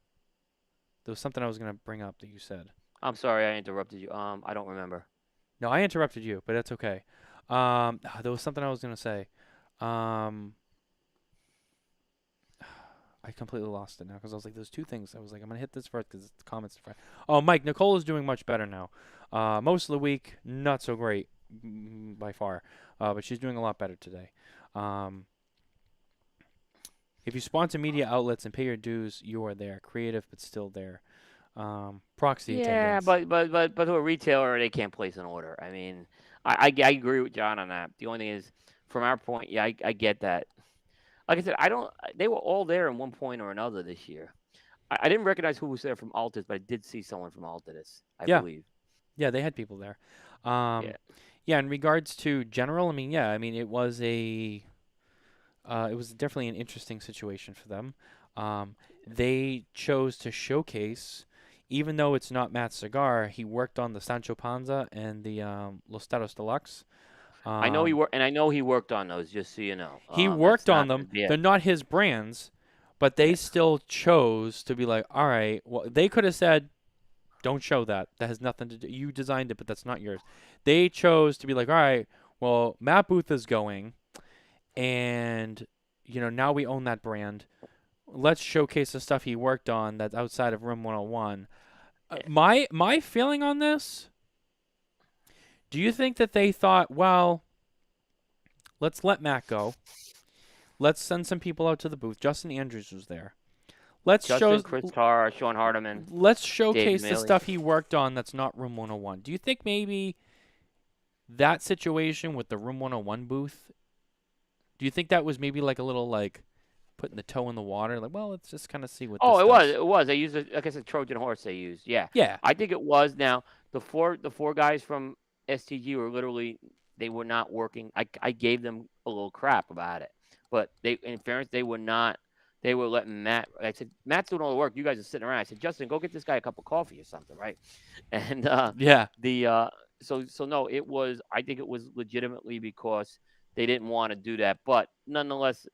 There was something I was going to bring up that you said. I'm sorry, I interrupted you. I don't remember. No, I interrupted you, but that's okay. There was something I was going to say. I completely lost it now because I was like, there's 2 things. I was like, I'm going to hit this first because the comments are fresh. Oh, Mike, Nicole is doing much better now. Most of the week, not so great by far, but she's doing a lot better today. If you sponsor media outlets and pay your dues, you are there. Creative, but still there. Proxy attendance. Yeah, but to a retailer, they can't place an order. I mean, I agree with John on that. The only thing is, from our point, yeah, I get that. Like I said, they were all there at one point or another this year. I didn't recognize who was there from Altus, but I did see someone from Altus, I believe. Yeah, they had people there. Yeah, in regards to General, it was it was definitely an interesting situation for them. They chose to showcase, even though it's not Matt's cigar, he worked on the Sancho Panza and the Los Taros Deluxe. I know he worked on those, just so you know. He worked on them. Yeah. They're not his brands, but they still chose to be like, all right, well, they could have said, don't show that. That has nothing to do. You designed it, but that's not yours. They chose to be like, all right, well, Matt Booth is going, and now we own that brand. Let's showcase the stuff he worked on that's outside of Room 101. My feeling on this, do you think that they thought, well, let's let Matt go. Let's send some people out to the booth. Justin Andrews was there. Chris Carr, Sean Hardiman. Let's showcase the stuff he worked on that's not Room 101. Do you think maybe that situation with the Room 101 booth, do you think that was maybe like a little like putting the toe in the water. Like, well, let's just kind of see what Oh, this it was. does. It was. They used it, like I said, Trojan horse. They used. Yeah, Yeah. I think it was. Now the four guys from STG were literally they were not working. I gave them a little crap about it, but they, in fairness, they were not. They were letting Matt. I said, Matt's doing all the work. You guys are sitting around. I said, Justin, go get this guy a cup of coffee or something, right? And Yeah. the so no, it was. I think it was legitimately because they didn't want to do that, but nonetheless,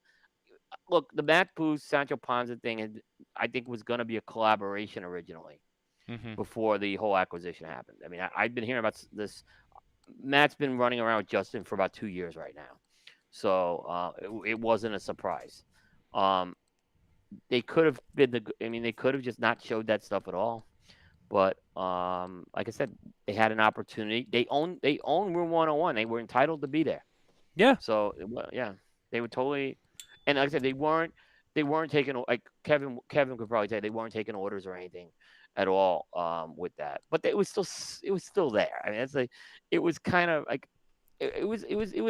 look, the Matt Booth Sancho Panza thing, I think, was going to be a collaboration originally Hmm. before the whole acquisition happened. I mean, I've been hearing about this. Matt's been running around with Justin for about 2 years right now, so it wasn't a surprise. Um, they could have been the. I mean, they could have just not showed that stuff at all. But like I said, they had an opportunity. They own Room 101. They were entitled to be there. Yeah. So yeah, they were totally, and like I said, they weren't taking, like Kevin could probably tell you, they weren't taking orders or anything at all with that. But it was still there. I mean, it's like it was kind of like it was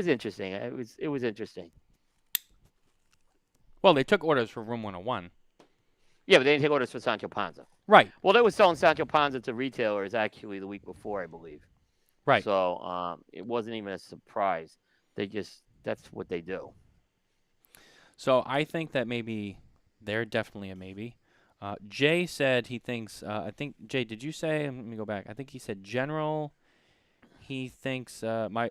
interesting. It was interesting. Well, they took orders for Room 101. Yeah, but they didn't take orders for Sancho Panza. Right. Well, they were selling Sancho Panza to retailers actually the week before, I believe. Right. So it wasn't even a surprise. That's what they do. So I think that maybe they're definitely a maybe. Jay said he thinks. I think Jay, did you say? Let me go back. I think he said general. He thinks my.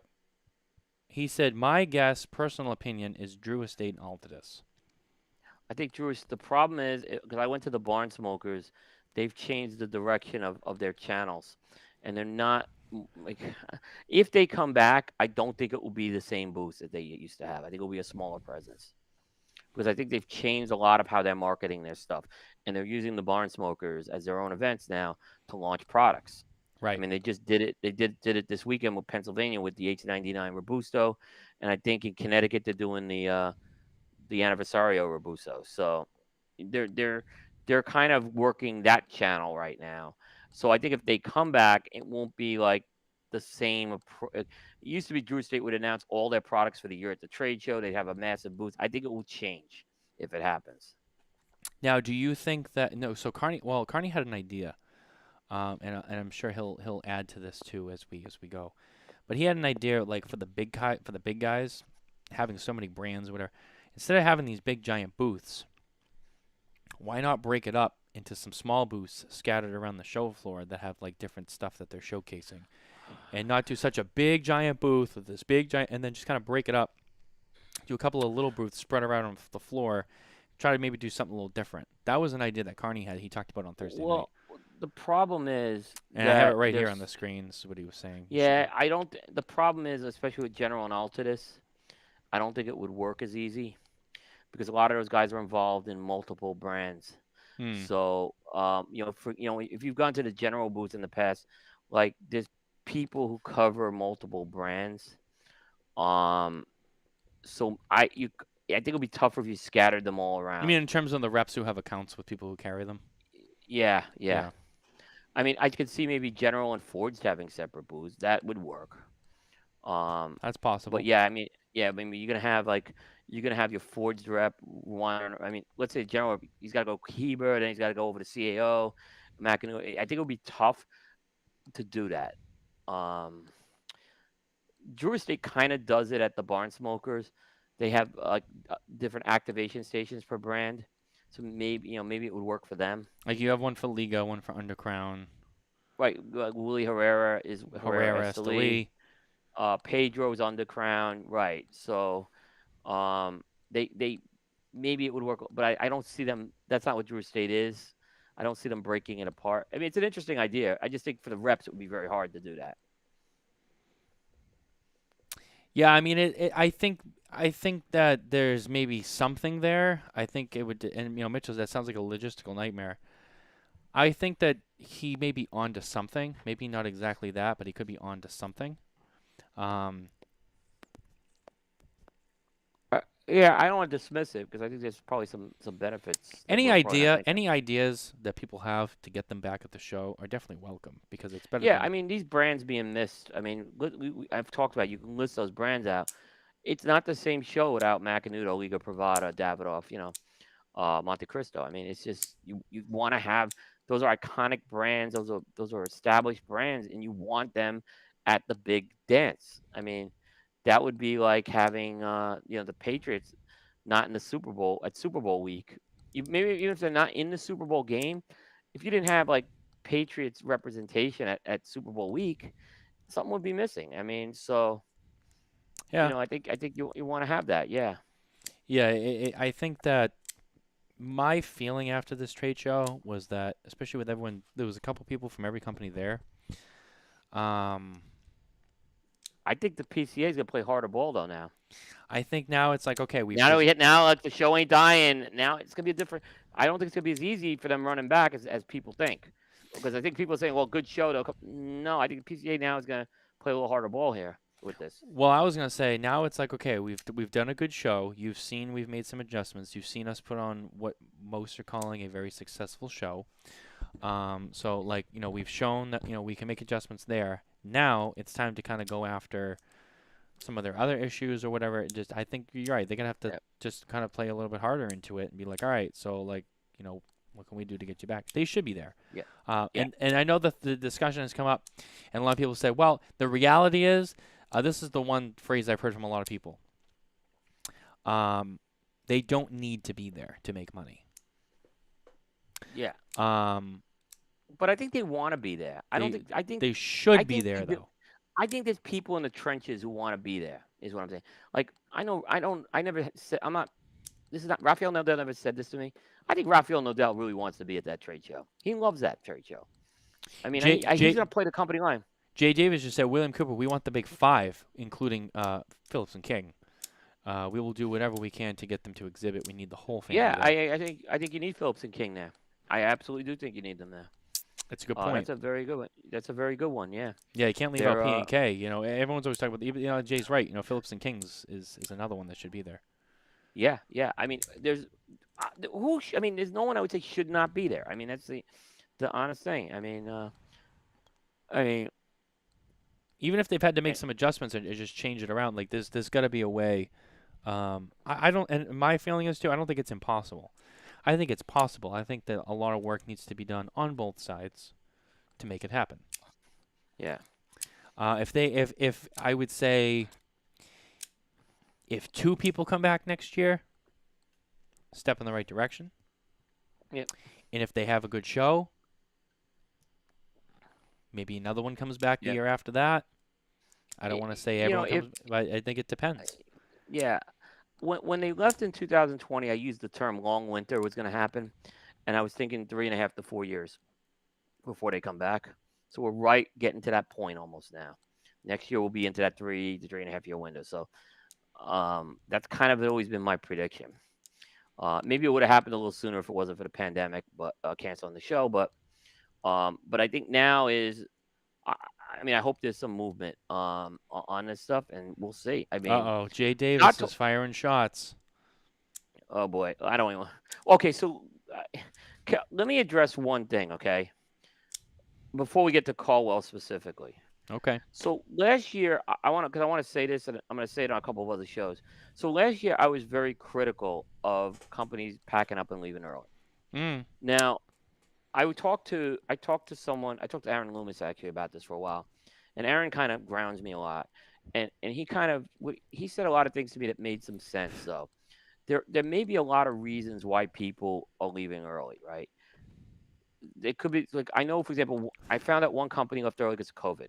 He said my guess, personal opinion, is Drew Estate and Altadis. I think, Drew, the problem is because I went to the Barn Smokers, they've changed the direction of their channels, and they're not like if they come back, I don't think it will be the same boost that they used to have. I think it will be a smaller presence because I think they've changed a lot of how they're marketing their stuff, and they're using the Barn Smokers as their own events now to launch products. I Right. mean, they just did it. They did it this weekend with Pennsylvania with the H99 Robusto, and I think in Connecticut they're doing the Anniversario Robusto. So they're kind of working that channel right now. So I think if they come back, it won't be like the same. It used to be Drew Estate would announce all their products for the year at the trade show. They'd have a massive booth. I think it will change if it happens. Now, do you think that no? So Carney, well, Carney had an idea, and I'm sure he'll add to this too as we go. But he had an idea like for the big guys, having so many brands, or whatever. Instead of having these big giant booths, why not break it up into some small booths scattered around the show floor that have like different stuff that they're showcasing, and not do such a big giant booth with this big giant, and then just kind of break it up, do a couple of little booths spread around on the floor, try to maybe do something a little different. That was an idea that Carney had. He talked about on Thursday night. Well, the problem is And I have it that right here there's on the screen. This is what he was saying. yeah, I don't. The problem is, especially with General and Altadis, I don't think it would work as easy because a lot of those guys are involved in multiple brands. Hmm. So, if you've gone to the General booth in the past, like there's people who cover multiple brands. Um, so I think it'll be tougher if you scattered them all around. You mean in terms of the reps who have accounts with people who carry them? Yeah. I mean, I could see maybe General and Ford's having separate booths. That would work. That's possible. But yeah, I mean, you're gonna have your Ford's rep one. I mean, let's say General, he's got to go Heber, then he's got to go over to CAO, McAnoo. I think it would be tough to do that. Um, Drew Estate kind of does it at the Barn Smokers. They have different activation stations per brand, so maybe it would work for them. Like you have one for Liga, one for Undercrown. Right, Willie Herrera is Herrera Esteli. Pedro's Undercrown, right? So, they maybe it would work, but I don't see them. That's not what Drew Estate is. I don't see them breaking it apart. I mean, it's an interesting idea. I just think for the reps, it would be very hard to do that. Yeah, I mean, I think that there's maybe something there. I think it would, and Mitchell, that sounds like a logistical nightmare. I think that he may be onto something. Maybe not exactly that, but he could be onto something. Yeah, I don't want to dismiss it because I think there's probably some benefits. Any ideas that people have to get them back at the show are definitely welcome because it's better. Yeah, I mean, these brands being missed. I mean, I've talked about, you can list those brands out. It's not the same show without Macanudo, Liga Privada, Davidoff. Monte Cristo. I mean, it's just you want to have those are iconic brands. Those are established brands, and you want them at the big dance. I mean, that would be like having the Patriots not in the Super Bowl at Super Bowl week. Maybe even if they're not in the Super Bowl game, if you didn't have like Patriots representation at Super Bowl week, something would be missing. I mean, so Yeah, I think you want to have that. Yeah. yeah. I think that my feeling after this trade show was that, especially with everyone, there was a couple people from every company there. Um, I think the PCA is gonna play harder ball though now. I think now it's like, okay, Now that we hit now, like the show ain't dying. Now it's gonna be a different. I don't think it's gonna be as easy for them running back as people think, because I think people are saying, "Well, good show." They'll come. No, I think the PCA now is gonna play a little harder ball here with this. Well, I was gonna say now it's like, okay, we've done a good show. You've seen we've made some adjustments. You've seen us put on what most are calling a very successful show. So like, we've shown that, we can make adjustments there. Now it's time to kind of go after some of their other issues or whatever. I think you're right. They're gonna have to Yep. just kind of play a little bit harder into it and be like, all right, so like, what can we do to get you back? They should be there. Yeah. Yeah. And I know that the discussion has come up, and a lot of people say, well, the reality is, this is the one phrase I've heard from a lot of people. They don't need to be there to make money. Yeah. Um, But I think they want to be there. I don't they think. I think. they should I be think. there though. I think there's people in the trenches who want to be there. Is what I'm saying. Like I know. I don't. I never said. I'm not. This is not. Rafael Nadal never said this to me. I think Rafael Nadal really wants to be at that trade show. He loves that trade show. I mean, J, he's J, gonna play the company line. Jay Davis just said, William Cooper, we want the big five, including Phillips and King. We will do whatever we can to get them to exhibit. We need the whole family Yeah, there. I think you need Phillips and King there. I absolutely do think you need them there. That's a good point. That's a very good one. That's a very good one. Yeah. Yeah, you can't leave They're out P and K. Everyone's always talking about. Jay's right. Phillips and Kings is another one that should be there. yeah, yeah. I mean, there's I mean, there's no one I would say should not be there. I mean, that's the honest thing. I mean, Even if they've had to make eh, some adjustments and just change it around, like there's got to be a way. I don't, and my feeling is too. I don't think it's impossible. I think it's possible. I think that a lot of work needs to be done on both sides to make it happen. yeah, If I would say, if two people come back next year, step in the right direction. Yep. And if they have a good show, maybe another one comes back the Yep. year after that. I don't Y- want to say you know, everyone comes, but I think it depends. yeah. When they left in 2020, I used the term long winter was going to happen, and I was thinking 3.5 to 4 years before they come back. So we're right getting to that point almost now. Next year we'll be into that 3 to 3.5 year window. So that's kind of always been my prediction. Maybe it would have happened a little sooner if it wasn't for the pandemic, but canceling the show. But I think now is, I, I mean, I hope there's some movement on this stuff, and we'll see. I mean, Uh-oh, Jay not Davis to, is firing shots. oh boy, I don't even. Okay, so let me address one thing, okay, before we get to Caldwell specifically. Okay. So last year, I want to because I want to say this, and I'm going to say it on a couple of other shows. So last year, I was very critical of companies packing up and leaving early. Mm. Now, I talked to someone. I talked to Aaron Loomis actually about this for a while, and Aaron kind of grounds me a lot, and he kind of he said a lot of things to me that made some sense. Though there may be a lot of reasons why people are leaving early, right? It could be like I know, for example, I found out one company left early because of COVID.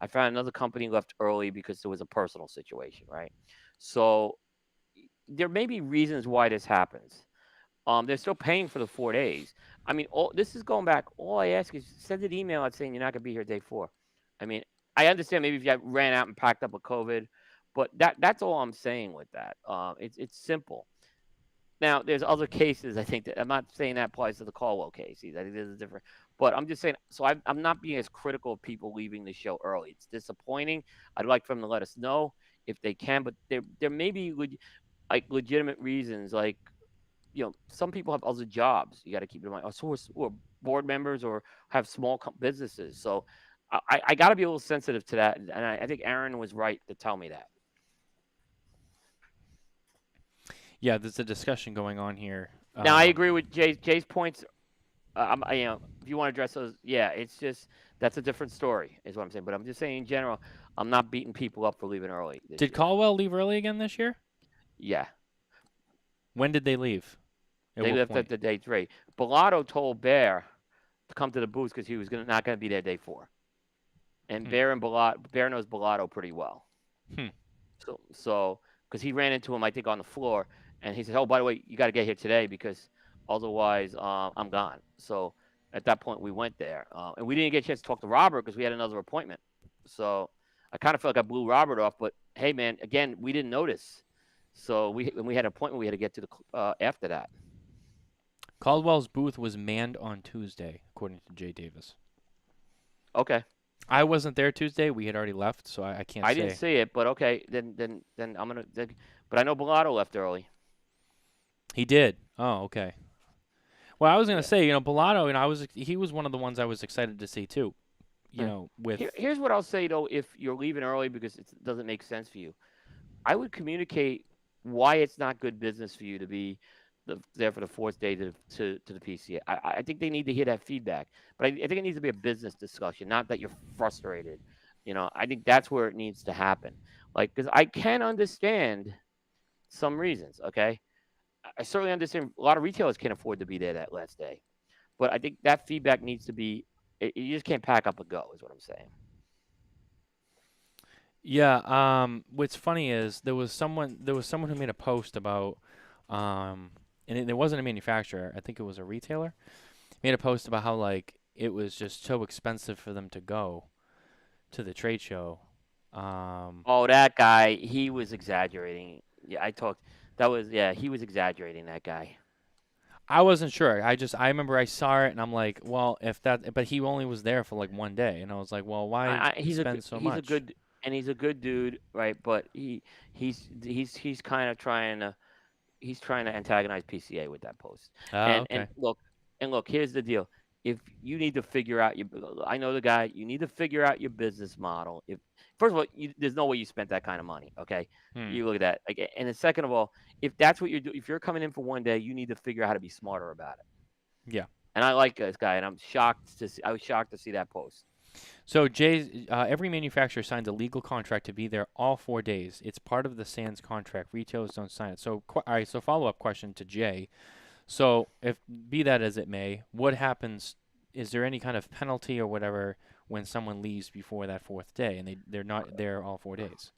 I found another company left early because there was a personal situation, right? So there may be reasons why this happens. They're still paying for the 4 days. I mean, this is going back. All I ask is send an email out saying you're not going to be here day 4. I mean, I understand maybe if you ran out and packed up with COVID, but that's all I'm saying with that. It's simple. Now, there's other cases. I think that I'm not saying that applies to the Caldwell case. I think this is different. But I'm just saying. So I'm not being as critical of people leaving the show early. It's disappointing. I'd like for them to let us know if they can. But there may be like legitimate reasons. Like some people have other jobs. You got to keep in mind. Or board members or have small businesses. So I got to be a little sensitive to that. And I think Aaron was right to tell me that. Yeah, there's a discussion going on here Now I agree with Jay's points. If you want to address those, yeah, it's just that's a different story, is what I'm saying. But I'm just saying in general, I'm not beating people up for leaving early this Did year. Caldwell leave early again this year? Yeah, When did they leave? At they what left point? at the day 3. Bellotto told Bear to come to the booth because he was not going to be there day 4, and Hmm. Bear knows Bellotto pretty well. Hmm. So because he ran into him, I think, on the floor, and he said, "Oh, by the way, you got to get here today because otherwise, I'm gone." So at that point, we went there, and we didn't get a chance to talk to Robert because we had another appointment. So I kind of felt like I blew Robert off, but hey, man, again, we didn't notice. So we had an appointment we had to get to the after that. Caldwell's booth was manned on Tuesday, according to Jay Davis. Okay, I wasn't there Tuesday. We had already left, so I can't I say. didn't see it, but okay, then I'm gonna. But I know Bellotto left early. He did. Oh, okay. Well, I was gonna Yeah. say, Bellotto, he was one of the ones I was excited to see too. With Here's what I'll say though: if you're leaving early because it doesn't make sense for you, I would communicate why it's not good business for you to be there for the 4th day to the PCA. I think they need to hear that feedback, but I think it needs to be a business discussion, not that you're frustrated. I think that's where it needs to happen. Like, because I can understand some reasons. Okay, I certainly understand a lot of retailers can't afford to be there that last day, but I think that feedback needs to be. You just can't pack up and go, is what I'm saying. Yeah. What's funny is there was someone who made a post about, and it wasn't a manufacturer. I think it was a retailer. Made a post about how like it was just so expensive for them to go to the trade show. Oh, that guy, he was exaggerating. Yeah, I talked. He was exaggerating, that guy. I wasn't sure. I remember I saw it and I'm like, well, but he only was there for like one day, and I was like, well, why spend so He's a much? good and he's a good dude, right? But he's kind of trying to antagonize PCA with that post. Oh, And okay. look, here's the deal. If you need to figure out I know the guy. You need to figure out your business model. If first of all, there's no way you spent that kind of money. Okay, Hmm. you look at that. Like, and then second of all, if that's what you're doing, if you're coming in for one day, you need to figure out how to be smarter about it. Yeah. And I like this guy, and I was shocked to see that post. So every manufacturer signs a legal contract to be there all 4 days. It's part of the Sands contract. Retailers don't sign it. So all right. So follow up question to Jay. So if be that as it may, what happens? Is there any kind of penalty or whatever when someone leaves before that 4th day and they're not there all 4 days?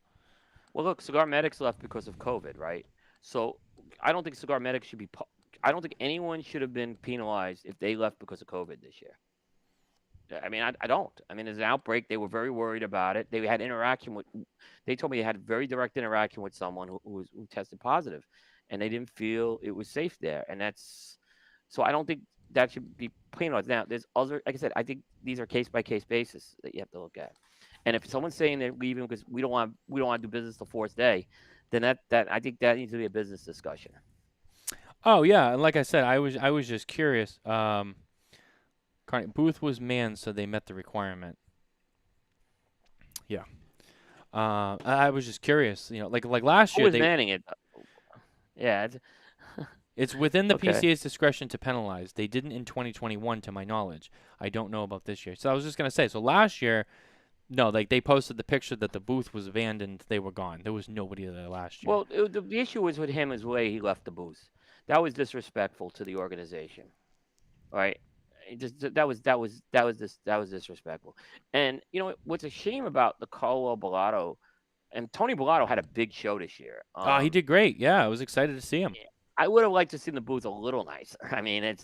Well, look, Cigar Medics left because of COVID, right? So I don't think Cigar Medics should be. I don't think anyone should have been penalized if they left because of COVID this year. I mean, I don't. I mean, there's an outbreak. They were very worried about it. They had interaction with. They told me they had very direct interaction with someone who tested positive, and they didn't feel it was safe there. And that's so. I don't think that should be penalized. Now, there's other. Like I said, I think these are case by case basis that you have to look at. And if someone's saying they're leaving because we don't want to do business the 4th day, then that I think that needs to be a business discussion. Oh yeah, and like I said, I was just curious. Booth was manned, so they met the requirement. Yeah. I was just curious. Like last Who year, was manning it? Yeah. it's within the Okay. PCA's discretion to penalize. They didn't in 2021, to my knowledge. I don't know about this year. So I was just gonna say. So last year, no, like they posted the picture that the booth was abandoned. They were gone. There was nobody there last year. Well, the issue was with him is the way he left the booth. That was disrespectful to the organization. All right. That was disrespectful. And what's a shame about the Caldwell Bellotto and Tony Bellotto had a big show this year. He did great. Yeah, I was excited to see him. I would have liked to see the booth a little nicer. I mean, it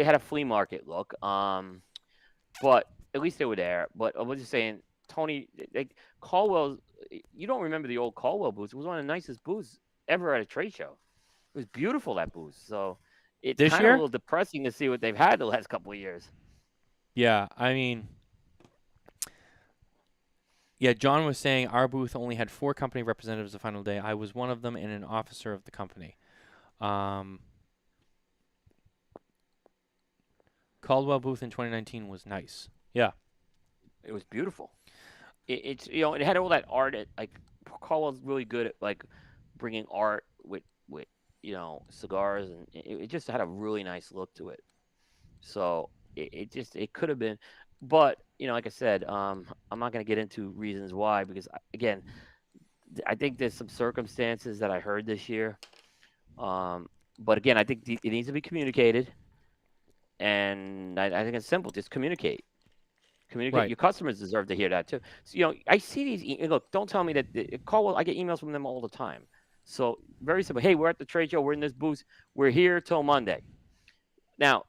had a flea market look. But at least they were there. But I was just saying, Tony, like Caldwell, you don't remember the old Caldwell booth? It was one of the nicest booths ever at a trade show. It was beautiful, that booth. So it's This kind of a year? little depressing to see what they've had the last couple of years. Yeah, I mean, yeah, John was saying our booth only had 4 company representatives the final day. I was one of them and an officer of the company. Caldwell booth in 2019 was nice. Yeah. It was beautiful. It had all that art. Like Caldwell's really good at like bringing art with cigars, and it just had a really nice look to it. So it could have been, but like I said, I'm not going to get into reasons why because again, I think there's some circumstances that I heard this year. Um, but again, I think it needs to be communicated, and I think it's simple. Just communicate. Communicate. Right. Your customers deserve to hear that too. So I see these. Look, don't tell me that call. I get emails from them all the time. So very simple. Hey, we're at the trade show. We're in this booth. We're here till Monday. Now,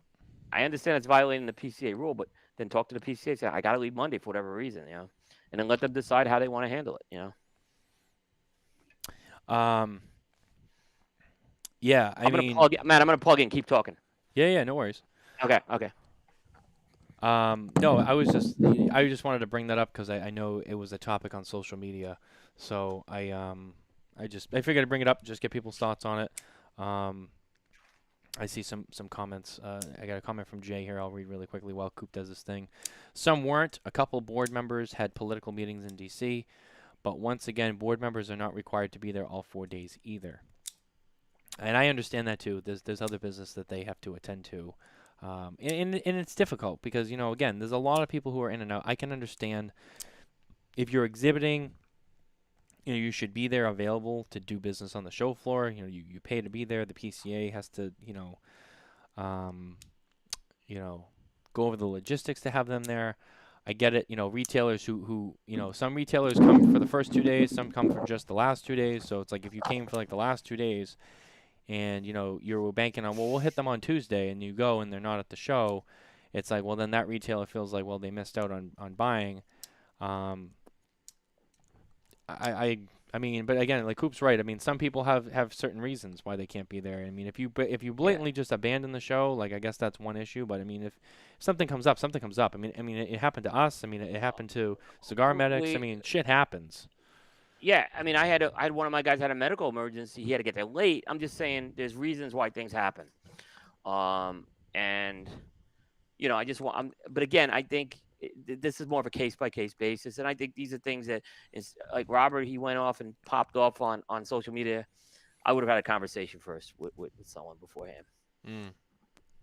I understand it's violating the PCA rule, but then talk to the PCA. Say I got to leave Monday for whatever reason, and then let them decide how they want to handle it. Yeah, I'm gonna plug in, Matt. I'm gonna plug in. Keep talking. Yeah, no worries. Okay. No, I just wanted to bring that up because I know it was a topic on social media, so I figured I'd bring it up, just get people's thoughts on it. I see some comments. I got a comment from Jay here. I'll read really quickly while Coop does this thing. Some weren't. A couple board members had political meetings in D.C., but once again, board members are not required to be there all 4 days either. And I understand that too. There's other business that they have to attend to. And it's difficult because, again, there's a lot of people who are in and out. I can understand if you're exhibiting, you should be there available to do business on the show floor. You pay to be there. The PCA has to, go over the logistics to have them there. I get it. Retailers who some retailers come for the first 2 days, some come for just the last 2 days. So it's like if you came for like the last 2 days, and you're banking on, well, we'll hit them on Tuesday, and you go and they're not at the show, it's like, well, then that retailer feels like, well, they missed out on buying. I mean, but again, like Coop's right. I mean, some people have certain reasons why they can't be there. I mean, if you blatantly just abandon the show, like I guess that's one issue. But I mean, if something comes up, something comes up. I mean, it happened to us. I mean, it happened to Cigar Medics. I mean, shit happens. Yeah, I mean, I had one of my guys had a medical emergency. He had to get there late. I'm just saying, there's reasons why things happen. And I just want. But again, I think this is more of a case by case basis, and I think these are things that is like Robert. He went off and popped off on social media. I would have had a conversation first with someone beforehand.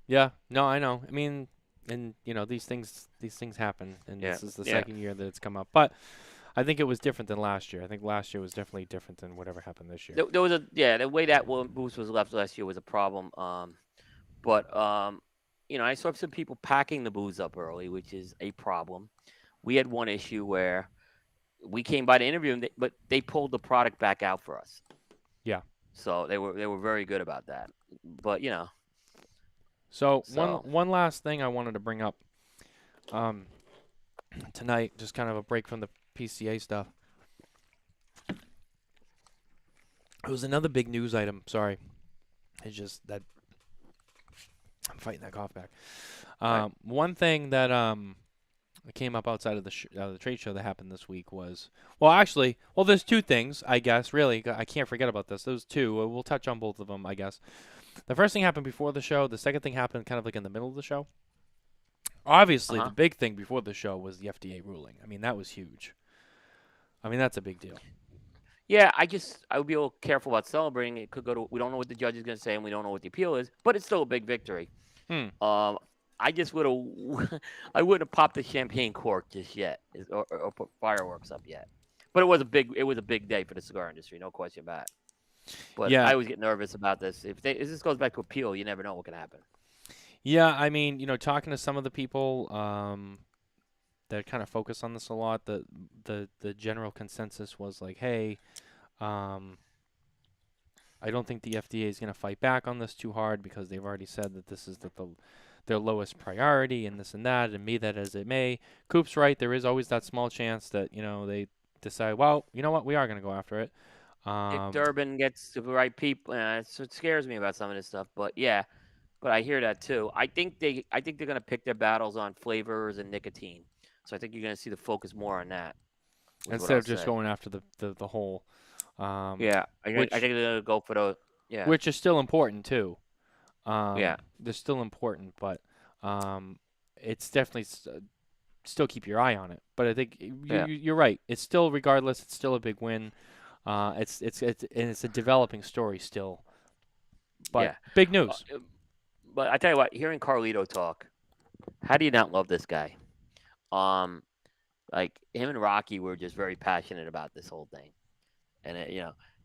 Yeah, no, I know. I mean, and these things happen, and this is the second year that it's come up, but. I think it was different than last year. I think last year was definitely different than whatever happened this year. There was the way that booth was left last year was a problem. But I saw some people packing the booths up early, which is a problem. We had one issue where we came by to interview them, but they pulled the product back out for us. Yeah. So they were very good about that. But So one last thing I wanted to bring up tonight, just kind of a break from the PCA stuff. It was another big news item. Sorry, it's just that I'm fighting that cough back. One thing that came up outside of the trade show that happened this week was there's two things, I guess. Really, I can't forget about this. Those two. We'll touch on both of them, I guess. The first thing happened before the show. The second thing happened kind of like in the middle of the show. Obviously, the big thing before the show was the FDA ruling. I mean, that was huge. I mean, that's a big deal. Yeah, I would be a little careful about celebrating. It could go to. We don't know what the judge is going to say, and we don't know what the appeal is. But it's still a big victory. I just I wouldn't have popped the champagne cork just yet, or put fireworks up yet. But it was a big day for the cigar industry, no question about it. But yeah. I always get nervous about this. If this goes back to appeal, you never know what can happen. Yeah, I mean, talking to some of the people that kind of focus on this a lot, the general consensus was like, hey, I don't think the FDA is going to fight back on this too hard because they've already said that this is their lowest priority and this and that, and be that as it may. Coop's right. There is always that small chance that, they decide, well, you know what, we are going to go after it. If Durbin gets the right people, that's what scares me about some of this stuff. But yeah, but I hear that too. I think they're going to pick their battles on flavors and nicotine. So I think you're going to see the focus more on that. Instead of just going after the whole. Yeah, I think they're going to go for those. Yeah. Which is still important too. Yeah. They're still important, but it's definitely still keep your eye on it. But I think you're right. It's still, regardless, it's still a big win. It's a developing story still. But big news. But I tell you what, hearing Carlito talk, how do you not love this guy? Like him and Rocky were just very passionate about this whole thing, and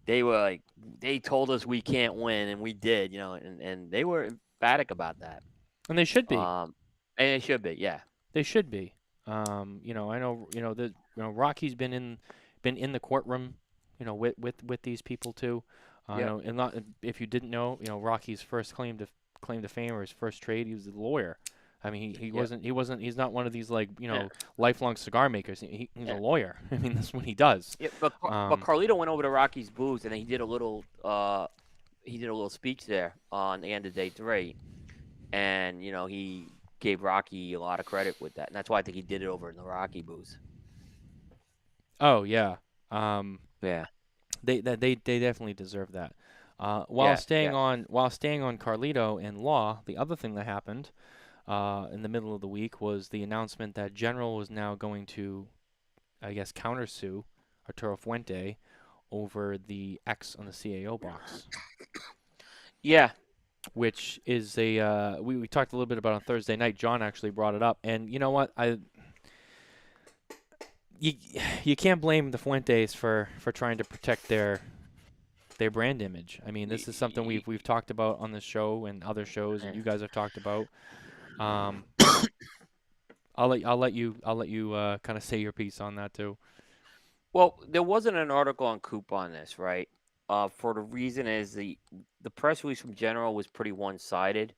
they were like, they told us we can't win, and we did, and they were emphatic about that. And they should be. And it should be, yeah. They should be. I know, Rocky's been in the courtroom, with these people too. And not, if you didn't know, Rocky's first claim to fame, or his first trade, he was a lawyer. I mean, he's not one of these lifelong cigar makers. He's a lawyer. I mean, that's what he does. Yeah, but Carlito went over to Rocky's booth, and he did a little speech there on the end of day 3, and he gave Rocky a lot of credit with that, and that's why I think he did it over in the Rocky booth. Oh yeah. Yeah. They definitely deserve that. While staying on Carlito and Law, the other thing that happened in the middle of the week was the announcement that General was now going to, I guess, countersue Arturo Fuente over the X on the CAO box. Yeah. Which is we talked a little bit about on Thursday night. John actually brought it up, and you know what, you can't blame the Fuentes for trying to protect their brand image. I mean, this is something we've talked about on the show and other shows, and you guys have talked about. I'll let you kind of say your piece on that too. Well, there wasn't an article on Coop on this, right? For the reason is the press release from General was pretty one-sided,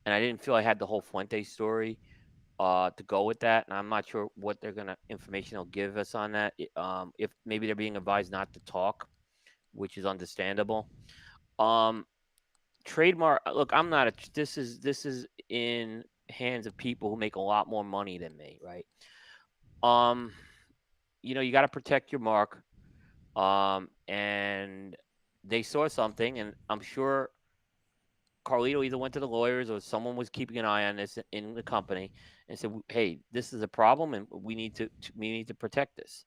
and I didn't feel I had the whole Fuente story to go with that, and I'm not sure what information they'll give us on that. If maybe they're being advised not to talk, which is understandable. Trademark. Look, I'm not this is in hands of people who make a lot more money than me, right? You got to protect your mark. And they saw something, and I'm sure Carlito either went to the lawyers or someone was keeping an eye on this in the company and said, "Hey, this is a problem, and we need to protect this."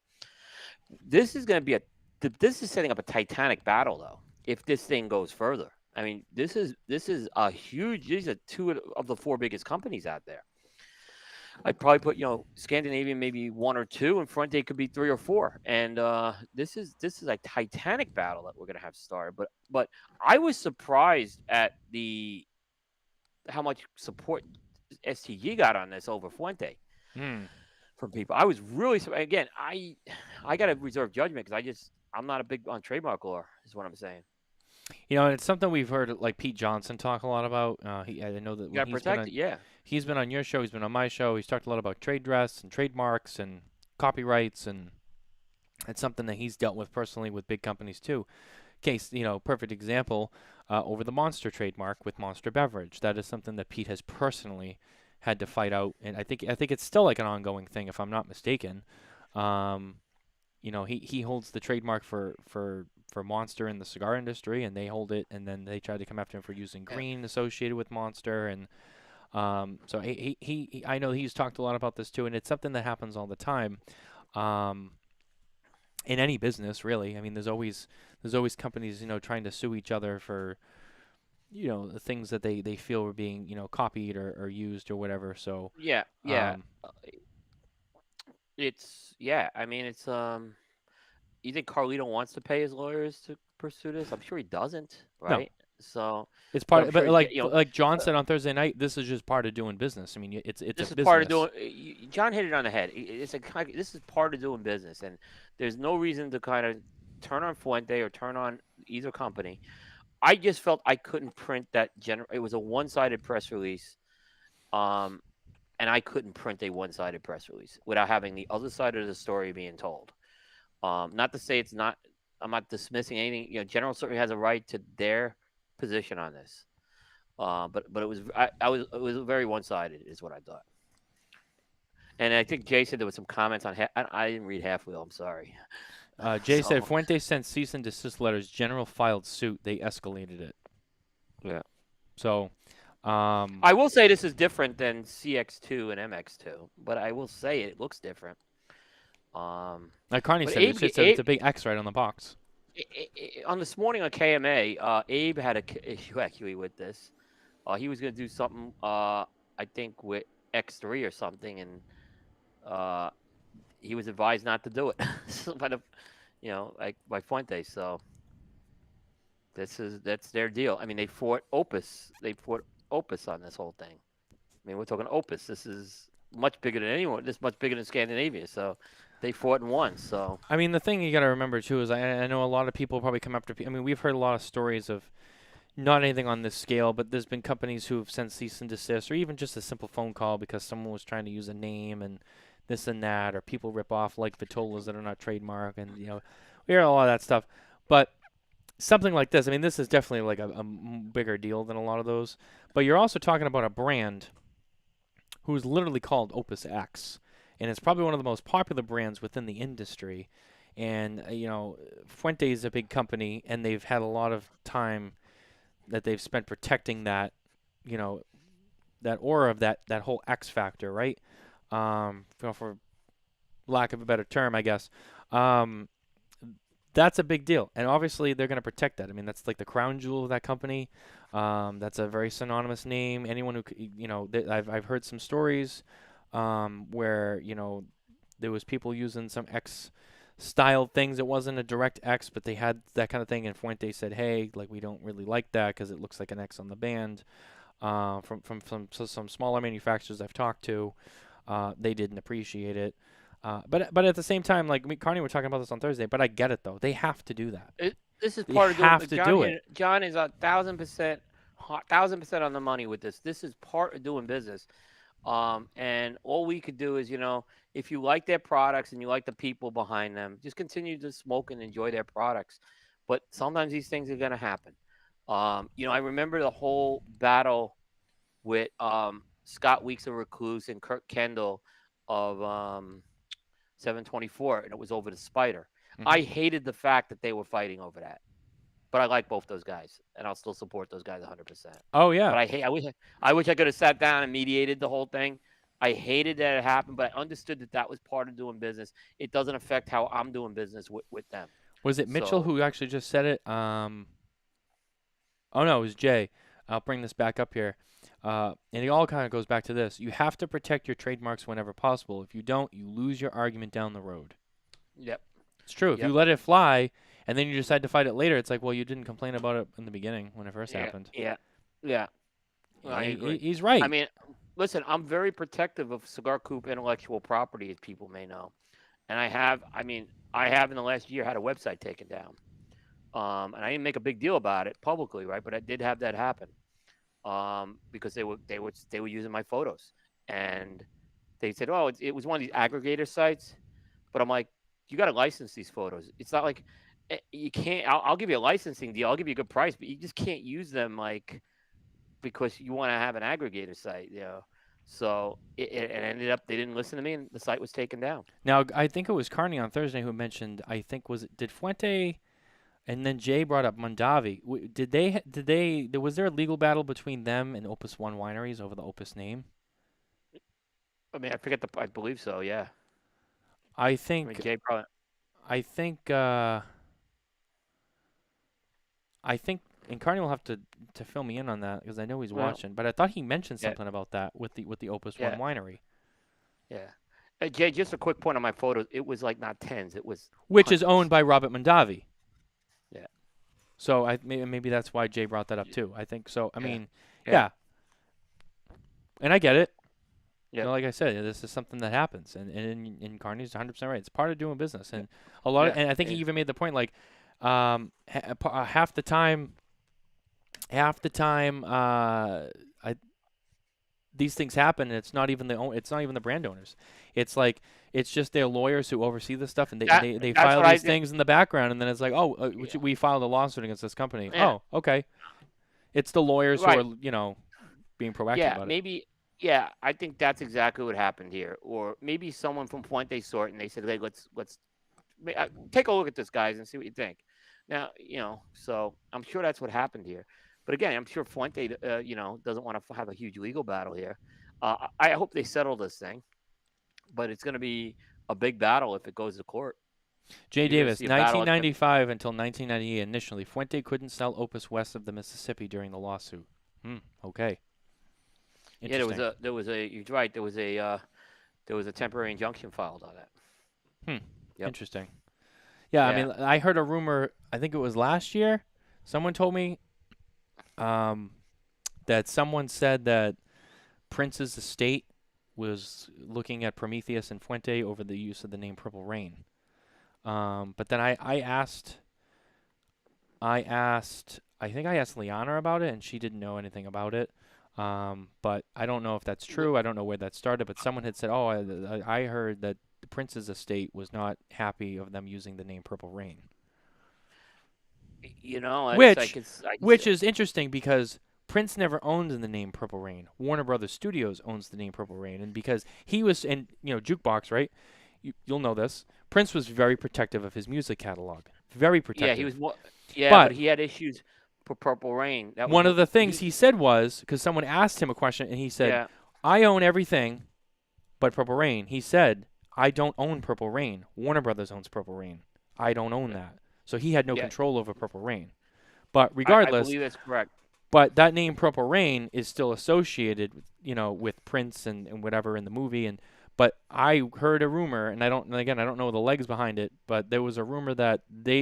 This is going to be this is setting up a titanic battle, though. If this thing goes further, I mean, this is a huge. These are 2 of the 4 biggest companies out there. I'd probably put Scandinavian maybe 1 or 2, and Fuente could be 3 or 4. And this is a titanic battle that we're gonna have started. But I was surprised at how much support STG got on this over Fuente from people. I was really surprised. Again, I got to reserve judgment because I'm not a big on trademark law, is what I'm saying. It's something we've heard like Pete Johnson talk a lot about. I know that you got to protect it. Yeah. He's been on your show. He's been on my show. He's talked a lot about trade dress and trademarks and copyrights, and it's something that he's dealt with personally with big companies too. Case, perfect example over the Monster trademark with Monster Beverage. That is something that Pete has personally had to fight out, and I think it's still like an ongoing thing, if I'm not mistaken. He holds the trademark for Monster in the cigar industry, and they hold it, and then they tried to come after him for using green associated with Monster, and so he I know he's talked a lot about this too, and it's something that happens all the time in any business, really. I mean, there's always companies trying to sue each other for the things that they feel were being copied or used or whatever. So yeah. I mean, it's you think Carlito wants to pay his lawyers to pursue this? I'm sure he doesn't, right? No. So it's part of, but like John said on Thursday night, this is just part of doing business. I mean, it's this a is business. Part of doing. John hit it on the head. This is part of doing business, and there's no reason to kind of turn on Fuente or turn on either company. I just felt I couldn't print that it was a one-sided press release, and I couldn't print a one-sided press release without having the other side of the story being told. Not to say it's not. I'm not dismissing anything. General certainly has a right to their position on this, but it was it was very one-sided, is what I thought. And I think Jay said there was some comments on. I didn't read half of it. I'm sorry. Jay said Fuente sent cease and desist letters. General filed suit. They escalated it. Yeah. So, I will say this is different than CX2 and MX2, but I will say it looks different. Like Carney said, it's a big X right on the box. On this morning on KMA, Abe had issue actually with this. He was going to do something, I think, with X3 or something, and uh, he was advised not to do it by the, like by Fuente. So that's their deal. I mean, they fought Opus. They fought Opus on this whole thing. I mean, we're talking Opus. This is much bigger than anyone. This is much bigger than Scandinavia. So they fought and won. So I mean, the thing you got to remember too is I know a lot of people probably come after. I mean, we've heard a lot of stories of not anything on this scale, but there's been companies who have sent cease and desist, or even just a simple phone call because someone was trying to use a name and this and that, or people rip off like Vitolas that are not trademark, and we hear a lot of that stuff. But something like this, I mean, this is definitely like a bigger deal than a lot of those. But you're also talking about a brand who's literally called Opus X, and it's probably one of the most popular brands within the industry. And Fuente is a big company, and they've had a lot of time that they've spent protecting that, you know, that aura of that whole X factor, right? For lack of a better term, I guess. Um, that's a big deal, and obviously they're going to protect that. I mean, that's like the crown jewel of that company. That's a very synonymous name. Anyone who, I've heard some stories where there was people using some X style things. It wasn't a direct X, but they had that kind of thing. And Fuente said, "Hey, like we don't really like that because it looks like an X on the band." From some smaller manufacturers I've talked to, they didn't appreciate it. But at the same time, like me, Carney, we're talking about this on Thursday. But I get it though; they have to do that. this is They part of doing. have to do it. John is 1,000% on the money with this. This is part of doing business. And all we could do is, if you like their products and you like the people behind them, just continue to smoke and enjoy their products. But sometimes these things are going to happen. I remember the whole battle with Scott Weeks of Recluse and Kirk Kendall of 724, and it was over the Spider. I Mm-hmm. hated the fact that they were fighting over that, but I like both those guys, and I'll still support those guys 100%. Oh But yeah. I wish I could have sat down and mediated the whole thing. I hated that it happened, but I understood that that was part of doing business. It doesn't affect how I'm doing business with them. Was it Mitchell So, who actually just said it? Oh no, it was Jay. I'll bring this back up here. And it all kind of goes back to this. You have to protect your trademarks whenever possible. If you don't, you lose your argument down the road. yep, It's true. If you yep, let it fly and then you decide to fight it later, it's like, well, you didn't complain about it in the beginning when it first yeah, happened. yeah, yeah. I agree. He's I right. mean, listen, I'm very protective of Cigar Coop intellectual property, as people may know, and I have in the last year had a website taken down. And I didn't make a big deal about it publicly, right? But I did have that happen. Because they were using my photos, and they said, "Oh, it was one of these aggregator sites." But I'm like, "You got to license these photos. It's not like you can't. I'll give you a licensing deal. I'll give you a good price, but you just can't use them like because you want to have an aggregator site. So it ended up they didn't listen to me, and the site was taken down. Now, I think it was Carney on Thursday who mentioned, I think, did Fuente and then Jay brought up Mondavi. Was there a legal battle between them and Opus One Wineries over the Opus name? I mean, I believe so. Yeah. I I mean, think, Jay probably. I think, uh, I think, and Carney will have to fill me in on that because I know he's Well, watching. But I thought he mentioned yeah, something about that with the Opus One yeah. Winery, Yeah. Jay, just a quick point on my photos. It was like not tens, it was which is owned hundreds. by Robert Mondavi. Yeah. So maybe that's why Jay brought that up too. I think so. I Yeah. mean, Yeah. yeah, and I get it. Yep. Like I said, this is something that happens, and Carney's 100% right. It's part of doing business, Yeah. and and I think he Yeah. even made the point like, half the time, half the time, I these things happen, and it's not even the brand owners. It's like it's just their lawyers who oversee this stuff, and they That's file what I these did. things in the background, and then it's like, oh, Yeah. we filed a lawsuit against this company. Yeah. Oh, okay. It's the lawyers who Right. are being proactive Yeah. about it. Maybe. Yeah. I think that's exactly what happened here. Or maybe someone from Fuente saw it and they said, "Hey, let's take a look at this, guys, and see what you think." Now, so I'm sure that's what happened here. But again, I'm sure Fuente, doesn't want to have a huge legal battle here. I hope they settle this thing, but it's going to be a big battle if it goes to court. Jay You're gonna Davis, see a battle. 1995 until 1998 initially. Fuente couldn't sell Opus west of the Mississippi during the lawsuit. Okay. Yeah, Interesting. there was a. You're right. There was a temporary injunction filed on that. Yep. Interesting. Yeah, I Yeah. mean, I heard a rumor, I think it was last year. Someone told me that someone said that Prince's estate was looking at Prometheus and Fuente over the use of the name Purple Rain. But then I asked, I think I asked Liana about it, and she didn't know anything about it. But I don't know if that's true. I don't know where that started. But someone had said, "Oh, I heard that the Prince's estate was not happy of them using the name Purple Rain." You know, it's Which, like it's I, which is interesting because Prince never owned the name Purple Rain. Warner Brothers Studios owns the name Purple Rain, and because he was in, Jukebox, right? You'll know this. Prince was very protective of his music catalog. Very protective. yeah, he was more. Yeah, But but he had issues for Purple Rain. That was one of the things he said was, because someone asked him a question, and he said, Yeah. "I own everything but Purple Rain." He said, "I don't own Purple Rain. Warner Brothers owns Purple Rain. I don't own that." So he had no Yeah. control over Purple Rain. But I regardless, believe that's correct. but that name Purple Rain is still associated, with Prince and whatever in the movie. But I heard a rumor, and I don't know the legs behind it, but there was a rumor that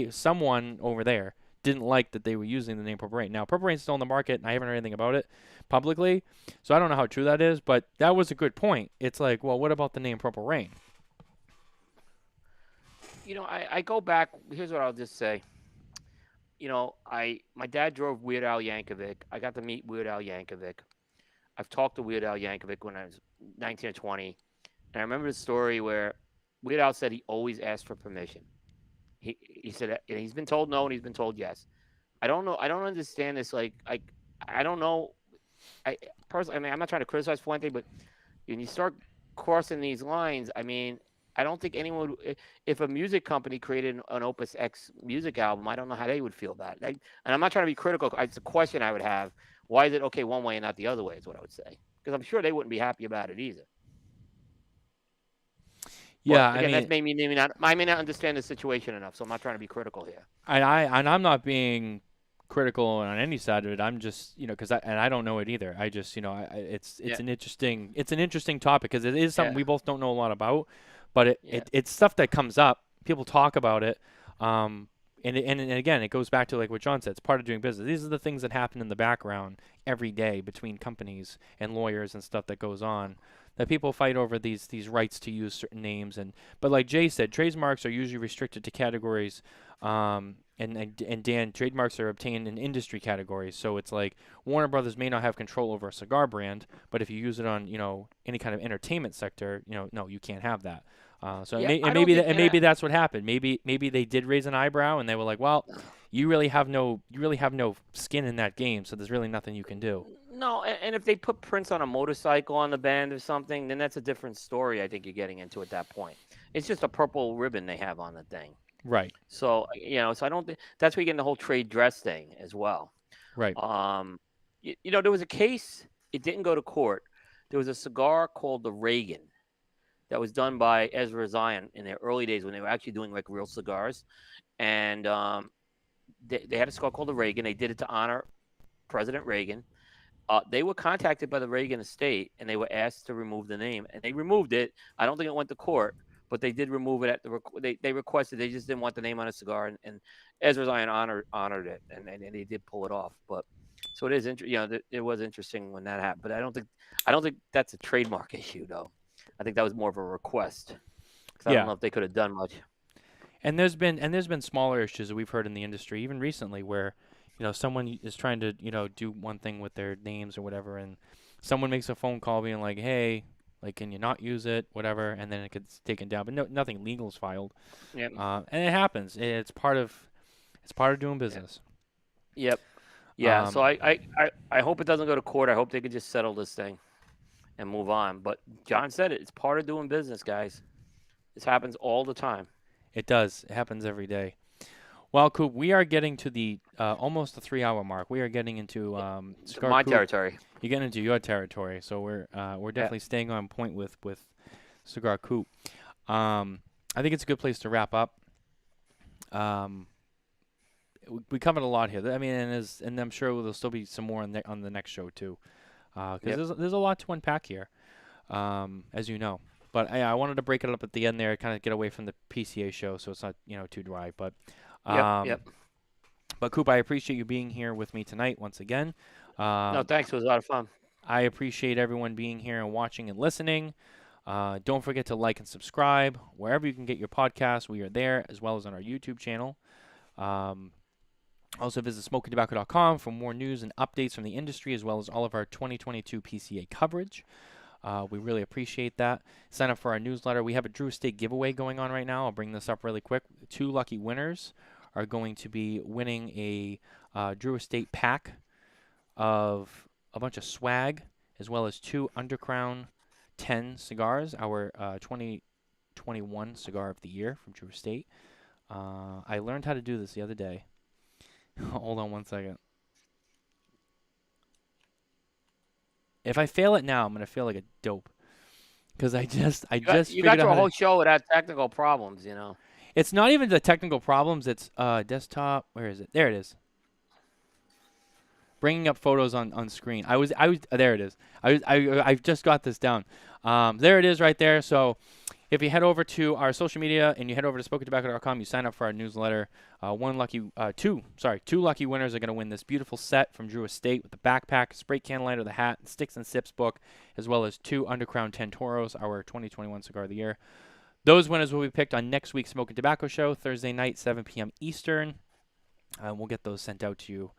someone over there didn't like that they were using the name Purple Rain. Now, Purple Rain's still in the market, and I haven't heard anything about it publicly, so I don't know how true that is, but that was a good point. It's like, well, what about the name Purple Rain? I go back. Here's what I'll just say. My dad drove Weird Al Yankovic. I got to meet Weird Al Yankovic. I've talked to Weird Al Yankovic when I was 19 or 20, and I remember the story where Weird Al said he always asked for permission. He said and he's been told no and he's been told yes. I don't know. I don't understand this. I don't know. I personally, I'm not trying to criticize Fuente, but when you start crossing these lines, I mean, I don't think anyone. If a music company created an Opus X music album, I don't know how they would feel about it. And I'm not trying to be critical. It's a question I would have. Why is it okay one way and not the other way? Is what I would say. Because I'm sure they wouldn't be happy about it either. Yeah, But again, I that's mean, maybe not. I may not understand the situation enough, so I'm not trying to be critical here. I'm not being critical on any side of it. I'm just, because I don't know it either. I just, it's Yeah. an interesting topic because it is something Yeah. we both don't know a lot about, but Yeah. it's stuff that comes up. People talk about it. And again, it goes back to like what John said. It's part of doing business. These are the things that happen in the background every day between companies and lawyers and stuff that goes on. That people fight over these rights to use certain names but like Jay said, trademarks are usually restricted to categories. And Dan, trademarks are obtained in industry categories. So it's like Warner Brothers may not have control over a cigar brand, but if you use it on any kind of entertainment sector, no, you can't have that. Maybe that's what happened. Maybe they did raise an eyebrow and they were like, well, you really have no skin in that game, so there's really nothing you can do. No, and if they put Prince on a motorcycle on the band or something, then that's a different story. I think you're getting into at that point. It's just a purple ribbon they have on the thing. Right. So so I don't think that's where you get in the whole trade dress thing as well. Right. There was a case. It didn't go to court. There was a cigar called the Reagan that was done by Ezra Zion in their early days when they were actually doing like real cigars, and they had a cigar called the Reagan. They did it to honor President Reagan. They were contacted by the Reagan estate, and they were asked to remove the name, and they removed it. I don't think it went to court, but they did remove it they requested. They just didn't want the name on a cigar, and Ezra Zion honored it, and they did pull it off. But so it is interesting. It was interesting when that happened, but I don't think that's a trademark issue though. I think that was more of a request. I don't know if they could have done much. And there's been smaller issues that we've heard in the industry, even recently, where someone is trying to do one thing with their names or whatever, and someone makes a phone call being like, hey, like, can you not use it, whatever, and then it gets taken down, but nothing legal is filed. Yep. And it happens. It's part of doing business. Yep. Yeah. So I hope it doesn't go to court. I hope they could just settle this thing and move on. But John said it. It's part of doing business, guys. This happens all the time. It does. It happens every day. Well, Coop, we are getting to the almost the 3-hour mark. We are getting into my territory. You're getting into your territory, so we're definitely staying on point with Cigar Coop. I think it's a good place to wrap up. we covered a lot here. I mean, and I'm sure there'll still be some more on the next show too, because there's a lot to unpack here, as you know. But I wanted to break it up at the end there, kind of get away from the PCA show, so it's not too dry. But Yep. But Coop, I appreciate you being here with me tonight once again. No, thanks. It was a lot of fun. I appreciate everyone being here and watching and listening. Don't forget to like and subscribe wherever you can get your podcasts. We are there, as well as on our YouTube channel. Also visit smokingtobacco.com for more news and updates from the industry, as well as all of our 2022 PCA coverage. We really appreciate that. Sign up for our newsletter. We have a Drew Estate giveaway going on right now. I'll bring this up really quick. 2 lucky winners are going to be winning a Drew Estate pack of a bunch of swag, as well as 2 Undercrown 10 cigars, our 2021 cigar of the year from Drew Estate. I learned how to do this the other day. Hold on one second. If I fail it now, I'm gonna feel like a dope, because I just You got figured through out a whole show without technical problems, It's not even the technical problems. It's desktop. Where is it? There it is. Bringing up photos on screen. I was there it is. I've just got this down. There it is right there. So if you head over to our social media and you head over to smokingtobacco.com, you sign up for our newsletter. Two lucky winners are going to win this beautiful set from Drew Estate with the backpack, spray can lighter, the hat, Sticks and Sips book, as well as 2 Undercrown 10 Toros, our 2021 cigar of the year. Those winners will be picked on next week's Smoking Tobacco show, Thursday night, 7 p.m. Eastern. We'll get those sent out to you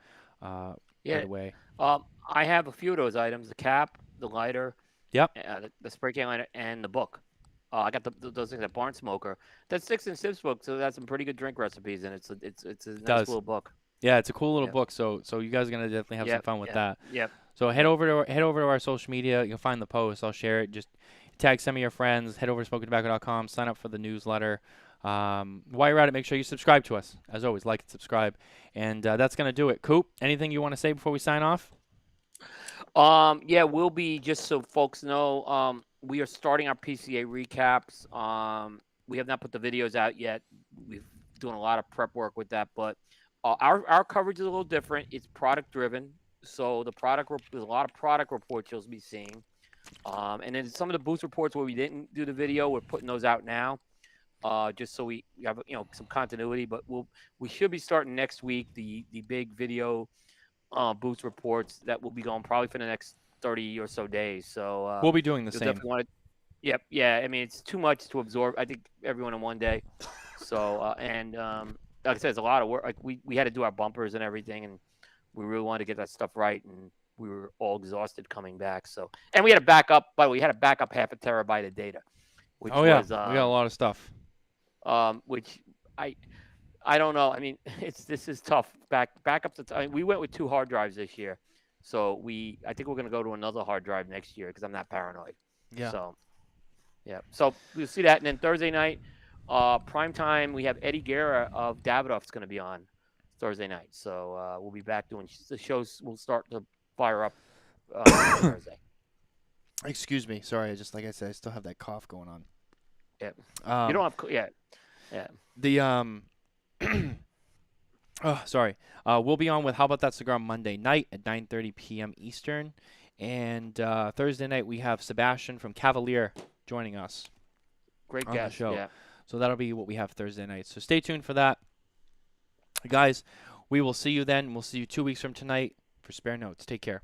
right away. I have a few of those items: the cap, the lighter, Yep. The spray can lighter, and the book. I got those things at Barn Smoker. That Sticks and Sips book, so that's some pretty good drink recipes, and it's a nice little book. Yeah, it's a cool little book. So you guys are gonna definitely have some fun with that. Yep. So head over to our social media. You'll find the post. I'll share it. Just tag some of your friends. Head over to smokingtobacco.com. Sign up for the newsletter. While you're at it, make sure you subscribe to us. As always, like and subscribe. And that's gonna do it. Coop, anything you want to say before we sign off? We'll be, just so folks know, we are starting our PCA recaps. We have not put the videos out yet. We've doing a lot of prep work with that, but our coverage is a little different. It's product driven, so there's a lot of product reports you'll be seeing, and then some of the booth reports where we didn't do the video, we're putting those out now, just so we have some continuity. But we should be starting next week the big video booth reports that will be going probably for the next 30 or so days. So we'll be doing the same. Yep. Yeah. I mean, it's too much to absorb. I think everyone in one day. So like I said, it's a lot of work. Like we had to do our bumpers and everything, and we really wanted to get that stuff right, and we were all exhausted coming back. So, and we had to back up. By the way, we had to back up half a terabyte of data. Which we got a lot of stuff. Which I don't know. I mean, this is tough. Back up to we went with 2 hard drives this year, so I think we're going to go to another hard drive next year because I'm not paranoid. Yeah. So, yeah. So we'll see that, and then Thursday night, prime time, we have Eddie Guerra of Davidoff's going to be on Thursday night. So we'll be back doing the shows. We'll start to fire up Thursday. Excuse me. Sorry. Like I said, I still have that cough going on. Yeah. You don't have. Yeah. Yeah. The sorry. We'll be on with How About That Cigar Monday night at 9:30 p.m. Eastern, and Thursday night we have Sebastian from Cavalier joining us. Great on guest. the show. Yeah. So that'll be what we have Thursday night. So stay tuned for that, guys. We will see you then. We'll see you 2 weeks from tonight for Spare Notes. Take care.